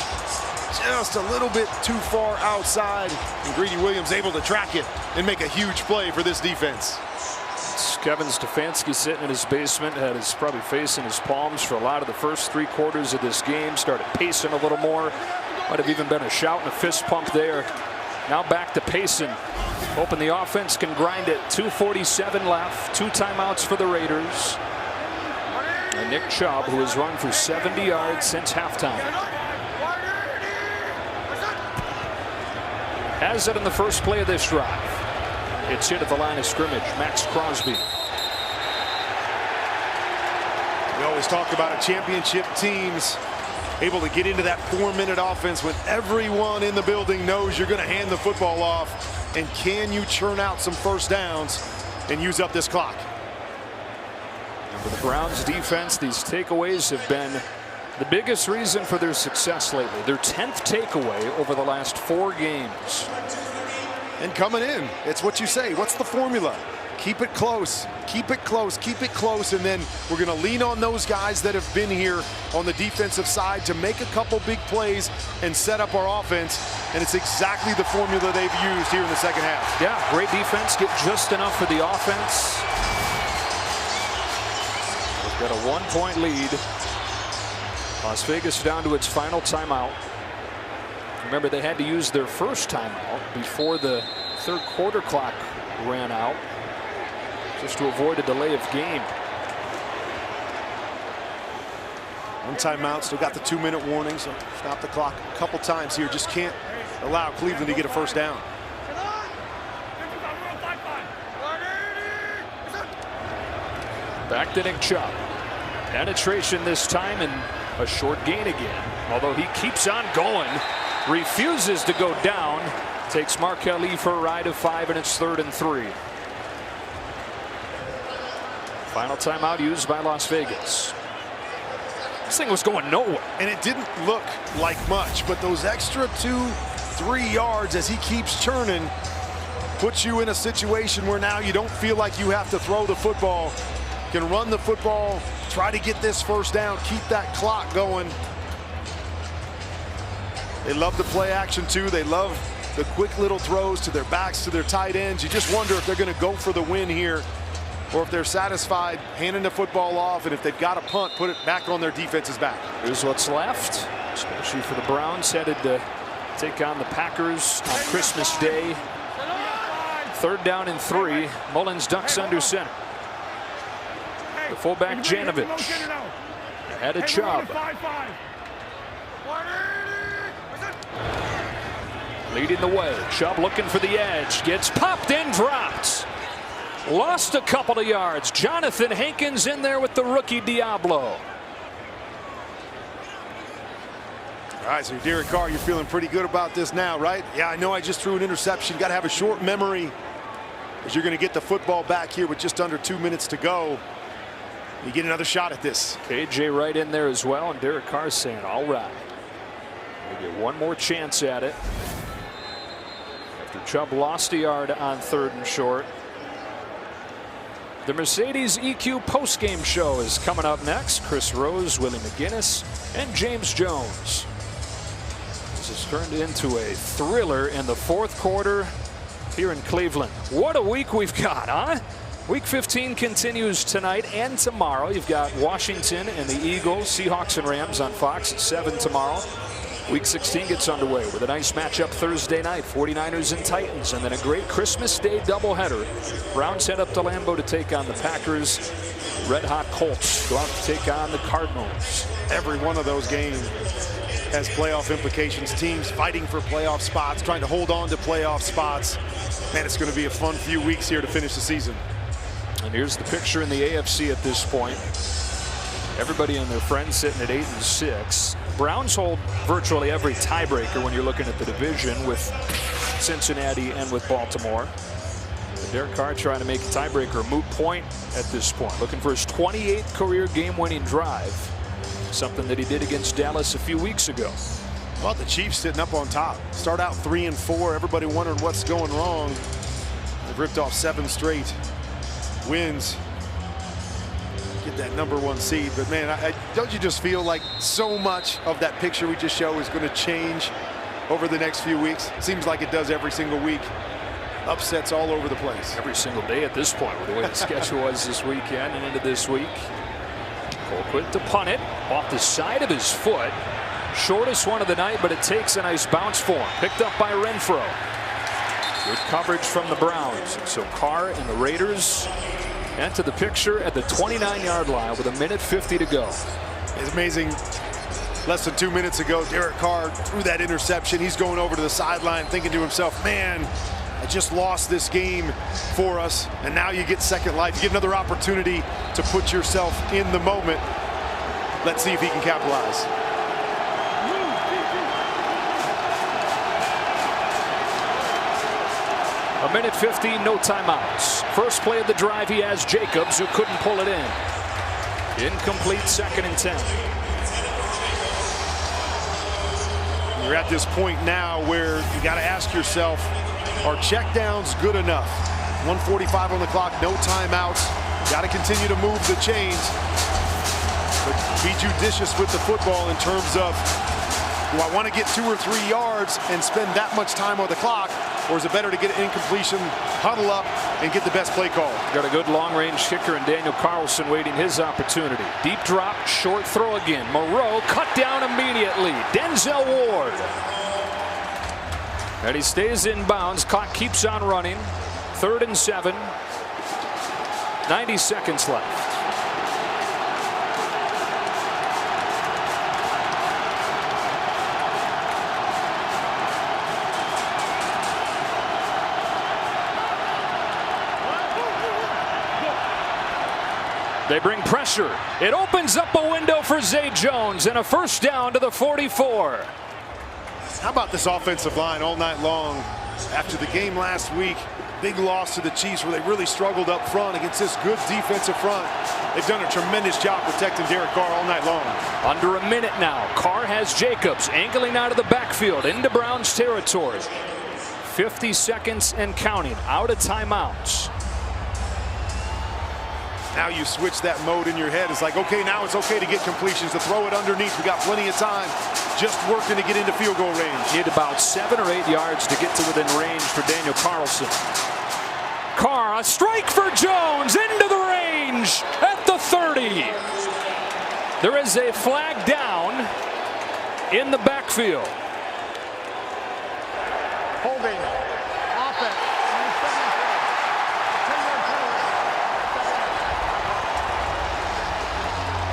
Just a little bit too far outside. And Greedy Williams able to track it and make a huge play for this defense. Kevin Stefanski sitting in his basement, had his probably face in his palms for a lot of the first 3 quarters of this game. Started pacing a little more. Might have even been a shout and a fist pump there. Now back to pacing. Hoping the offense can grind it. 2:47 left. 2 timeouts for the Raiders. And Nick Chubb, who has run for 70 yards since halftime. Has it in the first play of this drive. It's hit at the line of scrimmage. Max Crosby. We always talk about championship teams able to get into that 4-minute offense when everyone in the building knows you're going to hand the football off. And can you churn out some first downs and use up this clock? And for the Browns defense, these takeaways have been the biggest reason for their success lately. Their 10th takeaway over the last 4 games. And coming in, it's what you say. What's the formula? Keep it close. Keep it close. Keep it close. And then we're going to lean on those guys that have been here on the defensive side to make a couple big plays and set up our offense. And it's exactly the formula they've used here in the second half. Yeah, great defense. Get just enough for the offense. We've got a 1-point lead. Las Vegas down to its final timeout. Remember, they had to use their first timeout before the third quarter clock ran out, just to avoid a delay of game. One timeout, still got the 2-minute warning, so stop the clock a couple times here. Just can't allow Cleveland to get a first down. Back to Nick Chubb. Penetration this time and a short gain again. Although he keeps on going, refuses to go down. Takes Markel Lee for a ride of 5, and it's 3rd and 3. Final timeout used by Las Vegas. This thing was going nowhere. And it didn't look like much, but those extra 2-3 yards as he keeps churning puts you in a situation where now you don't feel like you have to throw the football. You can run the football, try to get this first down, keep that clock going. They love the play action too. They love the quick little throws to their backs, to their tight ends. You just wonder if they're going to go for the win here, or if they're satisfied handing the football off, and if they've got a punt, put it back on their defense's back. Here's what's left, especially for the Browns headed to take on the Packers on Christmas Day. 3rd down and 3. Mullins ducks under center. The fullback Janovich ahead of Chubb. Leading the way. Chubb looking for the edge. Gets popped and dropped. Lost a couple of yards. Jonathan Hankins in there with the rookie Diablo. All right, so Derek Carr, you're feeling pretty good about this now, right? Yeah, I know I just threw an interception. Got to have a short memory, as you're going to get the football back here with just under 2 minutes to go. You get another shot at this. KJ right in there as well, and Derek Carr saying, all right. We'll get one more chance at it. After Chubb lost a yard on 3rd and short. The Mercedes EQ postgame show is coming up next. Chris Rose, Willie McGinnis, and James Jones. This has turned into a thriller in the 4th quarter here in Cleveland. What a week we've got, huh? Week 15 continues tonight and tomorrow. You've got Washington and the Eagles, Seahawks and Rams on Fox at 7 tomorrow. Week 16 gets underway with a nice matchup Thursday night, 49ers and Titans, and then a great Christmas Day doubleheader. Browns head up to Lambeau to take on the Packers. Red Hot Colts go out to take on the Cardinals. Every one of those games has playoff implications. Teams fighting for playoff spots, trying to hold on to playoff spots. Man, it's going to be a fun few weeks here to finish the season. And here's the picture in the AFC at this point. Everybody and their friends sitting at 8 and 6. Browns hold virtually every tiebreaker when you're looking at the division with Cincinnati and with Baltimore. And Derek Carr trying to make a tiebreaker a moot point at this point. Looking for his 28th career game-winning drive. Something that he did against Dallas a few weeks ago. Well, the Chiefs sitting up on top. Start out 3-4. Everybody wondering what's going wrong. They've ripped off 7 straight wins. Get that #1 seed, but man, don't you just feel like so much of that picture we just showed is going to change over the next few weeks? Seems like it does every single week. Upsets all over the place. Every single day at this point with the way the schedule was this weekend and into this week. Colquitt to punt it off the side of his foot. Shortest one of the night, but it takes a nice bounce for him. Picked up by Renfro. Good coverage from the Browns. And so Carr and the Raiders enter the picture at the 29-yard line with 1:50 to go. It's amazing. Less than 2 minutes ago, Derek Carr threw that interception. He's going over to the sideline thinking to himself, man, I just lost this game for us. And now you get second life. You get another opportunity to put yourself in the moment. Let's see if he can capitalize. A 1:50, no timeouts. First play of the drive, he has Jacobs, who couldn't pull it in. Incomplete, 2nd and 10. You're at this point now where you got to ask yourself, are checkdowns good enough? 1:45 on the clock, no timeouts. Got to continue to move the chains, but be judicious with the football in terms of, do I want to get 2 or 3 yards and spend that much time on the clock, or is it better to get an incompletion, huddle up, and get the best play call? Got a good long-range kicker in Daniel Carlson waiting his opportunity. Deep drop, short throw again. Moreau cut down immediately. Denzel Ward. And he stays in bounds. Clock keeps on running. 3rd and 7. 90 seconds left. They bring pressure. It opens up a window for Zay Jones and a first down to the 44. How about this offensive line all night long? After the game last week, big loss to the Chiefs where they really struggled up front against this good defensive front. They've done a tremendous job protecting Derek Carr all night long. Under a minute now. Carr has Jacobs angling out of the backfield into Browns territory. 50 seconds and counting. Out of timeouts. Now you switch that mode in your head. It's like, okay, now it's okay to get completions, to throw it underneath. We got plenty of time. Just working to get into field goal range. Need about 7 or 8 yards to get to within range for Daniel Carlson. Carr, a strike for Jones into the range at the 30. There is a flag down in the backfield. Holding. Offense.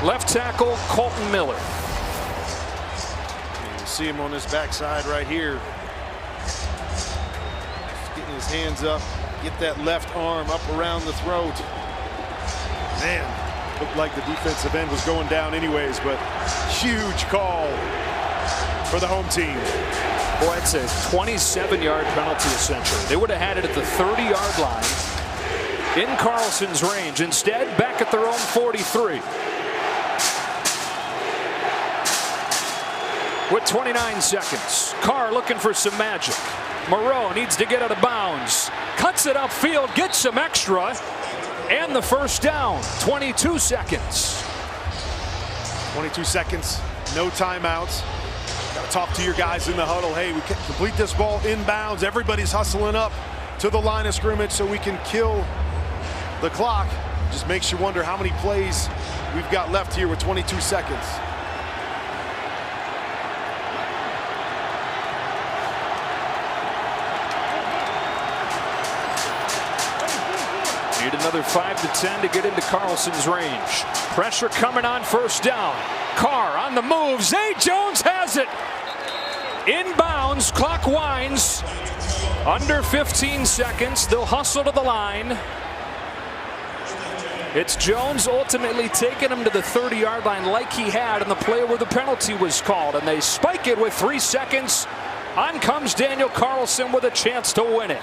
Left tackle, Colton Miller. You see him on this backside right here. Just getting his hands up, get that left arm up around the throat. Man, looked like the defensive end was going down anyways, but huge call for the home team. Boy, it's a 27-yard penalty essentially. They would have had it at the 30-yard line in Carlson's range. Instead, back at their own 43. With 29 seconds, Carr looking for some magic. Moreau needs to get out of bounds. Cuts it upfield, gets some extra, and the first down. 22 seconds. 22 seconds, no timeouts. Got to talk to your guys in the huddle. Hey, we can complete this ball inbounds. Everybody's hustling up to the line of scrimmage so we can kill the clock. Just makes you wonder how many plays we've got left here with 22 seconds. Need another 5 to 10 to get into Carlson's range. Pressure coming on first down. Carr on the move. Zay Jones has it. Inbounds. Clock winds. Under 15 seconds. They'll hustle to the line. It's Jones ultimately taking him to the 30-yard line like he had in the play where the penalty was called. And they spike it with 3 seconds. On comes Daniel Carlson with a chance to win it.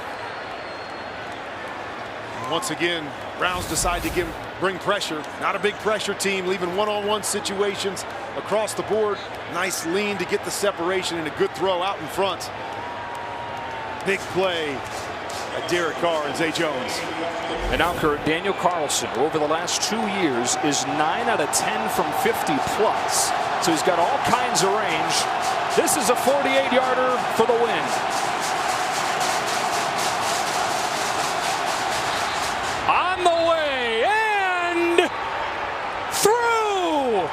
Once again, Browns decide to bring pressure. Not a big pressure team, leaving one-on-one situations across the board. Nice lean to get the separation and a good throw out in front. Big play by Derek Carr and Zay Jones. And now, Kurt, Daniel Carlson, over the last 2 years, is 9 out of 10 from 50 plus. So he's got all kinds of range. This is a 48-yarder for the win. On the way and through.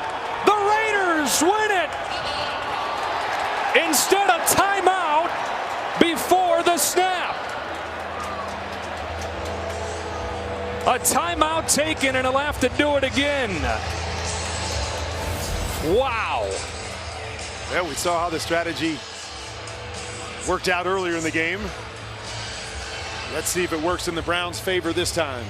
The Raiders win it. Instead of timeout before the snap. A timeout taken, and he'll have to do it again. Wow. Well, we saw how the strategy worked out earlier in the game. Let's see if it works in the Browns' favor this time.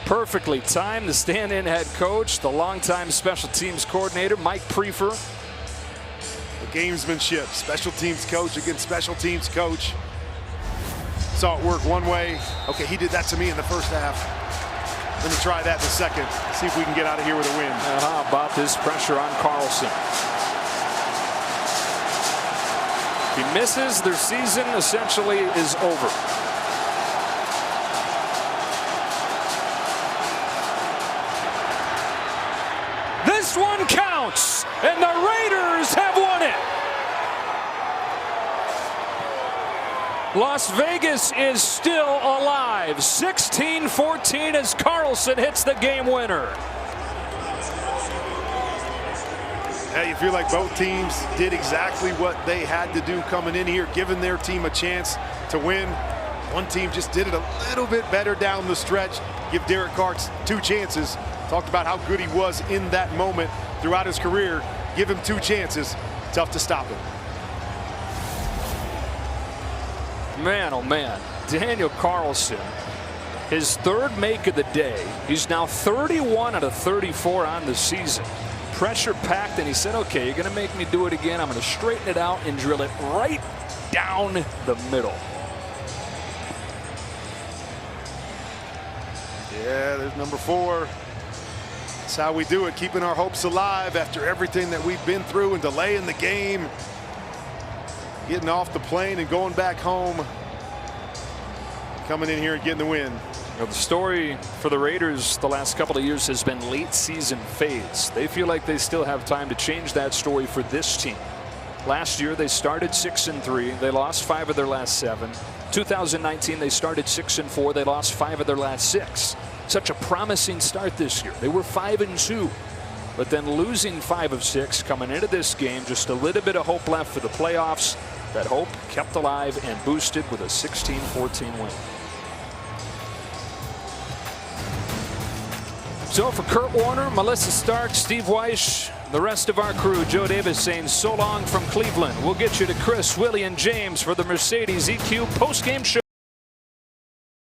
Perfectly timed. The stand-in head coach, the longtime special teams coordinator, Mike Prefer. The gamesmanship, special teams coach against special teams coach. Saw it work one way. Okay, he did that to me in the first half. Let me try that in the second. See if we can get out of here with a win. How about this pressure on Carlson? If he misses, their season essentially is over. This one counts, and the Raiders have won it. Las Vegas is still alive. 16-14 as Carlson hits the game winner. Yeah, you feel like both teams did exactly what they had to do coming in here, giving their team a chance to win. One team just did it a little bit better down the stretch. Give Derek Carr 2 chances. Talked about how good he was in that moment throughout his career. Give him 2 chances. Tough to stop him. Man, oh man, Daniel Carlson, his 3rd make of the day. He's now 31 out of 34 on the season. Pressure packed, and he said, okay, you're going to make me do it again. I'm going to straighten it out and drill it right down the middle. Yeah, there's number 4. That's how we do it, keeping our hopes alive after everything that we've been through and delaying the game. Getting off the plane and going back home. Coming in here and getting the win. Well, the story for the Raiders the last couple of years has been late season fades. They feel like they still have time to change that story for this team. Last year they started 6-3. They lost 5 of their last 7. 2019 they started 6-4. They lost 5 of their last 6. Such a promising start this year. They were 5-2. But then losing 5 of 6 coming into this game, just a little bit of hope left for the playoffs. That hope kept alive and boosted with a 16-14 win. So for Kurt Warner, Melissa Stark, Steve Weish, the rest of our crew, Joe Davis saying so long from Cleveland. We'll get you to Chris, Willie, and James for the Mercedes EQ postgame show.